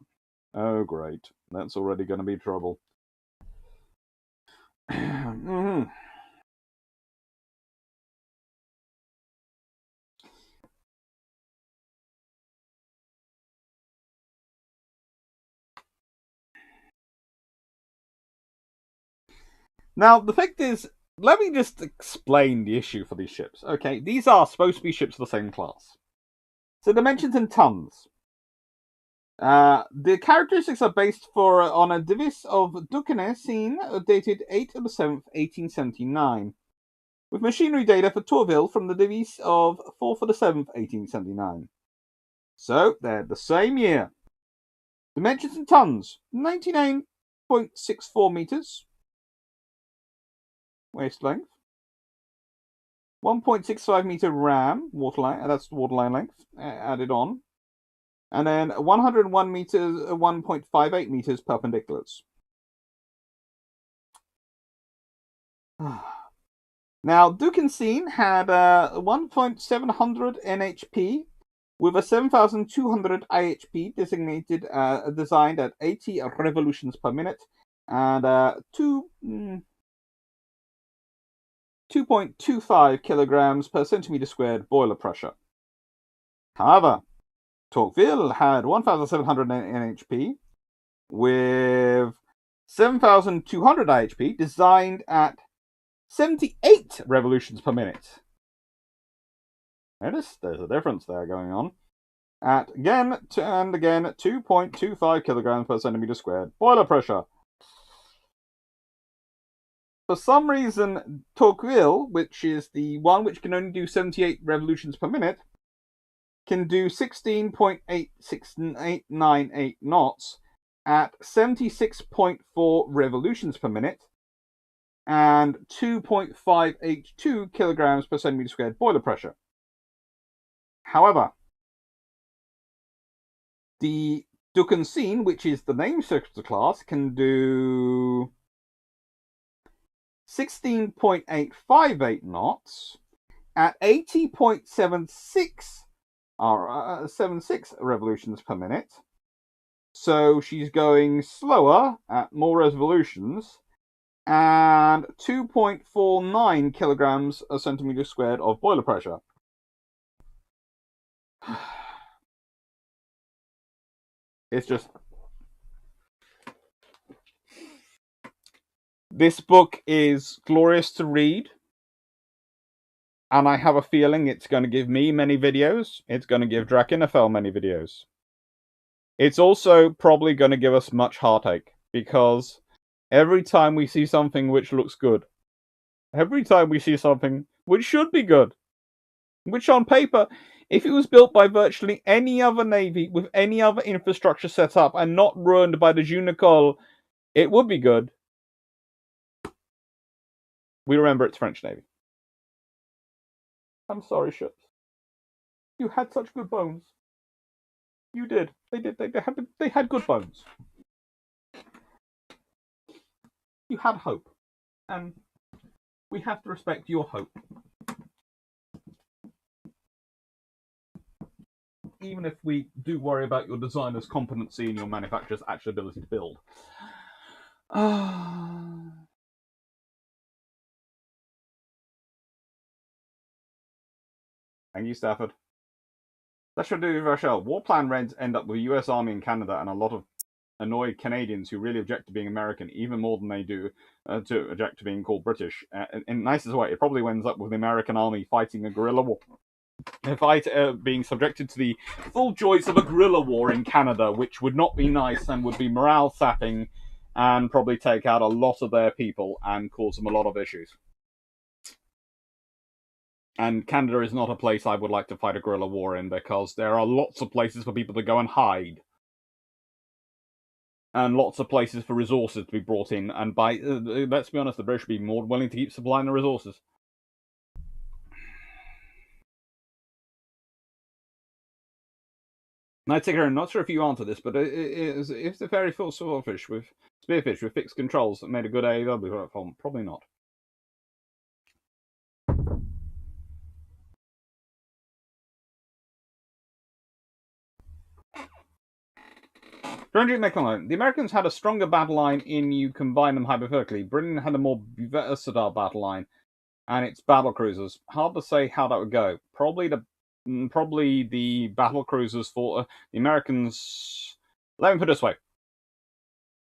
Oh, great. That's already going to be trouble. Mm-hmm. Now, the fact is, let me just explain the issue for these ships. Okay, these are supposed to be ships of the same class. So dimensions in tons. The characteristics are based on a device of Duquesne dated 8th of the 7th, 1879, with machinery data for Tourville from the device of 4th of the 7th, 1879. So they're the same year. Dimensions in tons: 99.64 meters waist length, 1.65 meter ram waterline, that's waterline length added on, and then 101 meters, 1.58 meters perpendiculars. Now, Duquesne had 1.700 NHP with a 7,200 IHP designed at 80 revolutions per minute and 2.25 kilograms per centimeter squared boiler pressure. However, Tocqueville had 1,700 NHP with 7,200 IHP designed at 78 revolutions per minute. Notice there's a difference there going on. At again 2.25 kilograms per centimeter squared boiler pressure. For some reason, Tocqueville, which is the one which can only do 78 revolutions per minute, can do 16.89898 knots at 76.4 revolutions per minute and 2.582 kilograms per centimeter squared boiler pressure. However, the Duquesne, which is the namesake of the class, can do 16.858 knots at 80.76 revolutions per minute. So she's going slower at more revolutions and 2.49 kilograms a centimeter squared of boiler pressure. It's just... This book is glorious to read. And I have a feeling it's going to give me many videos. It's going to give Drakenafel many videos. It's also probably going to give us much heartache. Because every time we see something which looks good, every time we see something which should be good, which on paper, if it was built by virtually any other navy with any other infrastructure set up and not ruined by the Junicole, it would be good. We remember it's French Navy. I'm sorry, ships. You had such good bones. You did. They did. They had good bones. You had hope. And we have to respect your hope. Even if we do worry about your designer's competency and your manufacturer's actual ability to build. Thank you, Stafford. That should do, Rachel. War plan Reds end up with the US Army in Canada and a lot of annoyed Canadians who really object to being American, even more than they do to object to being called British. In nicest way, it probably ends up with the American Army fighting a guerrilla war. Being subjected to the full joys of a guerrilla war in Canada, which would not be nice and would be morale sapping and probably take out a lot of their people and cause them a lot of issues. And Canada is not a place I would like to fight a guerrilla war in, because there are lots of places for people to go and hide. And lots of places for resources to be brought in. And let's be honest, the British would be more willing to keep supplying the resources. Now, Tigger, I'm not sure if you answer this, but if the ferry full spearfish with fixed controls that made a good AEW platform, probably not. The Americans had a stronger battle line in you combine them hypothetically. Britain had a more versatile battle line, and its battle cruisers. Hard to say how that would go. Probably the battle cruisers for the Americans. Let me put it this way: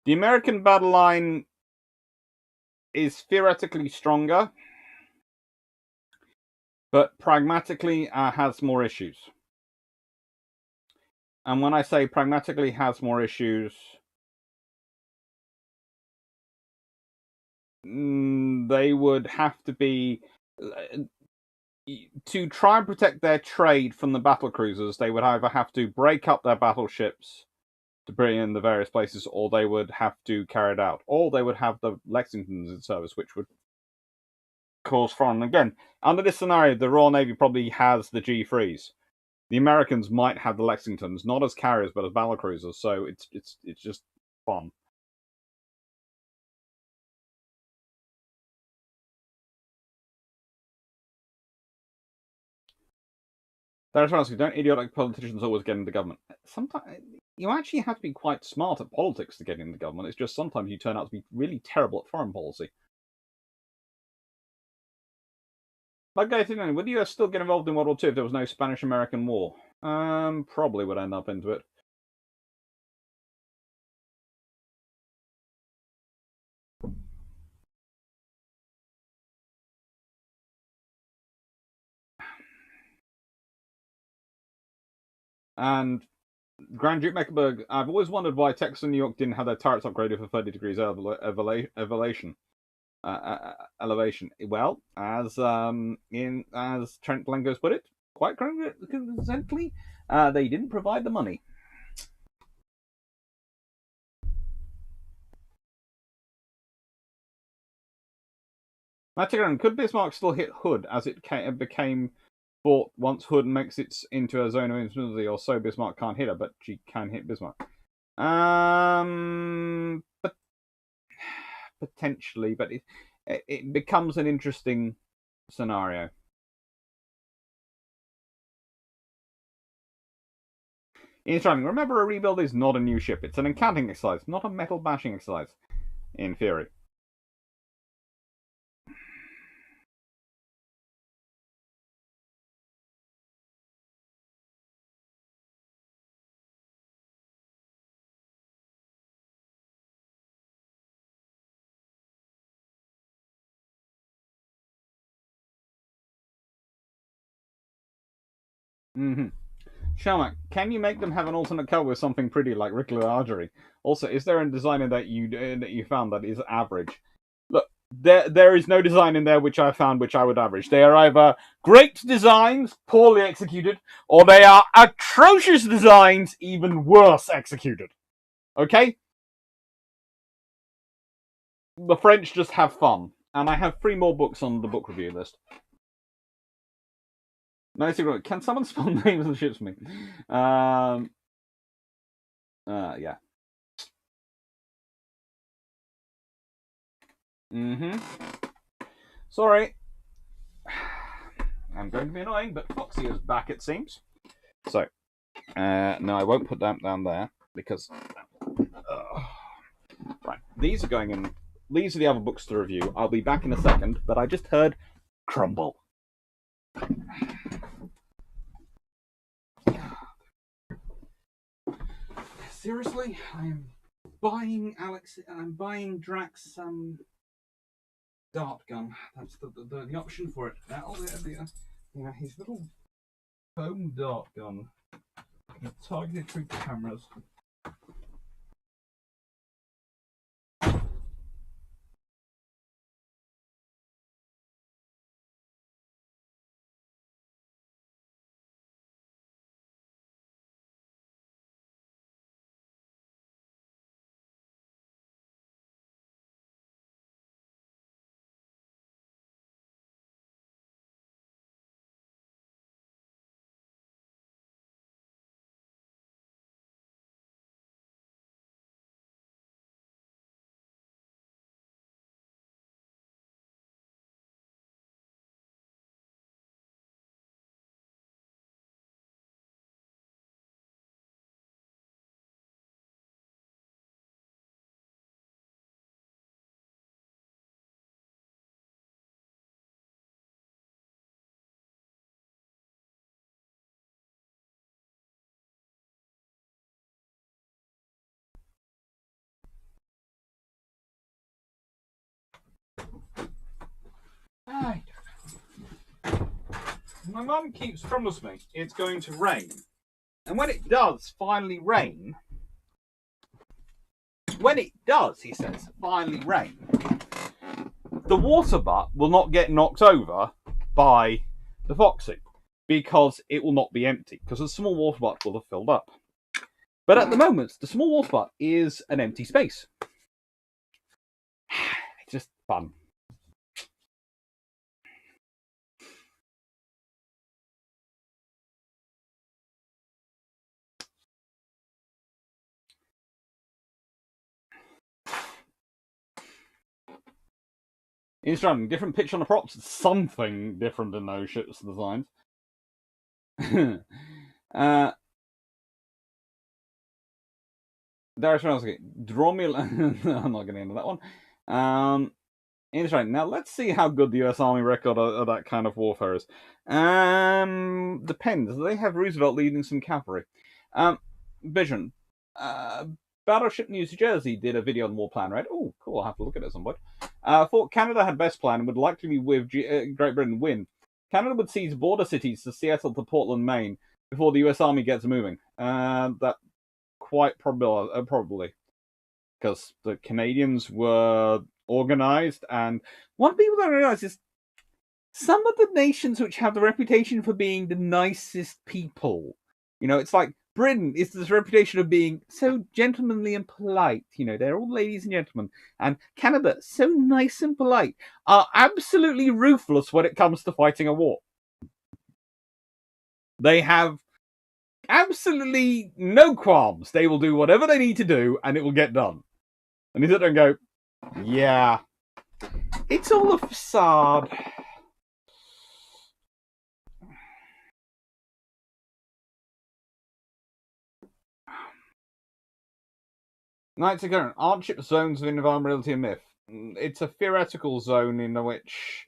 the American battle line is theoretically stronger, but pragmatically has more issues. And when I say pragmatically has more issues, they would have to be to try and protect their trade from the battle cruisers. They would either have to break up their battleships to bring in the various places, or they would have to carry it out, or they would have the Lexingtons in service, which would cause foreign. Again, under this scenario, the Royal Navy probably has the G3s. The Americans might have the Lexingtons, not as carriers but as battle cruisers. So it's just fun. There's honestly, don't idiotic politicians always get into government? Sometimes you actually have to be quite smart at politics to get into government. It's just sometimes you turn out to be really terrible at foreign policy. Like, guys, would the US still get involved in World War II if there was no Spanish-American War? Probably would end up into it. And Grand Duke Mecklenburg, I've always wondered why Texas and New York didn't have their turrets upgraded for 30 degrees elevation. Well, as Trent Glengo's put it, quite coincidentally, they didn't provide the money. Could Bismarck still hit Hood as it became thought once Hood makes it into a zone of infinity, or so Bismarck can't hit her, but she can hit Bismarck? But potentially, but it becomes an interesting scenario. Remember, a rebuild is not a new ship. It's an encountering exercise, not a metal bashing exercise, in theory. Mm-hmm. Sharmak, can you make them have an alternate color with something pretty like regular archery? Also, is there a design in that you found that is average? Look, there is no design in there which I found which I would average. They are either great designs, poorly executed, or they are atrocious designs, even worse executed. Okay? The French just have fun. And I have 3 more books on the book review list. No secret. Can someone spell names of the ships for me? Yeah. Mm-hmm. Sorry. I'm going to be annoying, but Foxy is back, it seems. So, no, I won't put that down there, because... right, these are going in... These are the other books to review. I'll be back in a second, but I just heard crumble. Seriously? I'm buying Drax dart gun. That's the option for it. His little foam dart gun. Targeted through cameras. My mum keeps promising me it's going to rain. And when it does finally rain, he says, finally rain, the water butt will not get knocked over by the Foxy because it will not be empty, because the small water butt will have filled up. But at the moment, the small water butt is an empty space. It's just fun. Interesting. Different pitch on the props. Something different in those ships designs. Darius Rowski, draw me. I'm not getting into that one. Interesting. Now let's see how good the U.S. Army record of that kind of warfare is. Depends. They have Roosevelt leading some cavalry. Vision. Battleship New Jersey did a video on war plan, right? Oh, cool. I'll have to look at it at some point. Thought Canada had best plan and would likely be with Great Britain win. Canada would seize border cities to Seattle to Portland, Maine, before the U.S. Army gets moving. That quite probably, because the Canadians were organized, and what people don't realize is some of the nations which have the reputation for being the nicest people, it's like Britain is this reputation of being so gentlemanly and polite. They're all ladies and gentlemen. And Canada, so nice and polite, are absolutely ruthless when it comes to fighting a war. They have absolutely no qualms. They will do whatever they need to do, and it will get done. And you sit there and go, yeah, it's all a facade. Knights of Current. Aren't ship zones of invulnerability a myth? It's a theoretical zone in which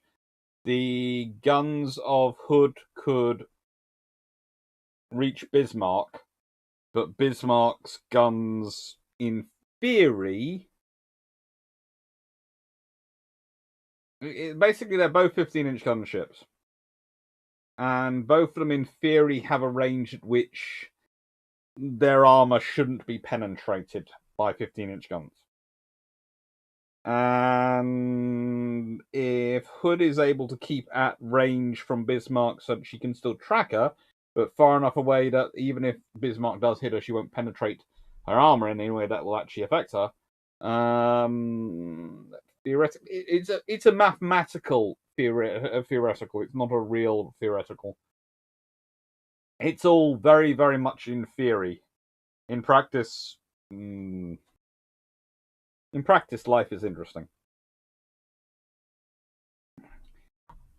the guns of Hood could reach Bismarck, but Bismarck's guns, in theory, basically they're both 15-inch gun ships. And both of them, in theory, have a range at which their armor shouldn't be penetrated by 15-inch guns. And if Hood is able to keep at range from Bismarck so that she can still track her, but far enough away that even if Bismarck does hit her, she won't penetrate her armor in any way that will actually affect her. Theoretically, it's a mathematical theoretical. It's not a real theoretical. It's all very, very much in theory. In practice, life is interesting.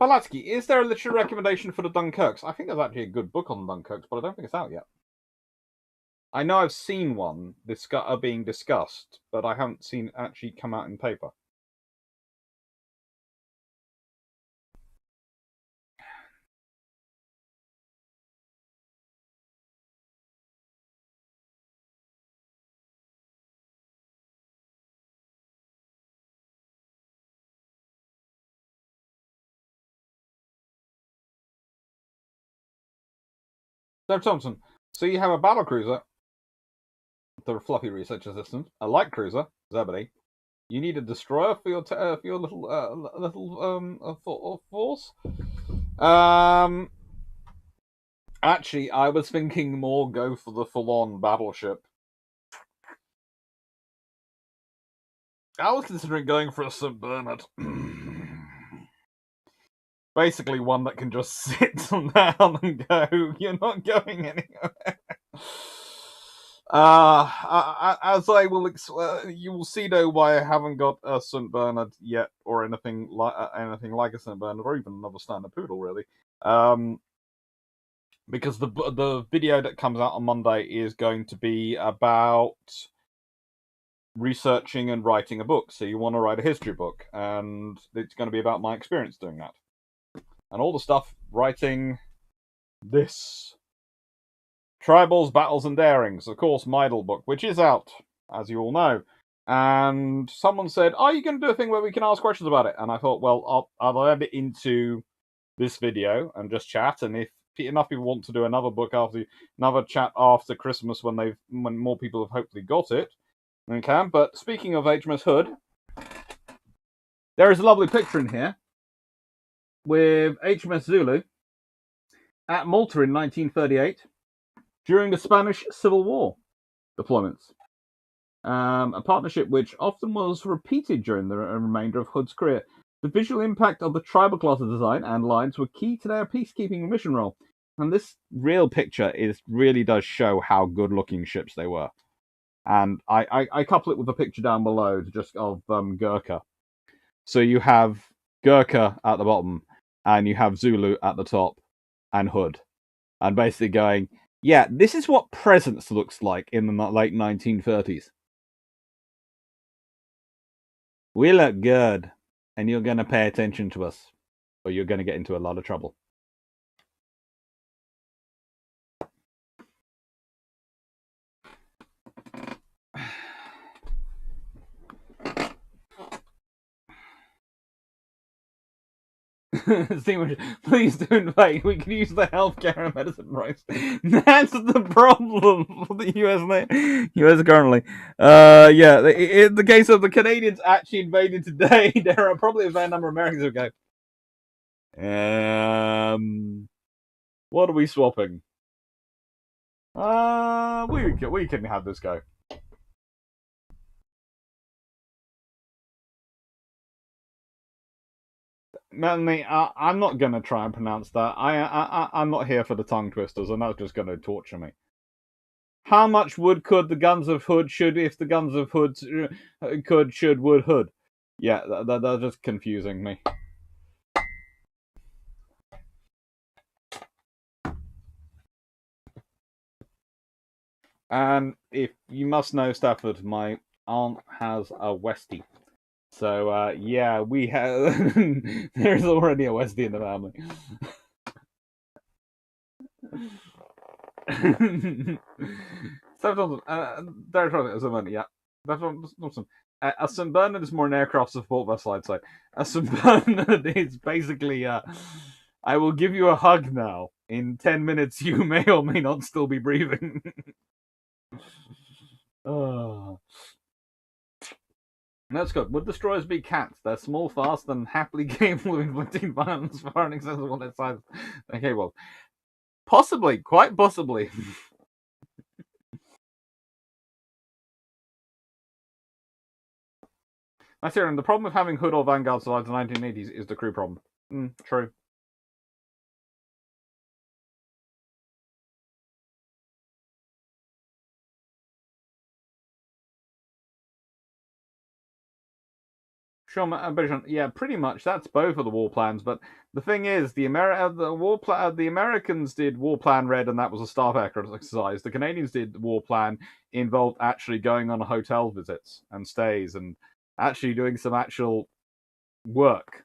Palatsky, is there a literary recommendation for the Dunkirks? I think there's actually a good book on Dunkirks, but I don't think it's out yet. I know I've seen one being discussed, but I haven't seen it actually come out in paper. Dave Thompson, so you have a battlecruiser, the fluffy research assistant, a light cruiser, Zebedee. You need a destroyer for your little force. Actually, I was thinking more go for the full-on battleship. I was considering going for a St. Bernard. Basically, one that can just sit down and go, you're not going anywhere. As I will, you will see though why I haven't got a St. Bernard yet, or anything like a St. Bernard, or even another standard poodle, really. Because the video that comes out on Monday is going to be about researching and writing a book. So you want to write a history book, and it's going to be about my experience doing that. And all the stuff writing this. Tribals, Battles and Darings, of course, my little book, which is out, as you all know. And someone said, are you going to do a thing where we can ask questions about it? And I thought, well, I'll add it into this video and just chat. And if enough people want to do another chat after Christmas when more people have hopefully got it, then can. But speaking of HMS Hood, there is a lovely picture in here with HMS Zulu at Malta in 1938 during the Spanish Civil War deployments. A partnership which often was repeated during the remainder of Hood's career. The visual impact of the tribal class design and lines were key to their peacekeeping mission role. And this real picture really does show how good-looking ships they were. And I couple it with a picture down below just of Gurkha. So you have Gurkha at the bottom, and you have Zulu at the top, and Hood. And basically going, yeah, this is what presence looks like in the late 1930s. We look good, and you're going to pay attention to us, or you're going to get into a lot of trouble. Please don't wait. We can use the healthcare and medicine rights. That's the problem for the US currently. Yeah. In the case of the Canadians actually invaded today, there are probably a fair number of Americans who go. What are we swapping? We can have this go. Melanie, I'm not going to try and pronounce that. I'm not here for the tongue twisters, and that's just going to torture me. How much wood could the guns of Hood should if the guns of Hood should wood Hood? Yeah, that's just confusing me. And if you must know, Stafford, my aunt has a Westie. So, yeah, we have... There's already a Westie in the family. Yeah. That's awesome. A St. Bernard is more an aircraft support vessel, I'd say. A St. Bernard is basically, I will give you a hug now. In 10 minutes, you may or may not still be breathing. Oh. That's good. Would destroyers be cats? They're small, fast, and happily capable of inflicting violence far in excess of what their size. Okay, well, possibly, quite possibly. That's here, and the problem with having Hood or Vanguard survive the 1980s is the crew problem. True. Sure, yeah, pretty much. That's both of the war plans. But the thing is, the Americans did War Plan Red, and that was a staff aircraft exercise. The Canadians did War Plan involved actually going on hotel visits and stays, and actually doing some actual work.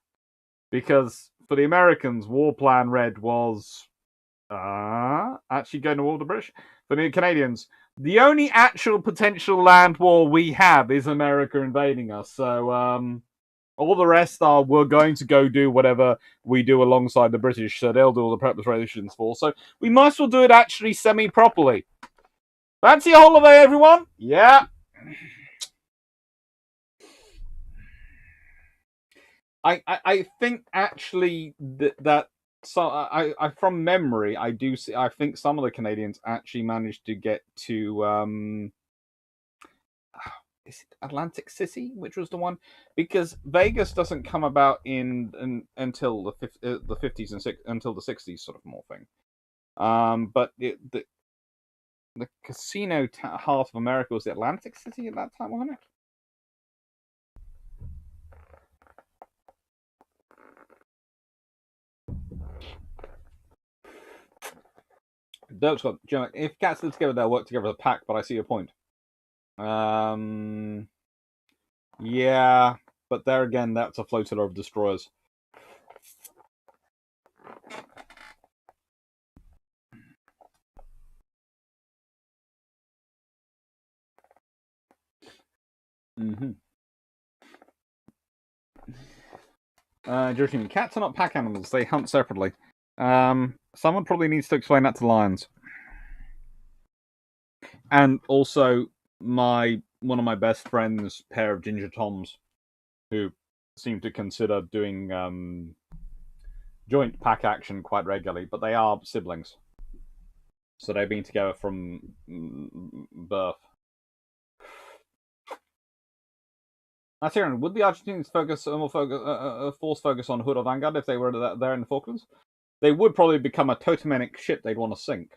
Because for the Americans, War Plan Red was actually going to war with the British. For the Canadians, the only actual potential land war we have is America invading us. So, all the rest we're going to go do whatever we do alongside the British, so they'll do all the preparations for. So we might as well do it actually semi-properly. Fancy a holiday, everyone? Yeah. I think actually that so I from memory I do see I think some of the Canadians actually managed to get to is it Atlantic City, which was the one, because Vegas doesn't come about until the 50s and until the 60s sort of more thing. But the casino heart of America was the Atlantic City at that time, wasn't it? Dirk's got, if cats live together, they'll work together as a pack. But I see your point. Yeah, but there again, that's a flotilla of destroyers. Joking, cats are not pack animals. They hunt separately. Someone probably needs to explain that to lions. And also, one of my best friends' pair of ginger toms, who seem to consider doing joint pack action quite regularly, but they are siblings. So they've been together from birth. Now, Tyrion, would the Argentines force focus on Hood or Vanguard if they were there in the Falklands? They would probably become a totemic ship they'd want to sink.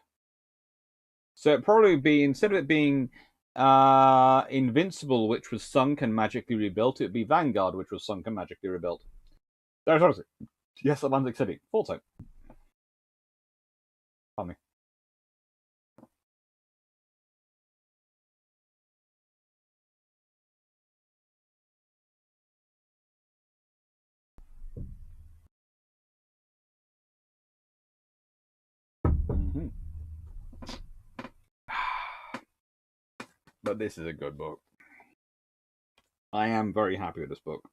So it'd probably be, instead of it being Invincible, which was sunk and magically rebuilt, it'd be Vanguard, which was sunk and magically rebuilt. There's obviously. Yes, Atlantic City. Thought so. Pardon me. Mm-hmm. But this is a good book. I am very happy with this book.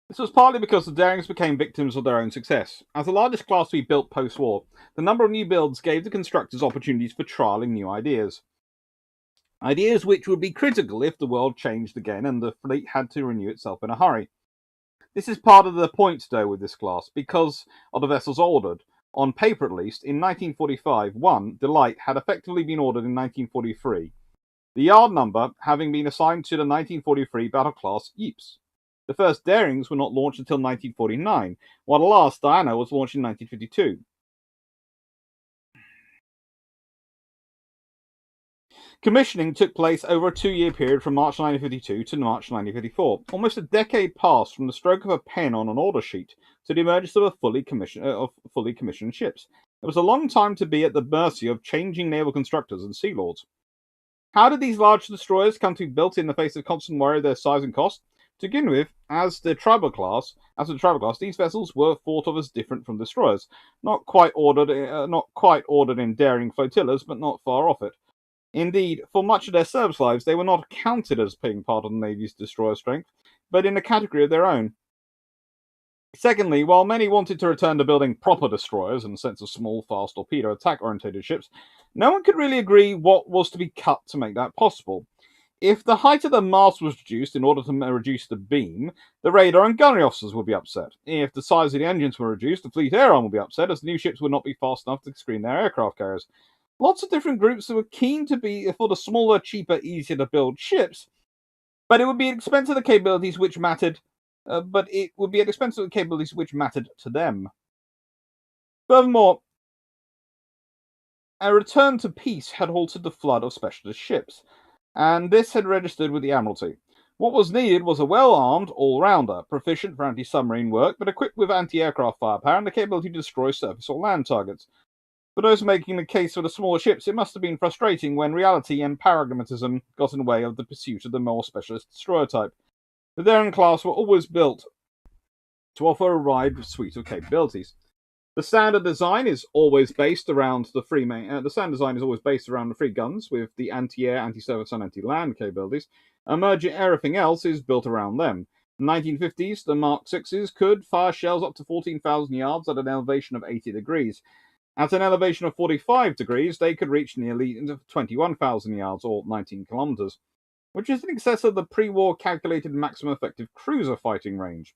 This was partly because the Darings became victims of their own success. As the largest class to be built post-war, the number of new builds gave the constructors opportunities for trialling new ideas. Ideas which would be critical if the world changed again and the fleet had to renew itself in a hurry. This is part of the point, though, with this class, because of the vessels ordered. On paper, at least, in 1945, one, Delight, had effectively been ordered in 1943, the yard number having been assigned to the 1943 battle class Ypres. The first Darings were not launched until 1949, while the last, Diana, was launched in 1952. Commissioning took place over a 2-year period from March 1952 to March 1954. Almost a decade passed from the stroke of a pen on an order sheet to the emergence of fully commissioned ships. It was a long time to be at the mercy of changing naval constructors and sea lords. How did these large destroyers come to be built in the face of constant worry of their size and cost? To begin with, as the tribal class, these vessels were thought of as different from destroyers, not quite ordered in daring flotillas, but not far off it. Indeed, for much of their service lives, they were not counted as being part of the Navy's destroyer strength, but in a category of their own. Secondly, while many wanted to return to building proper destroyers in the sense of small, fast, torpedo attack-oriented ships, no one could really agree what was to be cut to make that possible. If the height of the mast was reduced in order to reduce the beam, the radar and gunnery officers would be upset. If the size of the engines were reduced, the fleet air arm would be upset, as the new ships would not be fast enough to screen their aircraft carriers. Lots of different groups that were keen to be for the smaller, cheaper, easier to build ships, but it would be at the expense of the capabilities which mattered. To them. Furthermore, a return to peace had halted the flood of specialist ships, and this had registered with the Admiralty. What was needed was a well-armed all-rounder, proficient for anti-submarine work, but equipped with anti-aircraft firepower and the capability to destroy surface or land targets. For those making the case for the smaller ships, it must have been frustrating when reality and pragmatism got in the way of the pursuit of the more specialist destroyer type. The Daring class were always built to offer a wide suite of capabilities. The standard design is always based around the three guns with the anti-air, anti-surface, and anti-land capabilities. Everything else is built around them. In the 1950s, the Mark 6s could fire shells up to 14,000 yards at an elevation of 80 degrees. At an elevation of 45 degrees, they could reach nearly 21,000 yards, or 19 kilometers, which is in excess of the pre-war calculated maximum effective cruiser fighting range.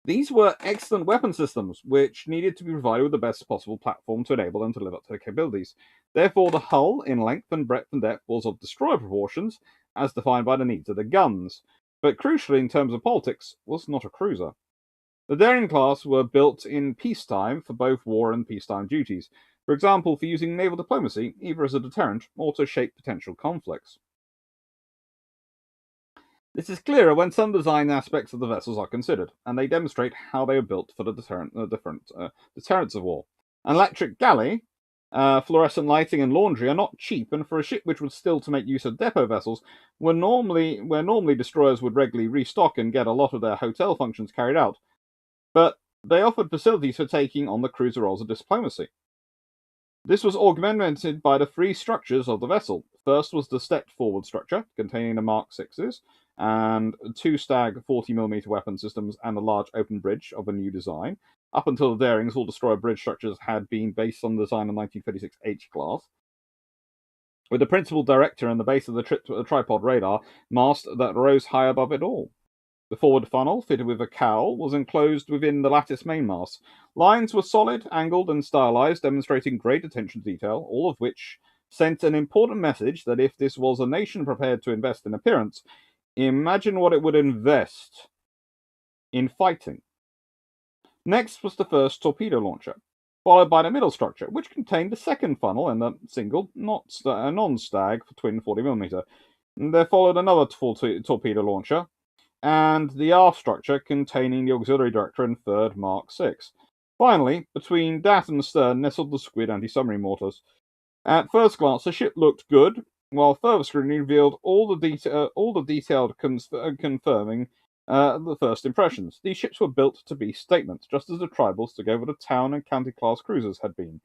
These were excellent weapon systems, which needed to be provided with the best possible platform to enable them to live up to their capabilities. Therefore, the hull, in length and breadth and depth, was of destroyer proportions, as defined by the needs of the guns, but crucially, in terms of politics, was not a cruiser. The Daring class were built in peacetime for both war and peacetime duties, for example, for using naval diplomacy, either as a deterrent or to shape potential conflicts. This is clearer when some design aspects of the vessels are considered, and they demonstrate how they are built for the deterrence of war. An electric galley, fluorescent lighting, and laundry are not cheap, and for a ship which was still to make use of depot vessels, where normally destroyers would regularly restock and get a lot of their hotel functions carried out, but they offered facilities for taking on the cruiser roles of diplomacy. This was augmented by the three structures of the vessel. First was the stepped forward structure, containing the Mark 6s, and 2 Stag 40mm weapon systems, and a large open bridge of a new design. Up until the Darings, all destroyer bridge structures had been based on the design of 1936 H-class, with the principal director and the base of the tripod radar mast that rose high above it all. The forward funnel, fitted with a cowl, was enclosed within the lattice mainmast. Lines were solid, angled, and stylized, demonstrating great attention to detail, all of which sent an important message that if this was a nation prepared to invest in appearance, imagine what it would invest in fighting. Next was the first torpedo launcher, followed by the middle structure, which contained the second funnel and a single non-Stag twin 40mm. There followed another torpedo launcher, and the aft structure containing the auxiliary director and third Mark VI. Finally, between that and the stern nestled the Squid anti-submarine mortars. At first glance, the ship looked good, while further scrutiny revealed all the detailed confirming the first impressions. These ships were built to be statements, just as the Tribals took over the town and county class cruisers had been.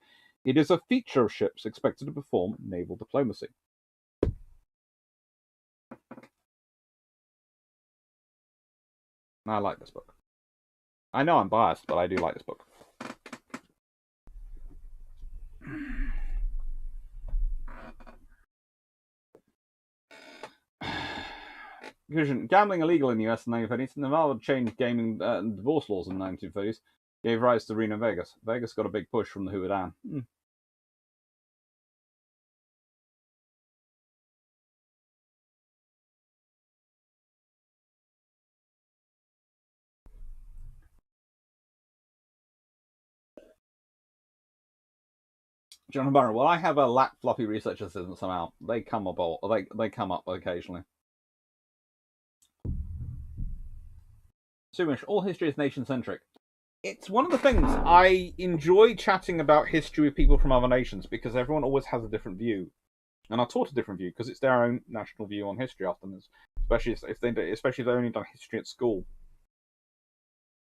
It is a feature of ships expected to perform naval diplomacy. I like this book. I know I'm biased, but I do like this book. Conclusion: gambling illegal in the US in the 1930s, Naval changed gaming and divorce laws in the 1930s, gave rise to Reno Vegas. Vegas got a big push from the Hoover Dam. Jonathan Barron. Well, I have a lack floppy research assistant somehow. They come up occasionally. Sumish, all history is nation centric. It's one of the things I enjoy chatting about history with people from other nations because everyone always has a different view, and I taught a different view because it's their own national view on history often, especially if they've only done history at school.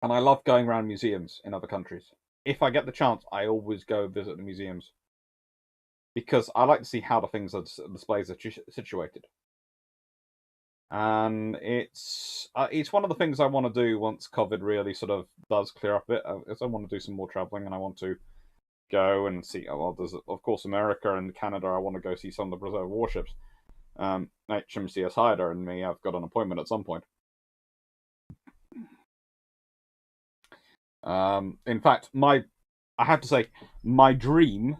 And I love going around museums in other countries. If I get the chance, I always go visit the museums because I like to see how the things are displays are situated. And it's one of the things I want to do once COVID really sort of does clear up a bit. Is I want to do some more traveling, and I want to go and see. Well, there's of course America and Canada. I want to go see some of the reserve warships. HMCS Hyder and me. I've got an appointment at some point. In fact, I have to say, my dream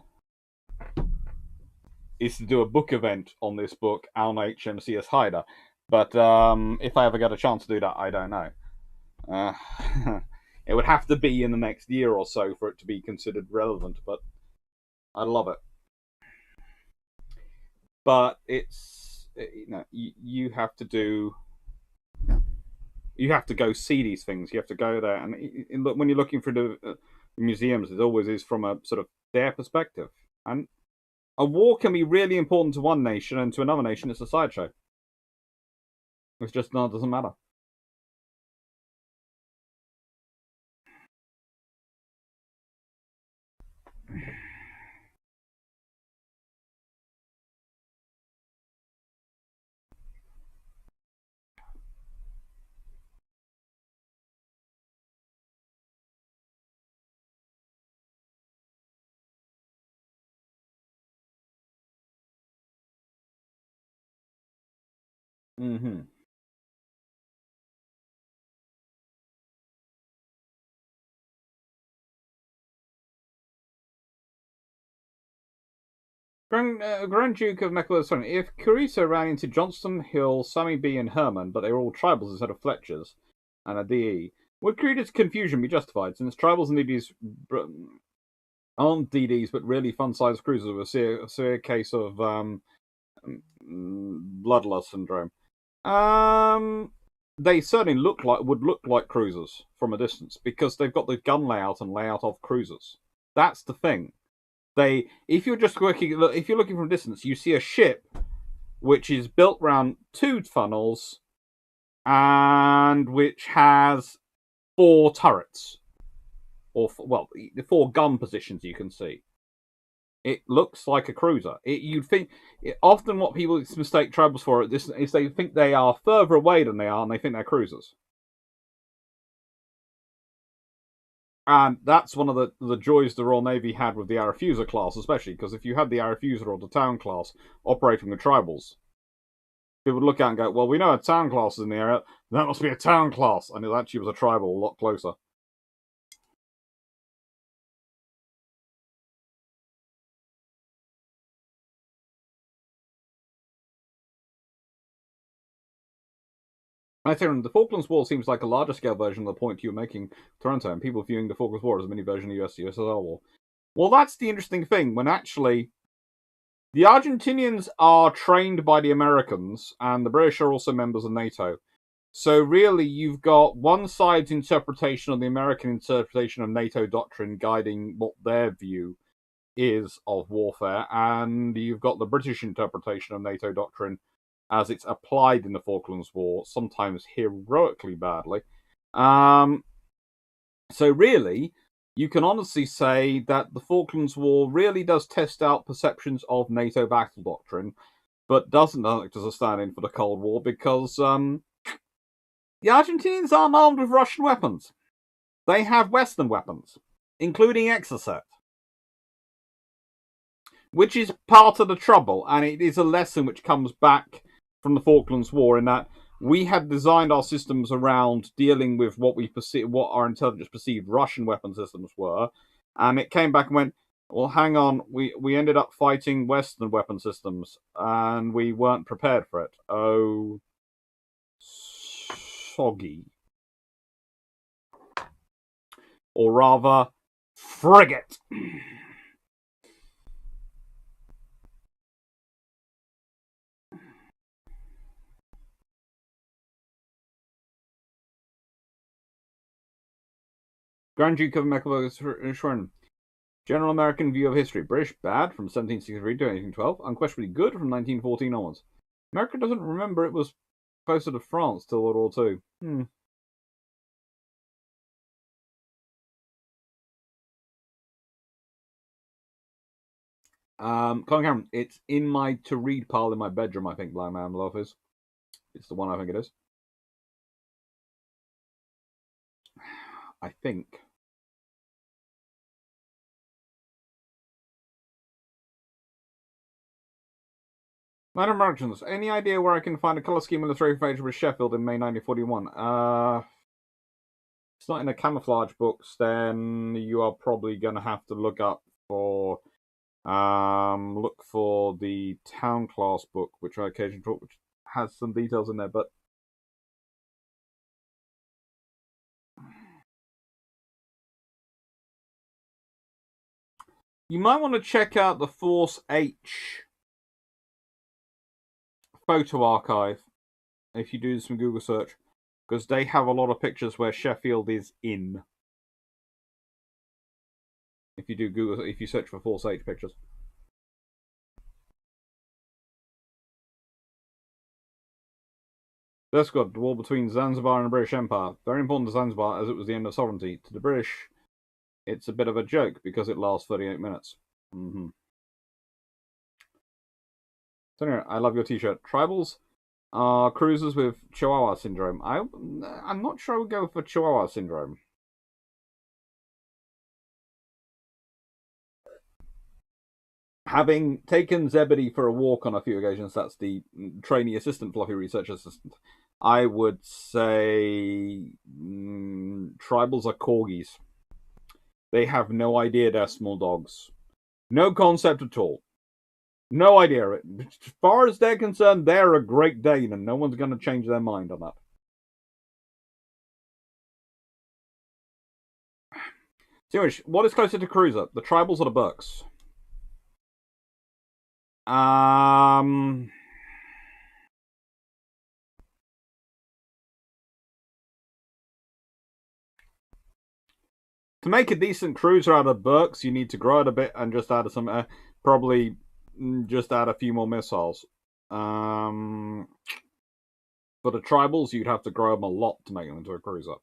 is to do a book event on this book on HMCS Hyder. But if I ever get a chance to do that, I don't know. It would have to be in the next year or so for it to be considered relevant, but I'd love it. But it's, you have to do. You have to go see these things. You have to go there, and when you're looking for the museums, it always is from a sort of their perspective. And a war can be really important to one nation, and to another nation, it's a sideshow. It just doesn't matter. Mm-hmm. Grand Duke of Mecklenburg. If Caruso ran into Johnston, Hill, Sammy B, and Herman, but they were all tribals instead of Fletchers and a DE, would Creed's confusion be justified, since tribals and DDs aren't DDs but really fun-sized cruisers with a severe case of bloodlust syndrome? They certainly would look like cruisers from a distance because they've got the gun layout and layout of cruisers. That's the thing. If you're looking from a distance, you see a ship which is built around 2 funnels and which has 4 turrets, or 4 gun positions you can see. It looks like a cruiser. You'd think often what people mistake tribals for is they think they are further away than they are, and they think they're cruisers. And that's one of the joys the Royal Navy had with the Arethusa class, especially because if you had the Arethusa or the Town class operating with tribals, people would look at it and go, well, we know a Town class is in the area, that must be a Town class. And it actually was a tribal a lot closer. I think the Falklands War seems like a larger scale version of the point you were making, Toronto, and people viewing the Falklands War as a mini version of the US-USSR War. Well, that's the interesting thing, when actually the Argentinians are trained by the Americans, and the British are also members of NATO. So really, you've got one side's interpretation of the American interpretation of NATO doctrine guiding what their view is of warfare, and you've got the British interpretation of NATO doctrine as it's applied in the Falklands War, sometimes heroically badly. So really, you can honestly say that the Falklands War really does test out perceptions of NATO battle doctrine, but doesn't act as a stand-in for the Cold War because the Argentinians aren't armed with Russian weapons. They have Western weapons, including Exocet, which is part of the trouble, and it is a lesson which comes back from the Falklands War in that we had designed our systems around dealing with what our intelligence perceived Russian weapon systems were, and it came back and went, well, hang on, we ended up fighting Western weapon systems, and we weren't prepared for it. Oh, soggy. Or rather, frigate. Grand Duke of Mecklenburg-Schwerin. General American view of history. British bad from 1763 to 1812. Unquestionably good from 1914 onwards. America doesn't remember it was closer to France till World War II. Colin Cameron, it's in my to read pile in my bedroom, I think Blind Man Love is. It's the one I think it is. I think. Madam Merchants, any idea where I can find a colour scheme illustration page with Sheffield in May 1941? It's not in the camouflage books, then you are probably going to have to look for the Town class book, which I occasionally talk, which has some details in there, but you might want to check out the Force H photo archive if you do some Google search, because they have a lot of pictures where Sheffield is in. If you search for Force H pictures. That's good. The war between Zanzibar and the British Empire. Very important to Zanzibar as it was the end of sovereignty. To the British, it's a bit of a joke because it lasts 38 minutes. Mm-hmm. So anyway, I love your t-shirt. Tribals are cruisers with Chihuahua syndrome. I'm not sure I would go for Chihuahua syndrome. Having taken Zebedee for a walk on a few occasions, that's the trainee assistant, fluffy research assistant, I would say tribals are corgis. They have no idea they're small dogs. No concept at all. No idea. As far as they're concerned, they're a Great Dane, and no one's going to change their mind on that. So, what is closer to cruiser? The tribals or the Burks? To make a decent cruiser out of Burks, you need to grow it a bit and just add some, probably just add a few more missiles. For the tribals, you'd have to grow them a lot to make them into a cruiser.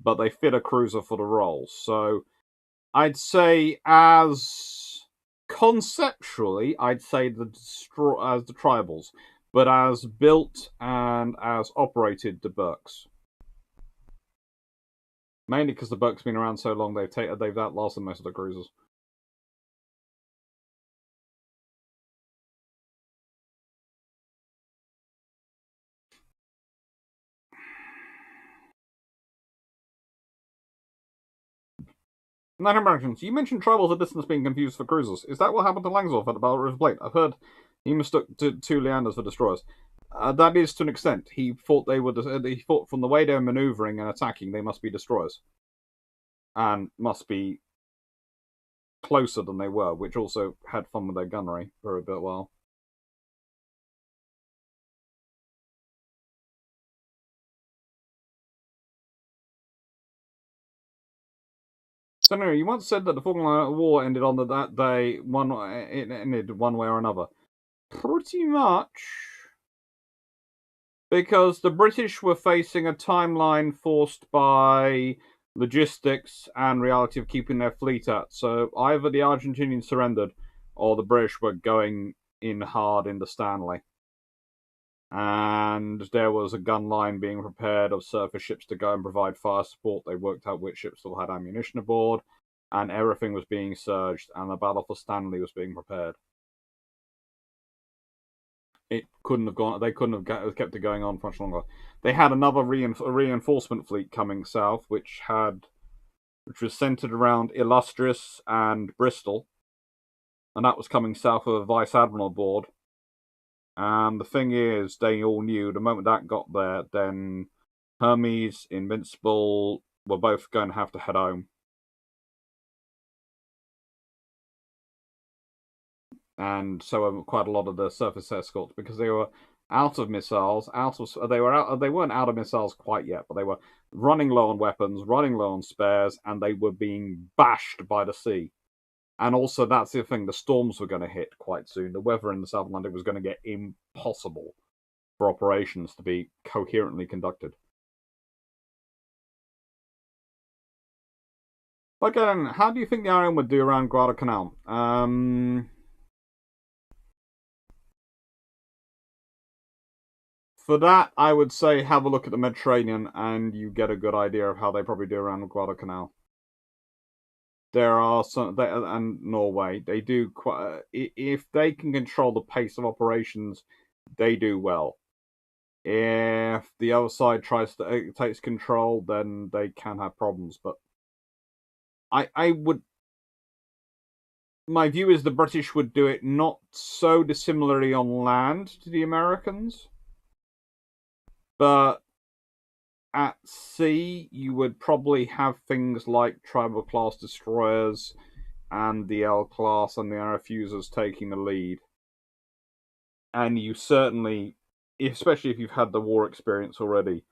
But they fit a cruiser for the role. So I'd say as Conceptually, I'd say as the tribals, but as built and as operated, the Burks. Mainly because the Burks have been around so long, they've outlasted most of the cruisers. Night Americans, you mentioned tribals at distance being confused for cruisers. Is that what happened to Langsdorff at the Battle River Plate? I've heard he mistook two Leanders for destroyers. That is to an extent. He thought He thought from the way they were manoeuvring and attacking, they must be destroyers, and must be closer than they were, which also had fun with their gunnery for a bit while. So anyway, you once said that the Falkland War ended on that day. It ended one way or another. Pretty much, because the British were facing a timeline forced by logistics and reality of keeping their fleet at. So either the Argentinians surrendered, or the British were going in hard into Stanley. And there was a gun line being prepared of surface ships to go and provide fire support. They worked out which ships still had ammunition aboard, and everything was being surged, and the battle for Stanley was being prepared. It couldn't have gone. They couldn't have kept it going on for much longer. They had another reinforcement fleet coming south, which was centered around Illustrious and Bristol, and that was coming south with a vice admiral aboard. And the thing is, they all knew the moment that got there, then Hermes, Invincible were both going to have to head home. And so quite a lot of the surface escorts, because they were out of missiles, they weren't out of missiles quite yet, but they were running low on weapons, running low on spares, and they were being bashed by the sea. And also, that's the thing, the storms were going to hit quite soon. The weather in the South Atlantic was going to get impossible for operations to be coherently conducted. Again, how do you think the Iron would do around Guadalcanal? For that, I would say have a look at the Mediterranean, and you get a good idea of how they probably do around Guadalcanal. There are some, and Norway, they do quite. If they can control the pace of operations, they do well. If the other side takes control, then they can have problems. But I would. My view is the British would do it not so dissimilarly on land to the Americans, but at sea you would probably have things like tribal class destroyers and the L class and the RFUsers taking the lead. And you certainly, especially if you've had the war experience already,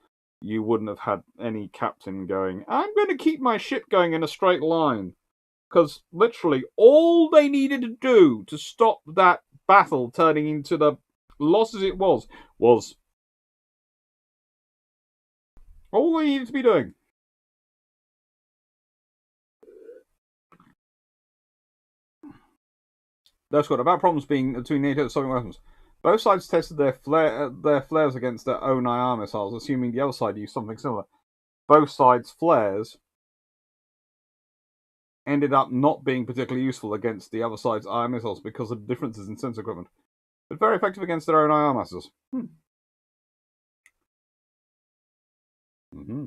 you wouldn't have had any captain going, I'm going to keep my ship going in a straight line. Because literally all they needed to do to stop that battle turning into the losses it was all they needed to be doing. That's good. About problems being between NATO and Soviet weapons. Both sides tested their flares against their own IR missiles, assuming the other side used something similar. Both sides' flares ended up not being particularly useful against the other side's IR missiles because of the differences in sensor equipment, but very effective against their own IR missiles. Mm-hmm.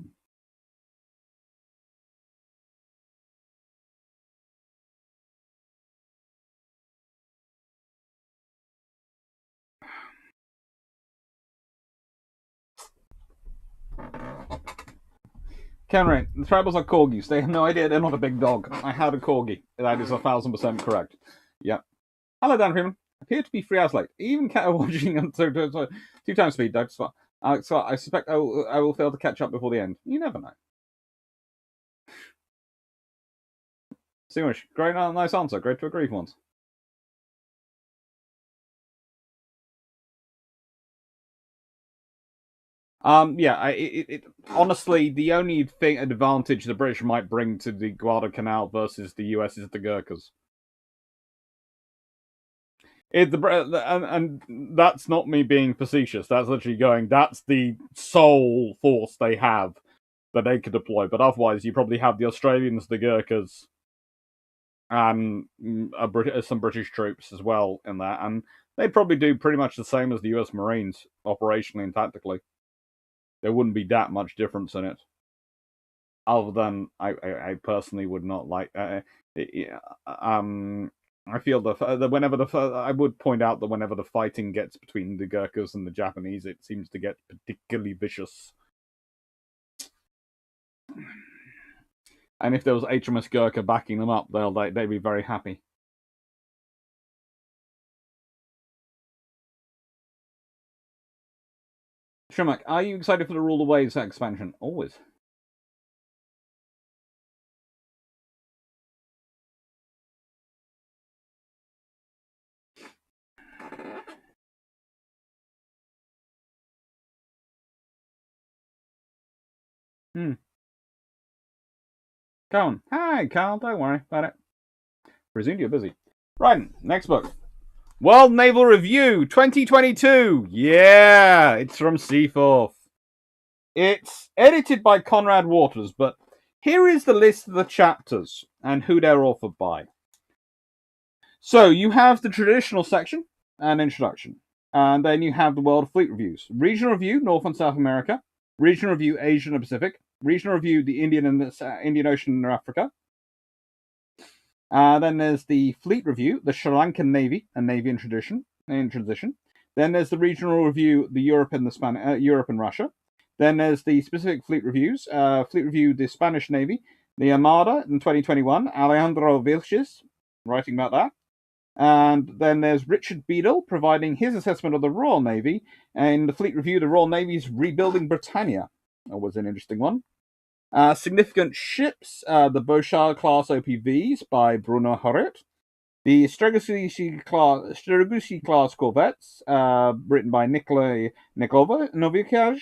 Kenray, the tribals are corgis. They have no idea they're not a big dog. I had a corgi. That is 1,000% correct. Yeah. Hello, Dan Freeman. Appear to be 3 hours late. Even watching 2 times speed, Doug. So I suspect I will fail to catch up before the end. You never know. Seamish, great, nice answer. Great to agree for once. Honestly, the only advantage the British might bring to the Guadalcanal versus the US is the Gurkhas. And that's not me being facetious. That's literally going. That's the sole force they have that they could deploy. But otherwise, you probably have the Australians, the Gurkhas, and some British troops as well in that, and they'd probably do pretty much the same as the U.S. Marines operationally and tactically. There wouldn't be that much difference in it, other than I personally would not like. I feel I would point out that whenever the fighting gets between the Gurkhas and the Japanese, it seems to get particularly vicious. And if there was HMS Gurkha backing them up, they'd be very happy. Shumak, are you excited for the Rule of Waves expansion? Always. Carl. Hi, Carl. Don't worry about it. Presumed you're busy. Right, next book. World Naval Review 2022. Yeah, it's from Seaforth. It's edited by Conrad Waters, but here is the list of the chapters and who they're authored by. So you have the traditional section and introduction. And then you have the World Fleet Reviews. Regional Review, North and South America. Regional Review, Asia and Pacific. Regional Review, the Indian Ocean and Africa. Then there's the Fleet Review, the Sri Lankan Navy and Navy in transition. Then there's the Regional Review, the Europe and Russia. Then there's the specific Fleet Reviews. Fleet Review, the Spanish Navy, the Armada in 2021. Alejandro Vilches writing about that. And then there's Richard Beadle providing his assessment of the Royal Navy. And the Fleet Review, the Royal Navy's Rebuilding Britannia. That was an interesting one. Significant ships, the Beauchard class OPVs by Bruno Harret. The Stregusi class corvettes, written by Nikolai Novikaj.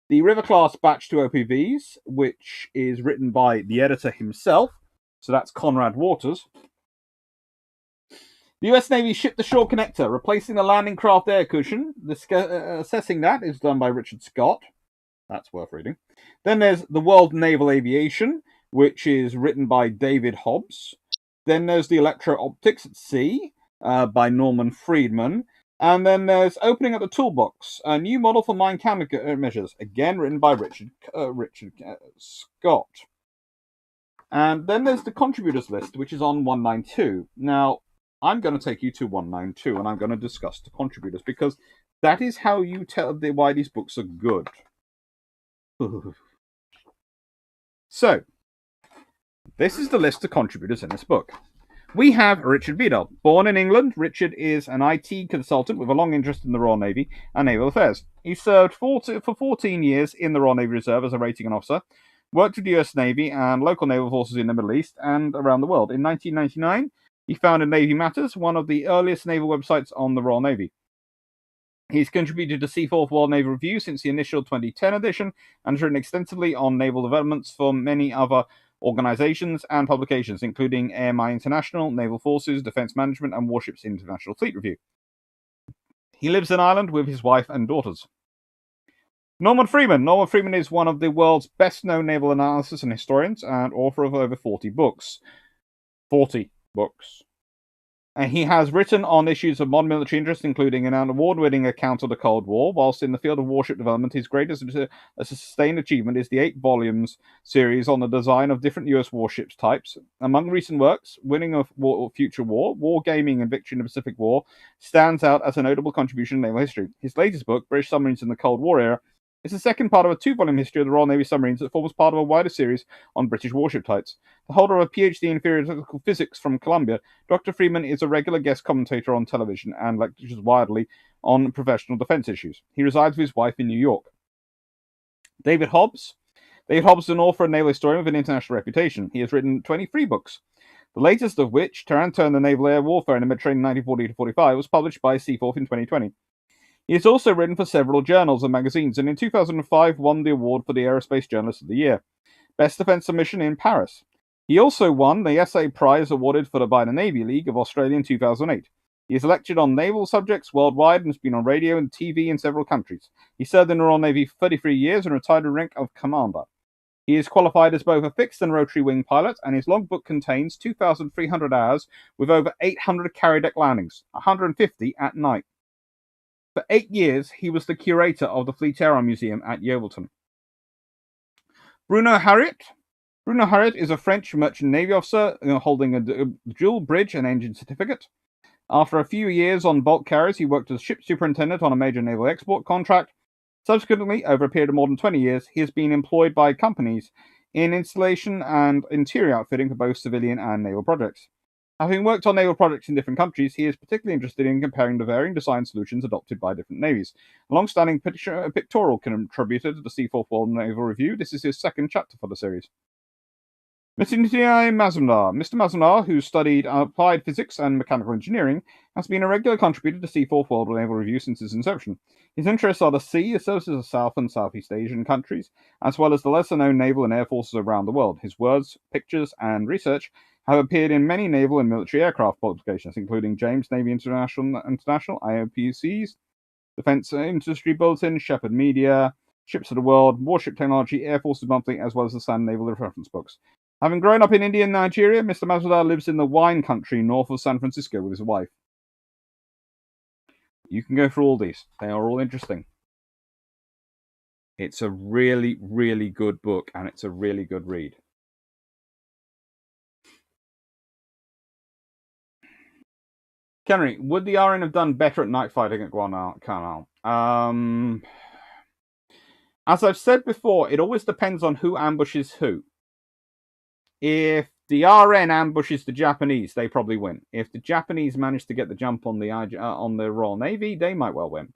The River class Batch 2 OPVs, which is written by the editor himself. So that's Conrad Waters. The US Navy Ship to Shore Connector, replacing the landing craft air cushion. Assessing that is done by Richard Scott. That's worth reading. Then there's the World Naval Aviation, which is written by David Hobbs. Then there's the Electro-Optics at Sea by Norman Friedman. And then there's Opening Up the Toolbox, a new model for mine countermeasures, again written by Richard Scott. And then there's the contributors list, which is on 192. Now, I'm going to take you to 192, and I'm going to discuss the contributors, because that is how you tell why these books are good. So, this is the list of contributors in this book. We have Richard Beadle. Born in England, Richard is an IT consultant with a long interest in the Royal Navy and naval affairs. He served for 14 years in the Royal Navy Reserve as a rating officer, worked with the US Navy and local naval forces in the Middle East and around the world. In 1999, he founded Navy Matters, one of the earliest naval websites on the Royal Navy. He's contributed to Seaforth World Naval Review since the initial 2010 edition and has written extensively on naval developments for many other organizations and publications, including AMI International, Naval Forces, Defense Management, and Warships International Fleet Review. He lives in Ireland with his wife and daughters. Norman Freeman. Norman Freeman is one of the world's best-known naval analysts and historians and author of over 40 books. 40 books. And he has written on issues of modern military interest, including an award-winning account of the Cold War. Whilst in the field of warship development, his greatest sustained achievement is the 8 volumes series on the design of different US warships types. Among recent works, Winning of Future War, Wargaming and Victory in the Pacific War, stands out as a notable contribution in naval history. His latest book, British Submarines in the Cold War Era, is the second part of a 2-volume history of the Royal Navy submarines that forms part of a wider series on British warship types. The holder of a PhD in theoretical physics from Columbia, Dr. Freeman is a regular guest commentator on television and lectures widely on professional defense issues. He resides with his wife in New York. David Hobbs. David Hobbs is an author and naval historian with an international reputation. He has written 23 books, the latest of which, Taranto and the Naval Air Warfare in the Mediterranean 1940-45, was published by Seaforth in 2020. He has also written for several journals and magazines, and in 2005 won the award for the Aerospace Journalist of the Year. Best Defense Submission in Paris. He also won the Essay Prize awarded for the by the Navy League of Australia in 2008. He has lectured on naval subjects worldwide and has been on radio and TV in several countries. He served in the Royal Navy for 33 years and retired with rank of commander. He is qualified as both a fixed and rotary wing pilot, and his logbook contains 2,300 hours with over 800 carrier deck landings, 150 at night. For 8 years, he was the curator of the Fleet Air Museum at Yeovilton. Bruno Harriet. Bruno Harriet is a French merchant navy officer holding a dual bridge and engine certificate. After a few years on bulk carriers, he worked as ship superintendent on a major naval export contract. Subsequently, over a period of more than 20 years, he has been employed by companies in installation and interior outfitting for both civilian and naval projects. Having worked on naval projects in different countries, he is particularly interested in comparing the varying design solutions adopted by different navies. A long-standing pictorial contributor to the Seaforth World Naval Review, this is his second chapter for the series. Mr. Mazumdar. Mr. Mazumdar, who studied applied physics and mechanical engineering, has been a regular contributor to Seaforth World Naval Review since its inception. His interests are the sea, the services of South and Southeast Asian countries, as well as the lesser-known naval and air forces around the world. His words, pictures, and research have appeared in many naval and military aircraft publications, including James Navy International, IOPCs, Defense Industry Bulletin, Shepherd Media, Ships of the World, Warship Technology, Air Forces Monthly, as well as the Sand Naval Reference Books. Having grown up in India and Nigeria, Mr. Mazumdar lives in the wine country north of San Francisco with his wife. You can go through all these. They are all interesting. It's a really, really good book, and it's a really good read. Kenry, would the RN have done better at night fighting at Guadalcanal? As I've said before, it always depends on who ambushes who. If the RN ambushes the Japanese, they probably win. If the Japanese manage to get the jump on the Royal Navy, they might well win.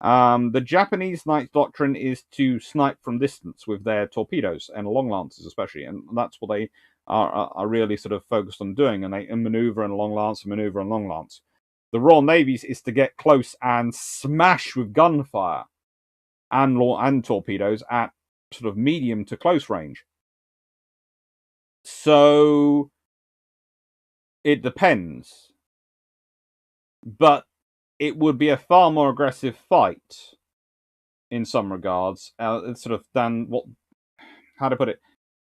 The Japanese night doctrine is to snipe from distance with their torpedoes and long lances, especially, and that's what they are really sort of focused on doing. And they maneuver and long lance, maneuver and long lance. The Royal Navy's is to get close and smash with gunfire and torpedoes at sort of medium to close range. So it depends, but it would be a far more aggressive fight in some regards, sort of than what. How to put it?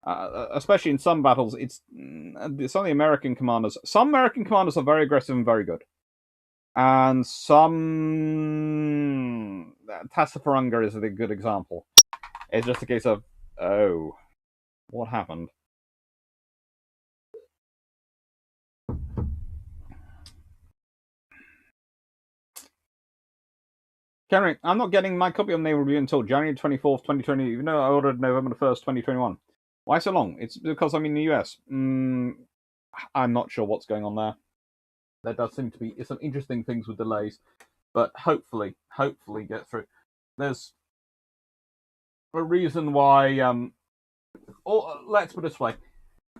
Especially in some battles, it's some of the American commanders. Some American commanders are very aggressive and very good, and some Tassafarunga is a good example. It's just a case of, oh, what happened? Henry, I'm not getting my copy of Naval Review until January 24th, 2020, even though I ordered November 1st, 2021. Why so long? It's because I'm in the US. I'm not sure what's going on there. There does seem to be some interesting things with delays, but hopefully get through. There's a reason why, or let's put it this way,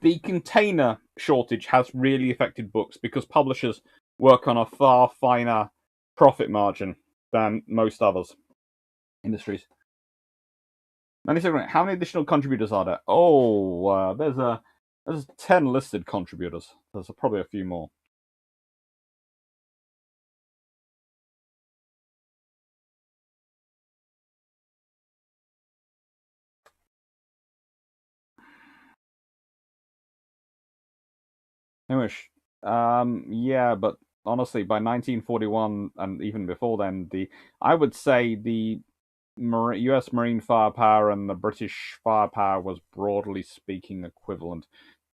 the container shortage has really affected books because publishers work on a far finer profit margin than most others industries. How many additional contributors are there? Oh, there's 10 listed contributors. There's probably a few more. Yeah, but honestly, by 1941 and even before then, I would say the U.S. Marine firepower and the British firepower was broadly speaking equivalent.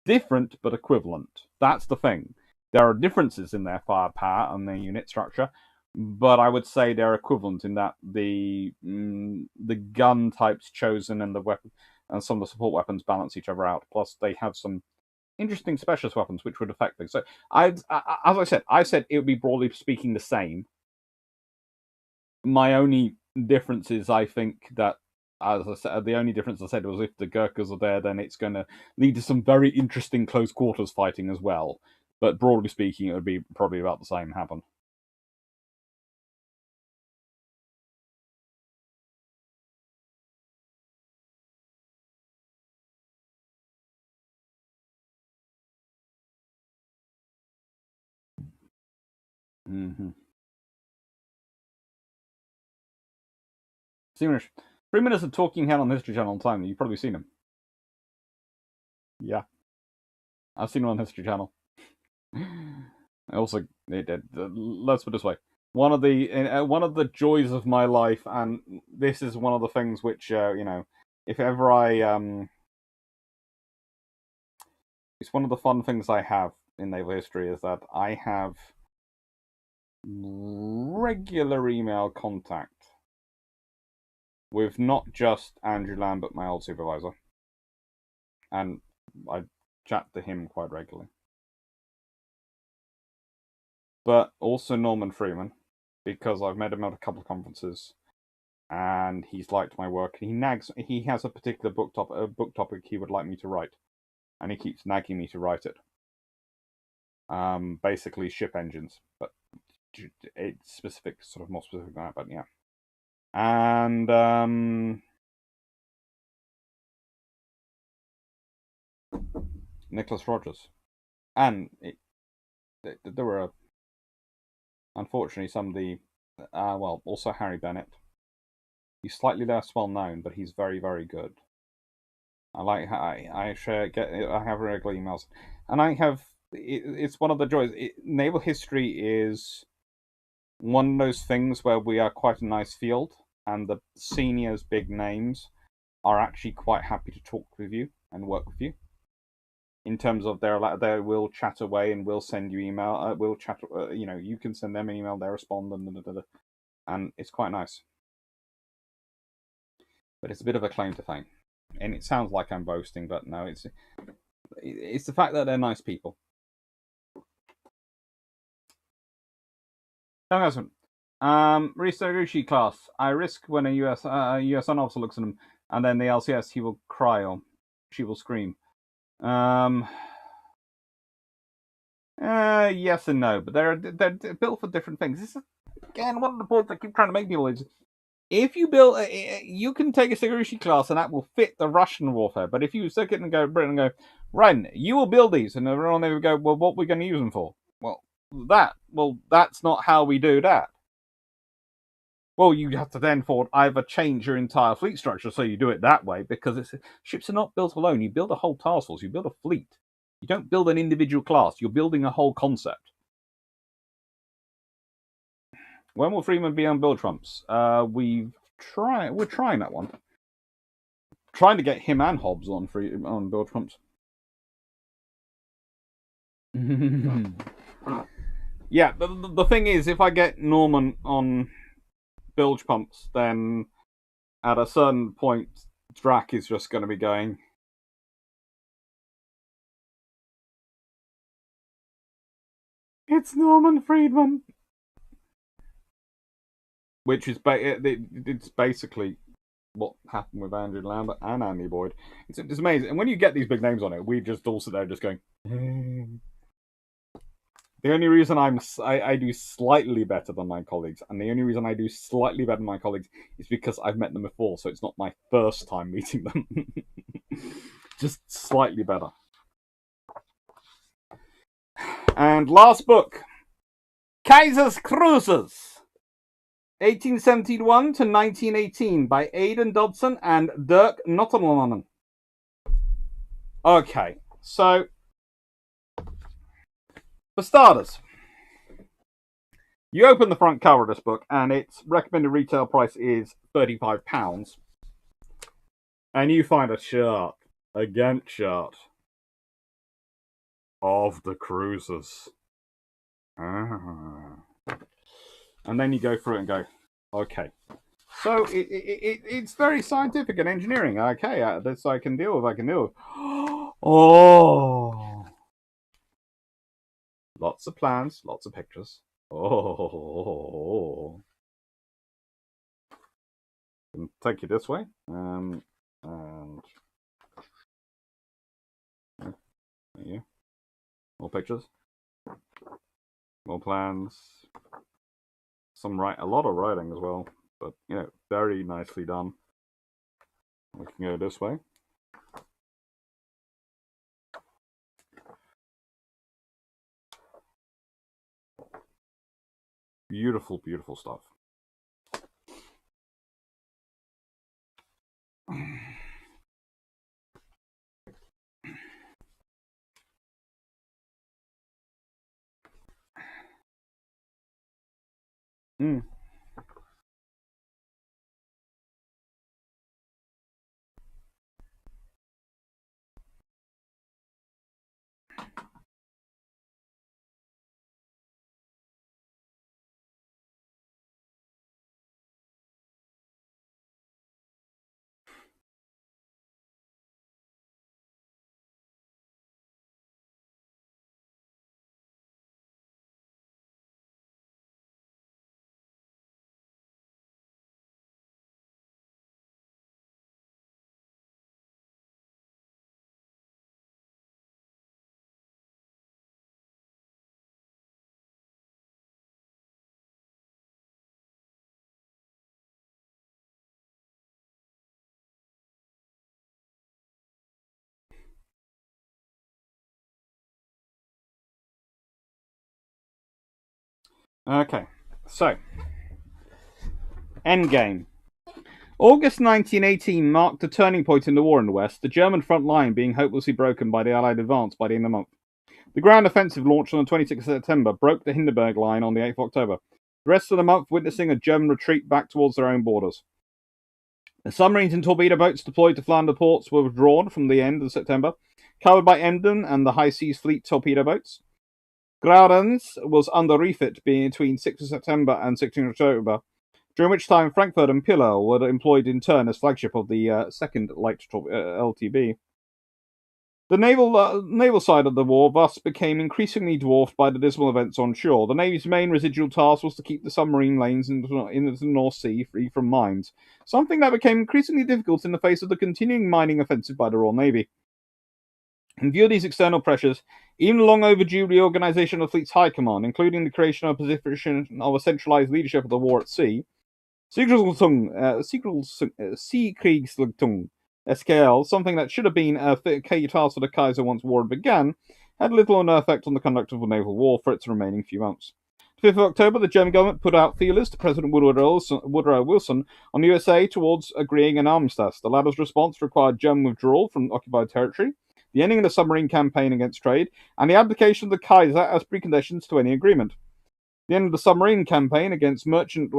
Different, but equivalent. That's the thing. There are differences in their firepower and their unit structure, but I would say they're equivalent in that the gun types chosen and the weapon and some of the support weapons balance each other out. Plus, they have some interesting specialist weapons which would affect things. So, as I said it would be broadly speaking the same. My only difference is I think that, as I said, the only difference I said was if the Gurkhas are there, then it's going to lead to some very interesting close quarters fighting as well. But broadly speaking, it would be probably about the same happen. Mm-hmm. 3 minutes of talking head on the History Channel on time. You've probably seen him. Yeah, I've seen him on History Channel. Also, let's put it this way: one of the joys of my life, and this is one of the things which if ever it's one of the fun things I have in naval history is that I have regular email contact with not just Andrew Lambert, my old supervisor, and I chat to him quite regularly, but also Norman Freeman, because I've met him at a couple of conferences, and he's liked my work. He has a particular book topic he would like me to write, and he keeps nagging me to write it. Basically ship engines, but it's specific, sort of more specific than that. But yeah, and Nicholas Rogers, and there were unfortunately some of the also Harry Bennett. He's slightly less well known, but he's very, very good. I have regular emails, and it's one of the joys. Naval history is one of those things where we are quite a nice field, and the seniors, big names, are actually quite happy to talk with you and work with you. In terms of they will chat away and will send you email. We'll chat. You can send them an email, they respond, and it's quite nice. But it's a bit of a claim to fame, and it sounds like I'm boasting, but no, it's the fact that they're nice people. Ristoguchi class. I risk when a US officer looks at him, and then the LCS, he will cry or she will scream. Yes and no, but they're built for different things. This is again one of the points I keep trying to make people is if you build, you can take a Sigurussi class and that will fit the Russian warfare. But if you stick it and go Britain and go, right, you will build these, and everyone they would go, well, what are we going to use them for? Well, that's not how we do that. Well, you have to then either change your entire fleet structure so you do it that way, because ships are not built alone. You build a whole task force. You build a fleet. You don't build an individual class. You're building a whole concept. When will Freeman be on Bill Trumps? We're trying that one. Trying to get him and Hobbs on Bill Trumps. Yeah, the thing is, if I get Norman on bilge pumps, then at a certain point, Drac is just going to be going. It's Norman Friedman, which is it's basically what happened with Andrew Lambert and Andy Boyd. It's amazing, and when you get these big names on it, we just all sit there just going. The only reason I do slightly better than my colleagues, and the only reason I do slightly better than my colleagues is because I've met them before, so it's not my first time meeting them. Just slightly better. And last book, Kaiser's Cruisers, 1871 to 1918 by Aidan Dodson and Dirk Nottelmannen. Okay, so for starters, you open the front cover of this book, and its recommended retail price is £35. And you find a chart, a Gantt chart of the cruisers. And then you go through it and go, okay. So it's very scientific and engineering. Okay, this I can deal with. Oh. Lots of plans, lots of pictures. Oh. Can take you this way. And yeah. More pictures. More plans. A lot of writing as well. But, very nicely done. We can go this way. beautiful, beautiful stuff. Mm. Okay, so Endgame. August 1918 marked a turning point in the war in the West, the German front line being hopelessly broken by the Allied advance by the end of the month. The ground offensive launched on the 26th of September broke the Hindenburg Line on the 8th of October, the rest of the month witnessing a German retreat back towards their own borders. The submarines and torpedo boats deployed to Flanders ports were withdrawn from the end of September, covered by Emden and the High Seas Fleet torpedo boats. Groudens was under refit between 6th of September and 16th of October, during which time Frankfurt and Pillau were employed in turn as flagship of the 2nd Light LTB. The naval side of the war thus became increasingly dwarfed by the dismal events on shore. The Navy's main residual task was to keep the submarine lanes in the North Sea free from mines, something that became increasingly difficult in the face of the continuing mining offensive by the Royal Navy. In view of these external pressures, even the long overdue reorganization of the fleet's high command, including the creation of a position of a centralized leadership of the war at sea, Seekriegsleitung, SKL, something that should have been a key task for the Kaiser once war began, had little or no effect on the conduct of the naval war for its remaining few months. The 5th of October, the German government put out feelers to President Woodrow Wilson on the USA towards agreeing an armistice. The latter's response required German withdrawal from occupied territory, the ending of the submarine campaign against trade, and the abdication of the Kaiser as preconditions to any agreement. The end of the submarine campaign against merchant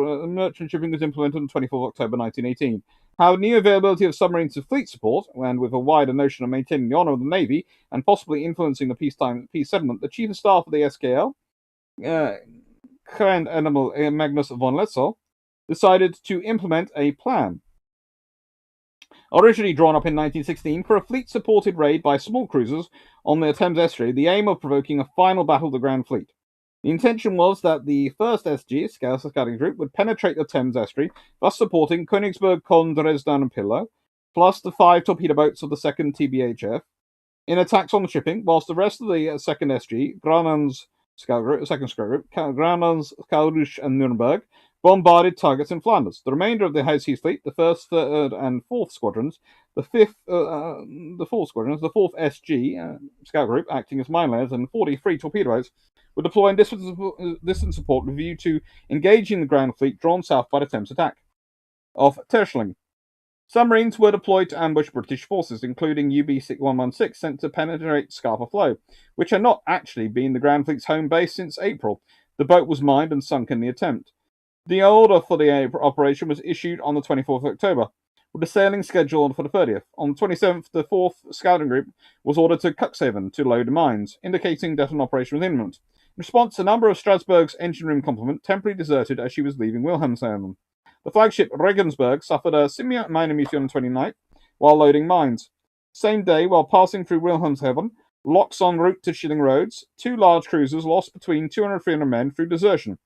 shipping was implemented on 24th October 1918. However, new availability of submarines to fleet support, and with a wider notion of maintaining the honour of the Navy and possibly influencing the peace settlement, the Chief of Staff of the SKL, Grand Admiral Magnus von Letzow, decided to implement a plan. Originally drawn up in 1916 for a fleet-supported raid by small cruisers on the Thames estuary, the aim of provoking a final battle of the Grand Fleet. The intention was that the 1st SG, Scouting Group, would penetrate the Thames estuary, thus supporting Königsberg, Konn, Dresden, and Pillau, plus the 5 torpedo boats of the 2nd TBHF, in attacks on the shipping, whilst the rest of the 2nd SG, Granans Scout Group, 2nd Scout Group, Granans, Kaulush, and Nuremberg, bombarded targets in Flanders. The remainder of the High Seas Fleet, the 1st, 3rd, and 4th Squadrons, the 4th SG Scout Group, acting as mine layers, and 43 torpedo boats, were deploying distant support with a view to engaging the Grand Fleet drawn south by the Thames attack off Terschelling. Submarines were deployed to ambush British forces, including UB-116 sent to penetrate Scapa Flow, which had not actually been the Grand Fleet's home base since April. The boat was mined and sunk in the attempt. The order for the operation was issued on the 24th of October, with a sailing scheduled for the 30th. On the 27th, the 4th Scouting Group was ordered to Cuxhaven to load mines, indicating that an operation was imminent. In response, a number of Strasbourg's engine room complement temporarily deserted as she was leaving Wilhelmshaven. The flagship Regensburg suffered a minor mutilation on the 29th while loading mines. Same day, while passing through Wilhelmshaven, locks en route to Schilling Roads, 2 large cruisers lost between 200 and 300 men through desertion.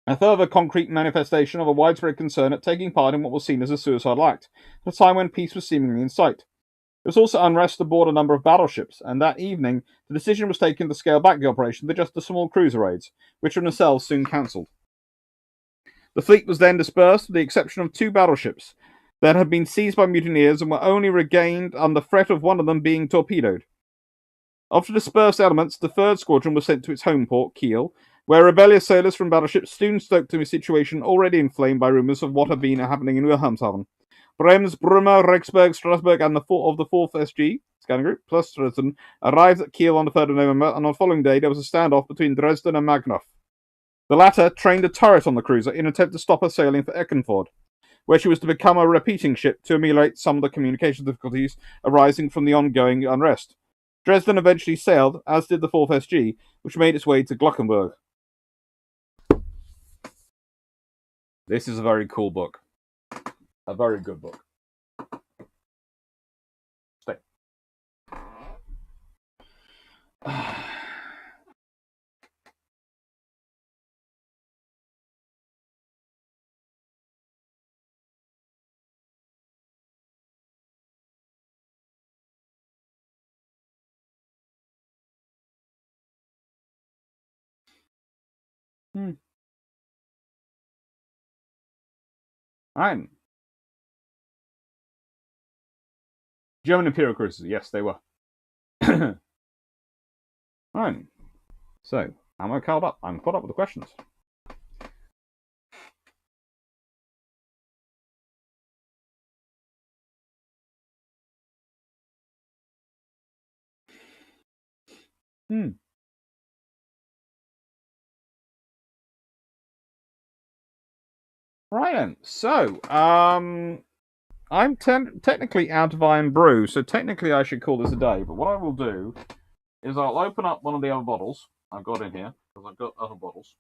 A further concrete manifestation of a widespread concern at taking part in what was seen as a suicidal act, at a time when peace was seemingly in sight. There was also unrest aboard a number of battleships, and that evening the decision was taken to scale back the operation to just the small cruiser raids, which were themselves soon cancelled. The fleet was then dispersed with the exception of 2 battleships that had been seized by mutineers and were only regained under threat of one of them being torpedoed. Of the dispersed elements, the 3rd Squadron was sent to its home port, Kiel, where rebellious sailors from battleships soon stoked a situation already inflamed by rumours of what had been happening in Wilhelmshaven. Brems, Brummer, Rexburg, Strasbourg, and the 4th SG scanning group, plus Dresden, arrived at Kiel on the 3rd of November, and on the following day there was a standoff between Dresden and Magnov. The latter trained a turret on the cruiser in an attempt to stop her sailing for Eckernford, where she was to become a repeating ship to ameliorate some of the communication difficulties arising from the ongoing unrest. Dresden eventually sailed, as did the 4th SG, which made its way to Gluckenburg. This is a very cool book. A very good book. Stay. Right. German Imperial cruisers, yes, they were. Right. So, am I caught up? I'm caught up with the questions. Right then. So, I'm technically out of iron brew, so technically I should call this a day. But what I will do is I'll open up one of the other bottles I've got in here, because I've got other bottles,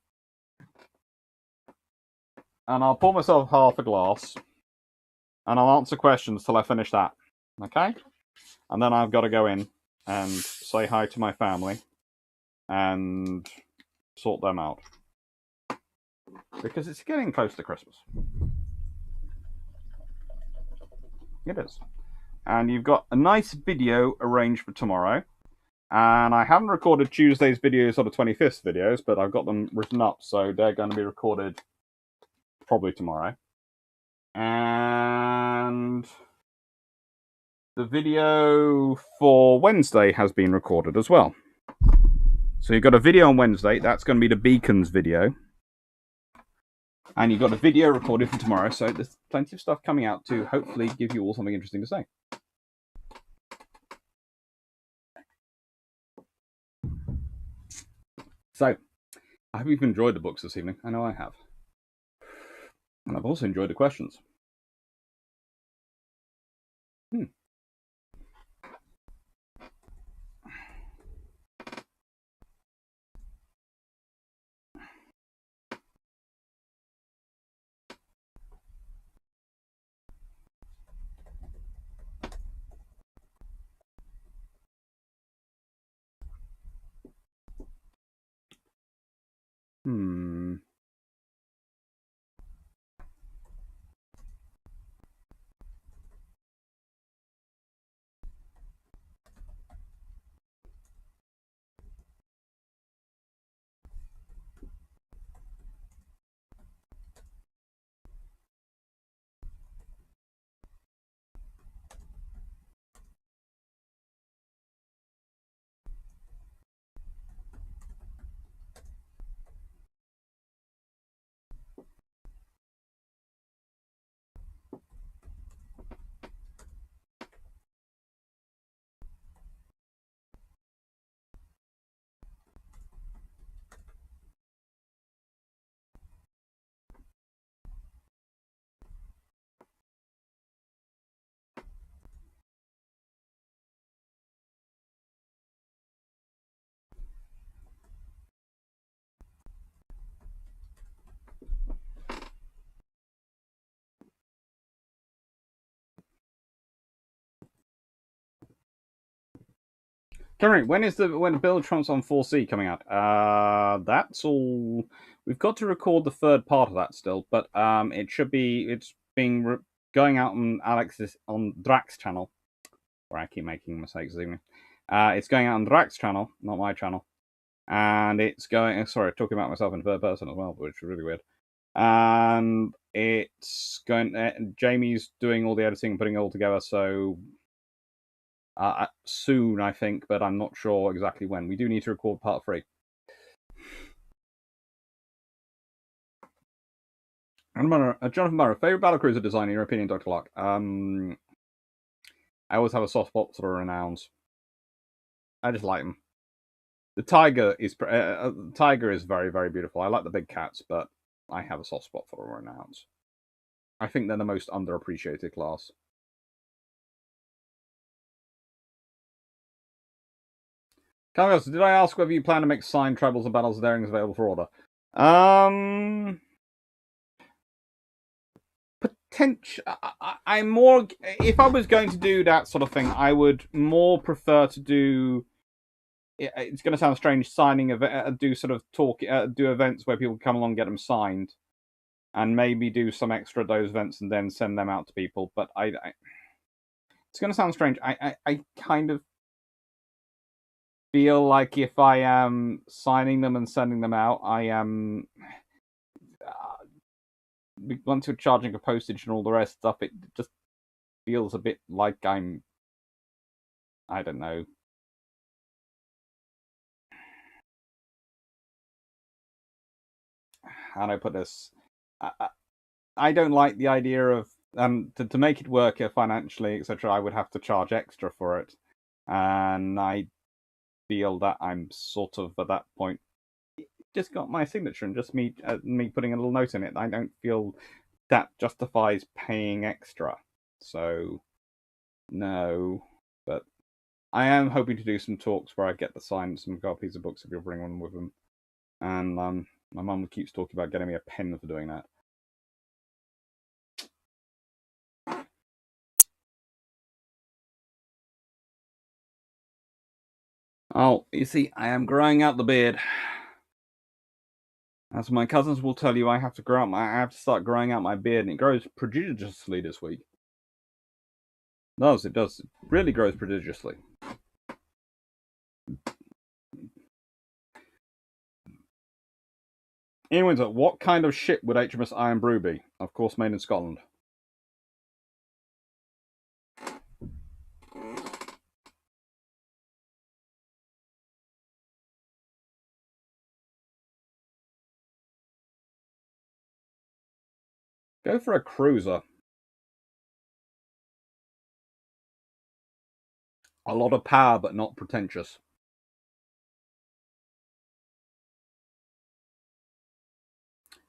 and I'll pour myself half a glass, and I'll answer questions till I finish that. Okay? And then I've got to go in and say hi to my family and sort them out, because it's getting close to Christmas. It is. And you've got a nice video arranged for tomorrow. And I haven't recorded Tuesday's videos or the 25th videos, but I've got them written up, so they're going to be recorded probably tomorrow. And the video for Wednesday has been recorded as well. So you've got a video on Wednesday. That's going to be the Beacons video. And you've got a video recorded for tomorrow, so there's plenty of stuff coming out to hopefully give you all something interesting to say. So, I hope you've enjoyed the books this evening. I know I have. And I've also enjoyed the questions. Currently, when Bill Trump's on 4C coming out? That's all. We've got to record the third part of that still, but it's being going out on Drax channel. Where I keep making mistakes this evening. It's going out on Drax channel, not my channel, and it's going. Sorry, talking about myself in third person as well, which is really weird. And it's going. Jamie's doing all the editing and putting it all together, so. Soon, I think, but I'm not sure exactly when. We do need to record part 3. Jonathan Murray, favorite battlecruiser design in your opinion, Dr. Clarke? I always have a soft spot for Renowns. I just like them. The tiger is very, very beautiful. I like the big cats, but I have a soft spot for Renowns. I think they're the most underappreciated class. Carlos, did I ask whether you plan to make signed Tribals and Battles of Darings available for order? Potential. I'm more. If I was going to do that sort of thing, I would more prefer to do. It's going to sound strange. Signing do sort of talk, do events where people come along and get them signed, and maybe do some extra of those events and then send them out to people. But it's going to sound strange. I kind of feel like if I am signing them and sending them out, I am. Once you're charging for postage and all the rest stuff, it just feels a bit like I'm. I don't know. How do I put this? I don't like the idea of to make it work financially, etc. I would have to charge extra for it, and I feel that I'm sort of at that point just got my signature and just me putting a little note in it. I don't feel that justifies paying extra. So no, but I am hoping to do some talks where I get to sign some copies of books if you'll bring one with them. And my mum keeps talking about getting me a pen for doing that. Oh, you see, I am growing out the beard. As my cousins will tell you, I have to start growing out my beard, and it grows prodigiously this week. It does. It really grows prodigiously. Ian Windsor, what kind of ship would HMS Iron Brew be? Of course, made in Scotland. Go for a cruiser. A lot of power, but not pretentious.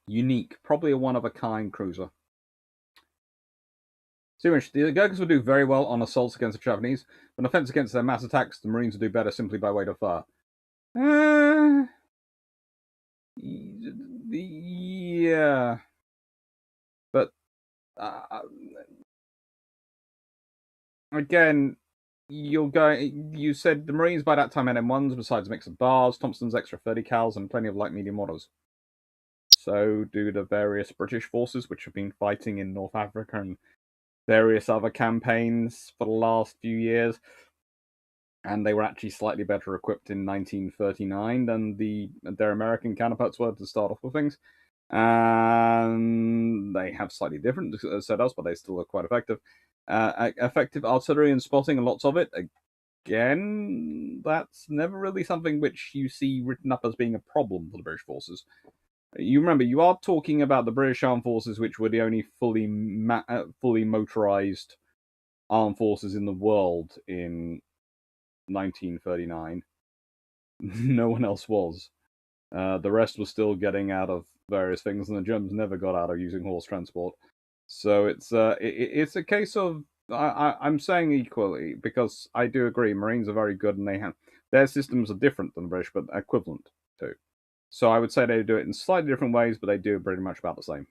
Unique. Probably a one-of-a-kind cruiser. Seawish, the Gurkhas would do very well on assaults against the Japanese, but in offense against their mass attacks, the Marines would do better simply by weight of fire. Yeah. But again, you said the Marines by that time had M1s, besides a mix of bars, Thompson's extra 30 cals, and plenty of light medium mortars. So do the various British forces, which have been fighting in North Africa and various other campaigns for the last few years. And they were actually slightly better equipped in 1939 than their American counterparts were to start off with things. And they have slightly different setups, but they still are quite effective. Effective artillery and spotting, and lots of it. Again, that's never really something which you see written up as being a problem for the British forces. You remember, you are talking about the British Armed Forces, which were the only fully motorized armed forces in the world in 1939. No one else was. The rest was still getting out of various things, and the Germans never got out of using horse transport. So it's a case of I'm saying equally, because I do agree Marines are very good, and their systems are different than the British, but equivalent too. So I would say they do it in slightly different ways, but they do pretty much about the same.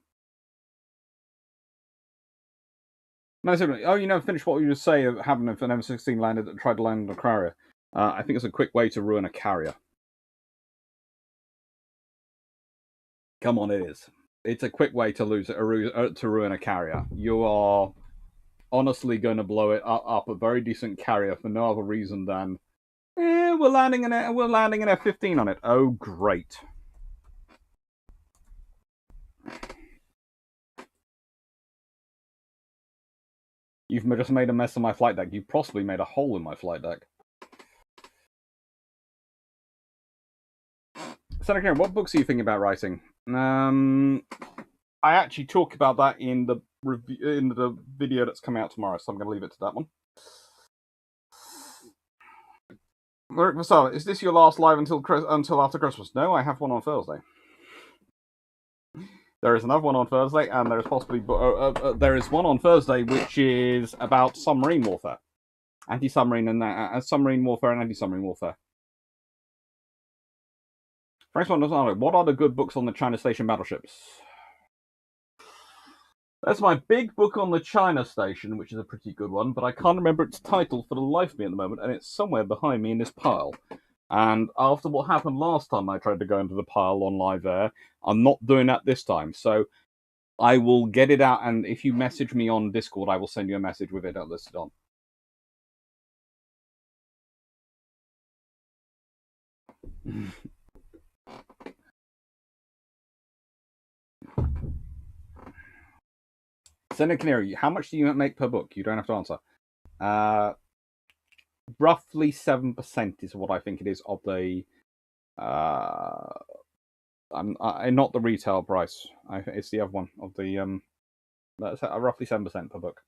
No, oh, you never finished what you just say of having an M16 tried to land on a carrier. I think it's a quick way to ruin a carrier. Come on, it is. It's a quick way to ruin a carrier. You are honestly going to blow it up a very decent carrier for no other reason than we're landing an F-15 on it. Oh, great. You've just made a mess of my flight deck. You've possibly made a hole in my flight deck. Senator, what books are you thinking about writing? I actually talk about that in the review in the video that's coming out tomorrow, so I'm going to leave it to that one. Merrick Vasala, is this your last live until after Christmas? No, I have one on Thursday. There is another one on Thursday, and there is possibly there is one on Thursday which is about submarine warfare, anti-submarine and submarine warfare and anti-submarine warfare. Frank Swan, what are the good books on the China Station battleships? That's my big book on the China Station, which is a pretty good one, but I can't remember its title for the life of me at the moment, and it's somewhere behind me in this pile. And after what happened last time I tried to go into the pile on live air, I'm not doing that this time. So I will get it out, and if you message me on Discord, I will send you a message with it listed on. Senator Canary, how much do you make per book? You don't have to answer. Roughly 7% is what I think it is of the. I'm not the retail price. It's the other one of the. That's roughly 7% per book.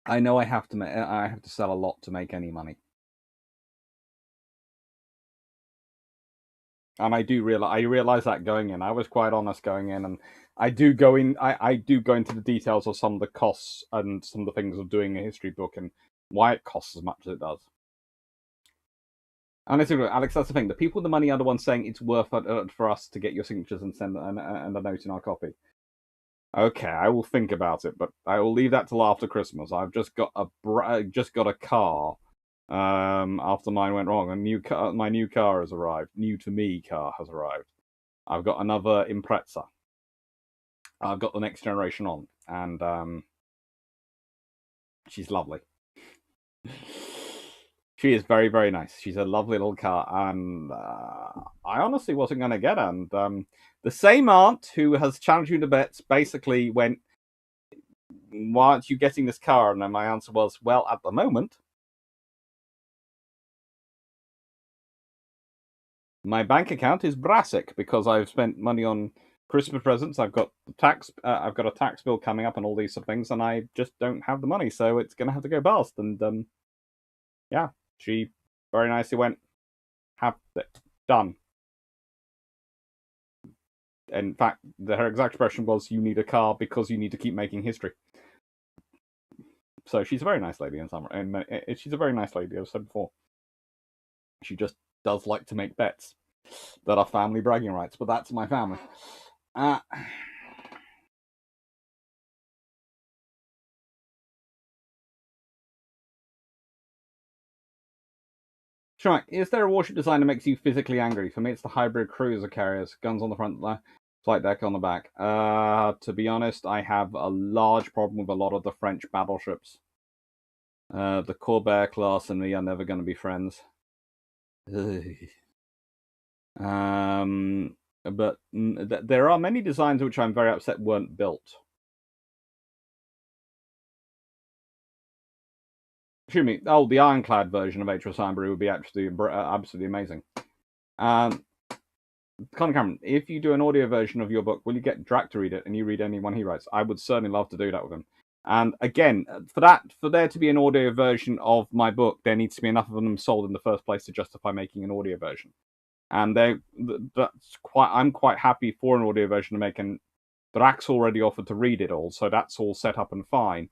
I know I have to sell a lot to make any money. And I realize that going in. I was quite honest going in, and I do go into the details of some of the costs and some of the things of doing a history book and why it costs as much as it does. And Alex, that's the thing. The people with the money are the ones saying it's worth it for us to get your signatures and send and a note in our copy. Okay, I will think about it, but I will leave that till after Christmas. I've just got a car. After mine went wrong, my new car has arrived. New to me car has arrived. I've got another Impreza. I've got the next generation on, and she's lovely. She is very, very nice. She's a lovely little car, and I honestly wasn't going to get her. And the same aunt who has challenged you to bets basically went, "Why aren't you getting this car?" And then my answer was, "Well, at the moment, my bank account is brassic because I've spent money on Christmas presents. I've got I've got a tax bill coming up, and all these sort of things, and I just don't have the money, so it's going to have to go bust." And yeah, she very nicely went, "Have it done." In fact, her exact expression was, "You need a car because you need to keep making history." So she's a very nice lady in summer, and she's a very nice lady. I've said before, she just does like to make bets that are family bragging rights, but that's my family. Shrike, is there a warship design that makes you physically angry? For me, it's the hybrid cruiser carriers, guns on the front, flight deck on the back. To be honest, I have a large problem with a lot of the French battleships. The Corvair class and me are never going to be friends. But there are many designs which I'm very upset weren't built. Excuse me. Oh, the ironclad version of HMS Ironbury would be absolutely amazing. Conor Cameron, if you do an audio version of your book, will you get Drac to read it and you read anyone he writes? I would certainly love to do that with him. And again, for there to be an audio version of my book, there needs to be enough of them sold in the first place to justify making an audio version. And I'm quite happy for an audio version to make, and Drac's already offered to read it all, so that's all set up and fine.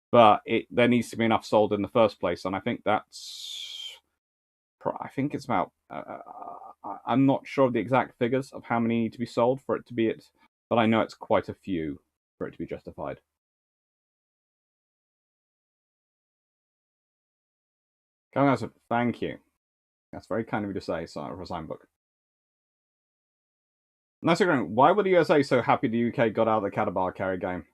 But there needs to be enough sold in the first place, and I think it's about. I'm not sure of the exact figures of how many need to be sold for it to be it, but I know it's quite a few for it to be justified. Thank you. That's very kind of you to say, so for a sign book. Nice agreement. Why were the USA so happy the UK got out of the Cadabar carrier game?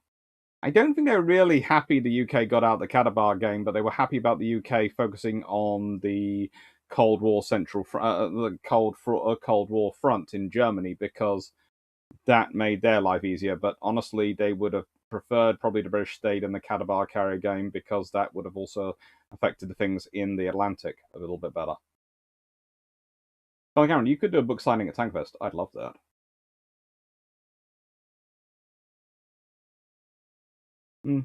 I don't think they were really happy the UK got out of the Cadabar game, but they were happy about the UK focusing on the Cold War the Cold War front in Germany, because that made their life easier. But honestly, they would have preferred probably the British stayed in the Cadabar carrier game, because that would have also affected the things in the Atlantic a little bit better. Well, Cameron, you could do a book signing at Tankfest. I'd love that. Hmm.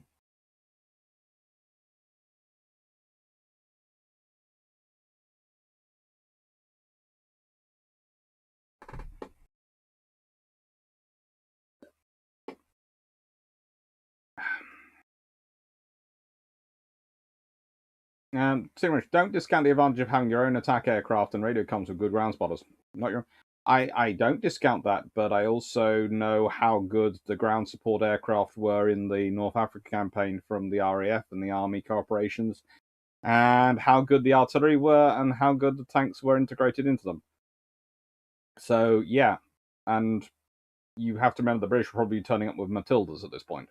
Pretty much, don't discount the advantage of having your own attack aircraft, and radio comes with good ground spotters. Not your. I don't discount that, but I also know how good the ground support aircraft were in the North Africa campaign from the RAF and the Army corporations, and how good the artillery were, and how good the tanks were integrated into them. So yeah, and you have to remember the British were probably turning up with Matildas at this point,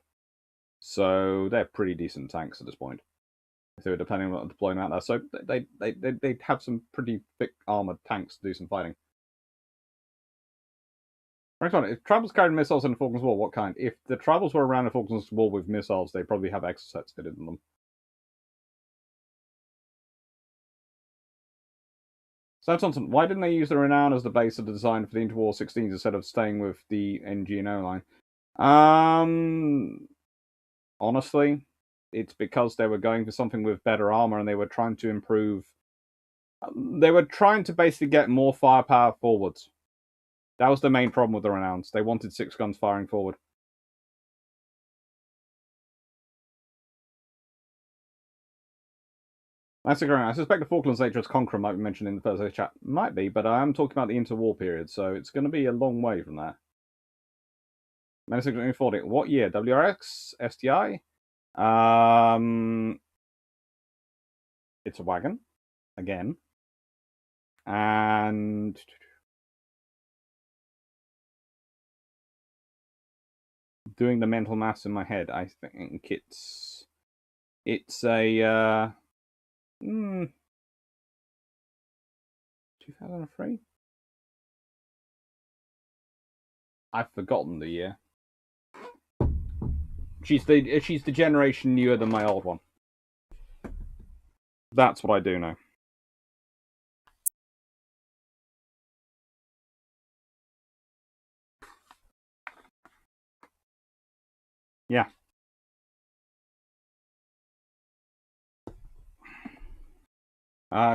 so they're pretty decent tanks at this point. If they were depending on deploying out there, so they'd have some pretty thick armored tanks to do some fighting. Next one, if tribals carried missiles in the Falklands War, what kind? If the tribals were around the Falklands War with missiles, they probably have exocets fitted in them. So Thompson, why didn't they use the Renown as the base of the design for the interwar 16s instead of staying with the NGNO line? Honestly, it's because they were going for something with better armor and they were trying to improve. They were trying to basically get more firepower forwards. That was the main problem with the Renowns. They wanted 6 guns firing forward. That's a great. I suspect the Falklands HMS Conqueror might be mentioned in the Thursday chat. Might be, but I am talking about the interwar period, so it's going to be a long way from that. Menacing 40. What year? WRX? STI? It's a wagon. Again. And doing the mental maths in my head, I think it's a 2003. I've forgotten the year. She's the generation newer than my old one. That's what I do know. Yeah.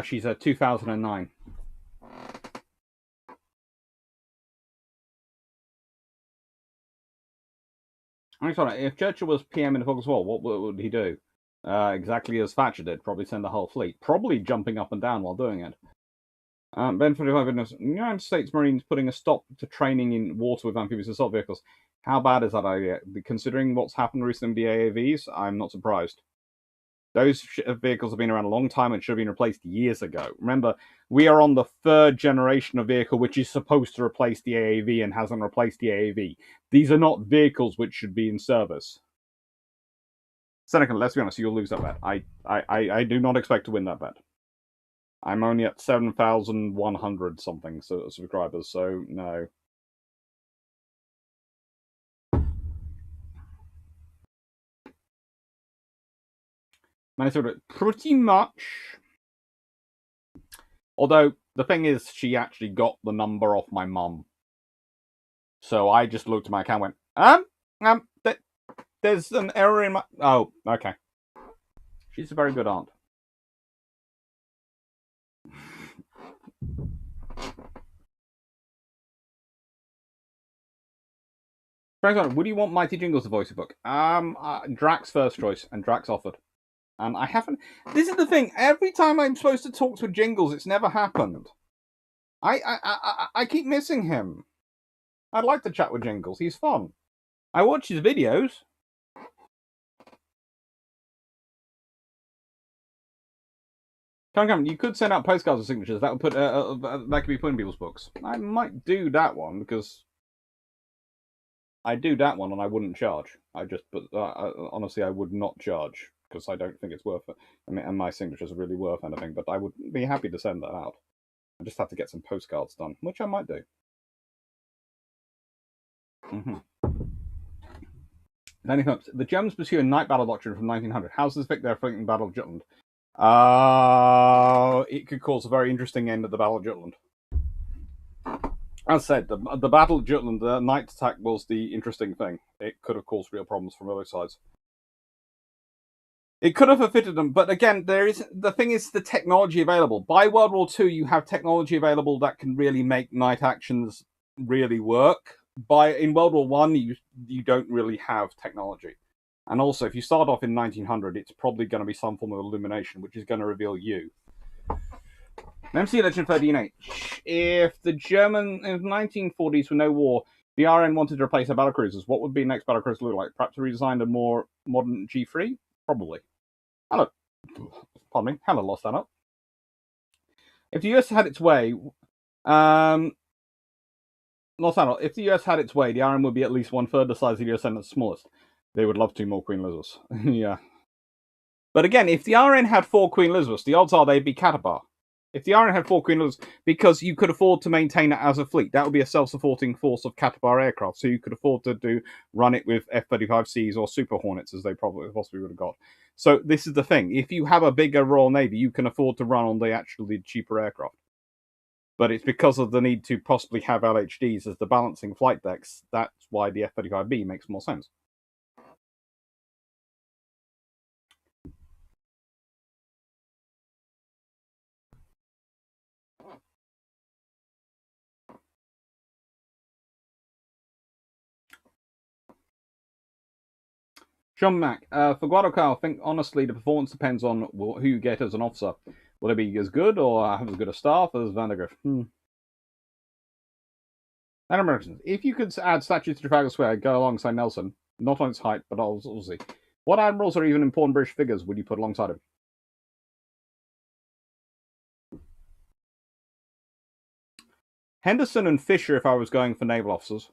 She's a 2009. I'm sorry, if Churchill was PM in the Falklands War, what would he do? Exactly as Thatcher did, probably send the whole fleet, probably jumping up and down while doing it. Ben 45 goodness, United States Marines putting a stop to training in water with amphibious assault vehicles. How bad is that idea? Considering what's happened recently with the AAVs, I'm not surprised. Those vehicles have been around a long time and should have been replaced years ago. Remember, we are on the 3rd generation of vehicle which is supposed to replace the AAV and hasn't replaced the AAV. These are not vehicles which should be in service. Seneca, let's be honest, you'll lose that bet. I do not expect to win that bet. I'm only at 7,100 something subscribers, so no. Minnesota, pretty much. Although, the thing is, she actually got the number off my mum. So I just looked at my account and went, there's an error in my... Oh, okay. She's a very good aunt. Frank, would you want Mighty Jingles to voice a book? Drax first choice, and Drax offered. And I haven't... This is the thing, every time I'm supposed to talk to Jingles, it's never happened. I keep missing him. I'd like to chat with Jingles, he's fun. I watch his videos. Come on, you could send out postcards with signatures. That would put that could be put in people's books. I might do that one because I do that one and I wouldn't charge. But honestly, I would not charge because I don't think it's worth it. I mean, and my signatures are really worth anything. But I would be happy to send that out. I just have to get some postcards done, which I might do. The Germans pursue a night battle doctrine from 1900. How's this affect their fleeting Battle of Jutland? It could cause a very interesting end at the Battle of Jutland. As said, the Battle of Jutland, the night attack was the interesting thing. It could have caused real problems from both sides. It could have fitted them, but again, the thing is the technology available. By World War II, you have technology available that can really make night actions really work. In World War One, you don't really have technology, and also if you start off in 1900, it's probably going to be some form of illumination, which is going to reveal you. MC Legend 13H. If the 1940s were no war, the RN wanted to replace their battlecruisers, what would be next battlecruiser look like? Perhaps a redesigned and more modern G3? Probably. Hello. Pardon me. Hello, lost that up. If the US had its way, if the US had its way, the RN would be at least 1/3 the size of the US and the smallest. They would love 2 more Queen Elizabeths. Yeah. But again, if the RN had 4 Queen Elizabeths, the odds are they'd be Catabar. If the RN had 4 Queen Elizabeths, because you could afford to maintain it as a fleet, that would be a self-supporting force of Catabar aircraft, so you could afford to run it with F-35Cs or Super Hornets, as they probably possibly would have got. So this is the thing. If you have a bigger Royal Navy, you can afford to run on the actually cheaper aircraft. But it's because of the need to possibly have LHDs as the balancing flight decks, that's why the F-35B makes more sense. Sean Mack, for Guadalcanal, I think honestly the performance depends on who you get as an officer. Will it be as good or have as good a staff as Vandergrift? And Americans, if you could add statues to Trafalgar Square, go alongside Nelson, not on its height, but obviously, what admirals or even important British figures would you put alongside him? Henderson and Fisher if I was going for naval officers.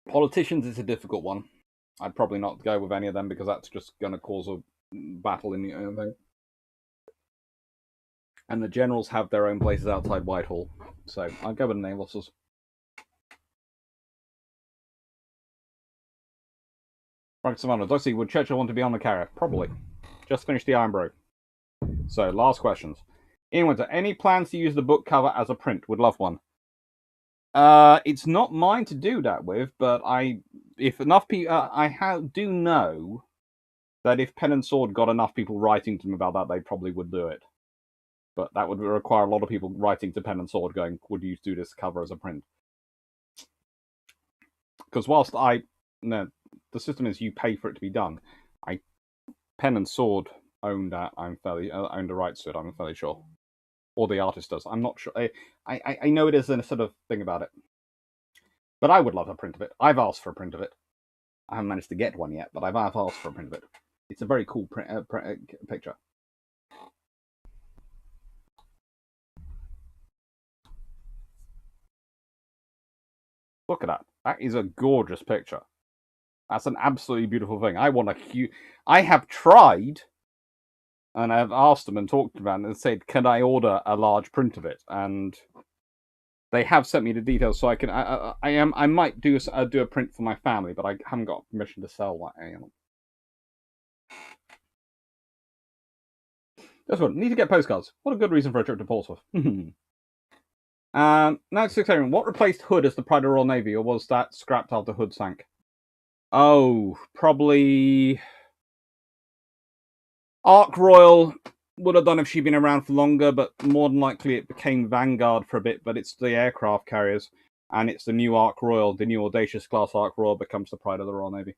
Politicians is a difficult one. I'd probably not go with any of them because that's just going to cause a battle in the thing. And the generals have their own places outside Whitehall, so I'd go with the naval officers. Frank Savannah, Doxy, would Churchill want to be on the carrier? Probably. Just finished the Iron Bro. So, last questions. Ian Winter, any plans to use the book cover as a print? Would love one. It's not mine to do that with, but if enough people, do know that if Pen and Sword got enough people writing to them about that, they probably would do it. But that would require a lot of people writing to Pen and Sword going, would you do this cover as a print? Because whilst the system is you pay for it to be done, Pen and Sword own that. Own the rights to it. I'm fairly sure, or the artist does. I'm not sure. I know it is a sort of thing about it, but I would love a print of it. I've asked for a print of it. I haven't managed to get one yet, but I've asked for a print of it. It's a very cool picture. Look at that. That is a gorgeous picture. That's an absolutely beautiful thing. I have tried, and I've asked them and talked about it and said, can I order a large print of it? And they have sent me the details, so I can. I might do a print for my family, but I haven't got permission to sell that. That's one. Need to get postcards. What a good reason for a trip to Portsmouth. Now, what replaced Hood as the Pride of the Royal Navy, or was that scrapped after Hood sank? Oh, probably Ark Royal would have done if she'd been around for longer, but more than likely it became Vanguard for a bit, but it's the aircraft carriers, and it's the new Ark Royal, the new Audacious class Ark Royal becomes the Pride of the Royal Navy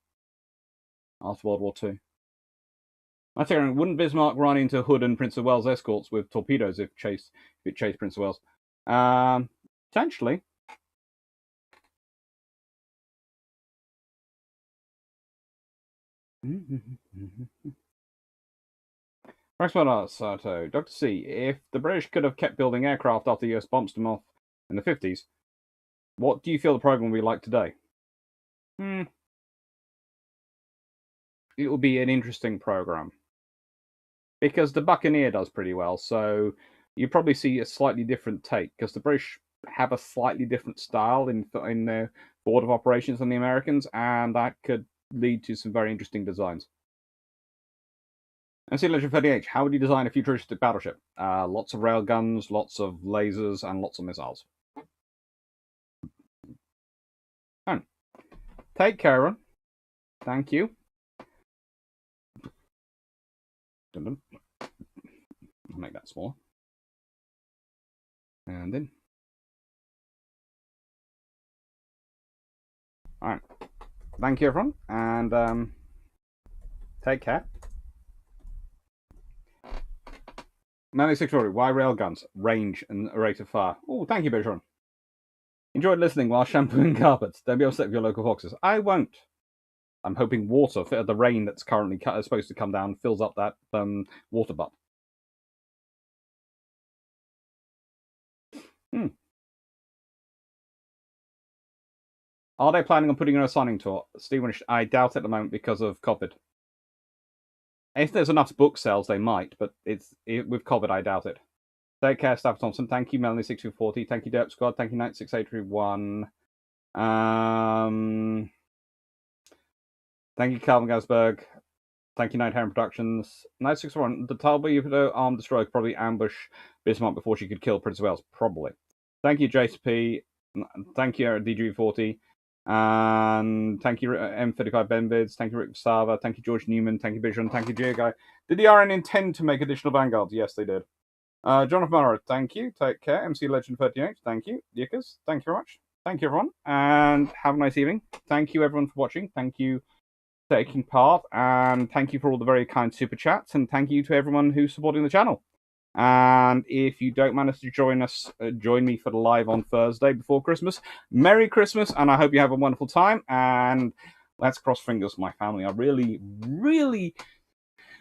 after World War II. I think, wouldn't Bismarck run into Hood and Prince of Wales escorts with torpedoes if it chased Prince of Wales? Potentially. So, Dr. C, if the British could have kept building aircraft after the US bombed them off in the 50s, what do you feel the program will be like today? It will be an interesting program. Because the Buccaneer does pretty well, so you probably see a slightly different take, because the British have a slightly different style in their board of operations than the Americans, and that could lead to some very interesting designs. And see Legend 38, how would you design a futuristic battleship? Lots of railguns, lots of lasers, and lots of missiles. And take care, everyone. Thank you. I'll make that smaller. And then. Alright. Thank you, everyone. And take care. Naval 640, why railguns? Range and rate of fire. Oh, thank you, Bergeron. Enjoyed listening while shampooing carpets. Don't be upset with your local foxes. I won't. I'm hoping water, the rain that's currently supposed to come down, fills up that water butt. Are they planning on putting in a signing tour? Stephen, I doubt at the moment because of COVID. If there's enough book sales, they might, but with COVID, I doubt it. Take care, Staff Thompson. Thank you, Melanie6240. Thank you, Derp Squad. Thank you, Knight6831. Thank you, Calvin Gasberg. Thank you, Night Heron Productions. Knight641. The Talbot armed destroyer could probably ambush Bismarck before she could kill Prince of Wales. Probably. Thank you, JCP. Thank you, DG40. And thank you, M35 Benvids. Thank you, Rick Sava. Thank you, George Newman. Thank you, Vision. Thank you, Guy. Did the RN intend to make additional vanguards? Yes, they did. Jonathan Monroe, thank you. Take care. MC Legend 38, thank you. Yickers, thank you very much. Thank you, everyone. And have a nice evening. Thank you, everyone, for watching. Thank you for taking part. And thank you for all the very kind super chats. And thank you to everyone who's supporting the channel. And if you don't manage to join us, join me for the live on Thursday before Christmas. Merry Christmas, and I hope you have a wonderful time. And let's cross fingers, my family. I really, really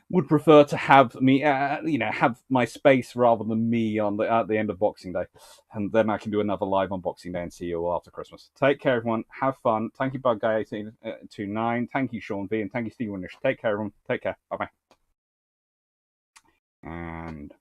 would prefer to have me, have my space rather than me at the end of Boxing Day, and then I can do another live on Boxing Day and see you all after Christmas. Take care, everyone. Have fun. Thank you, Bug Guy 1829. Thank you, Sean V, and thank you, Steve Windish. Take care, everyone. Take care. Bye bye. And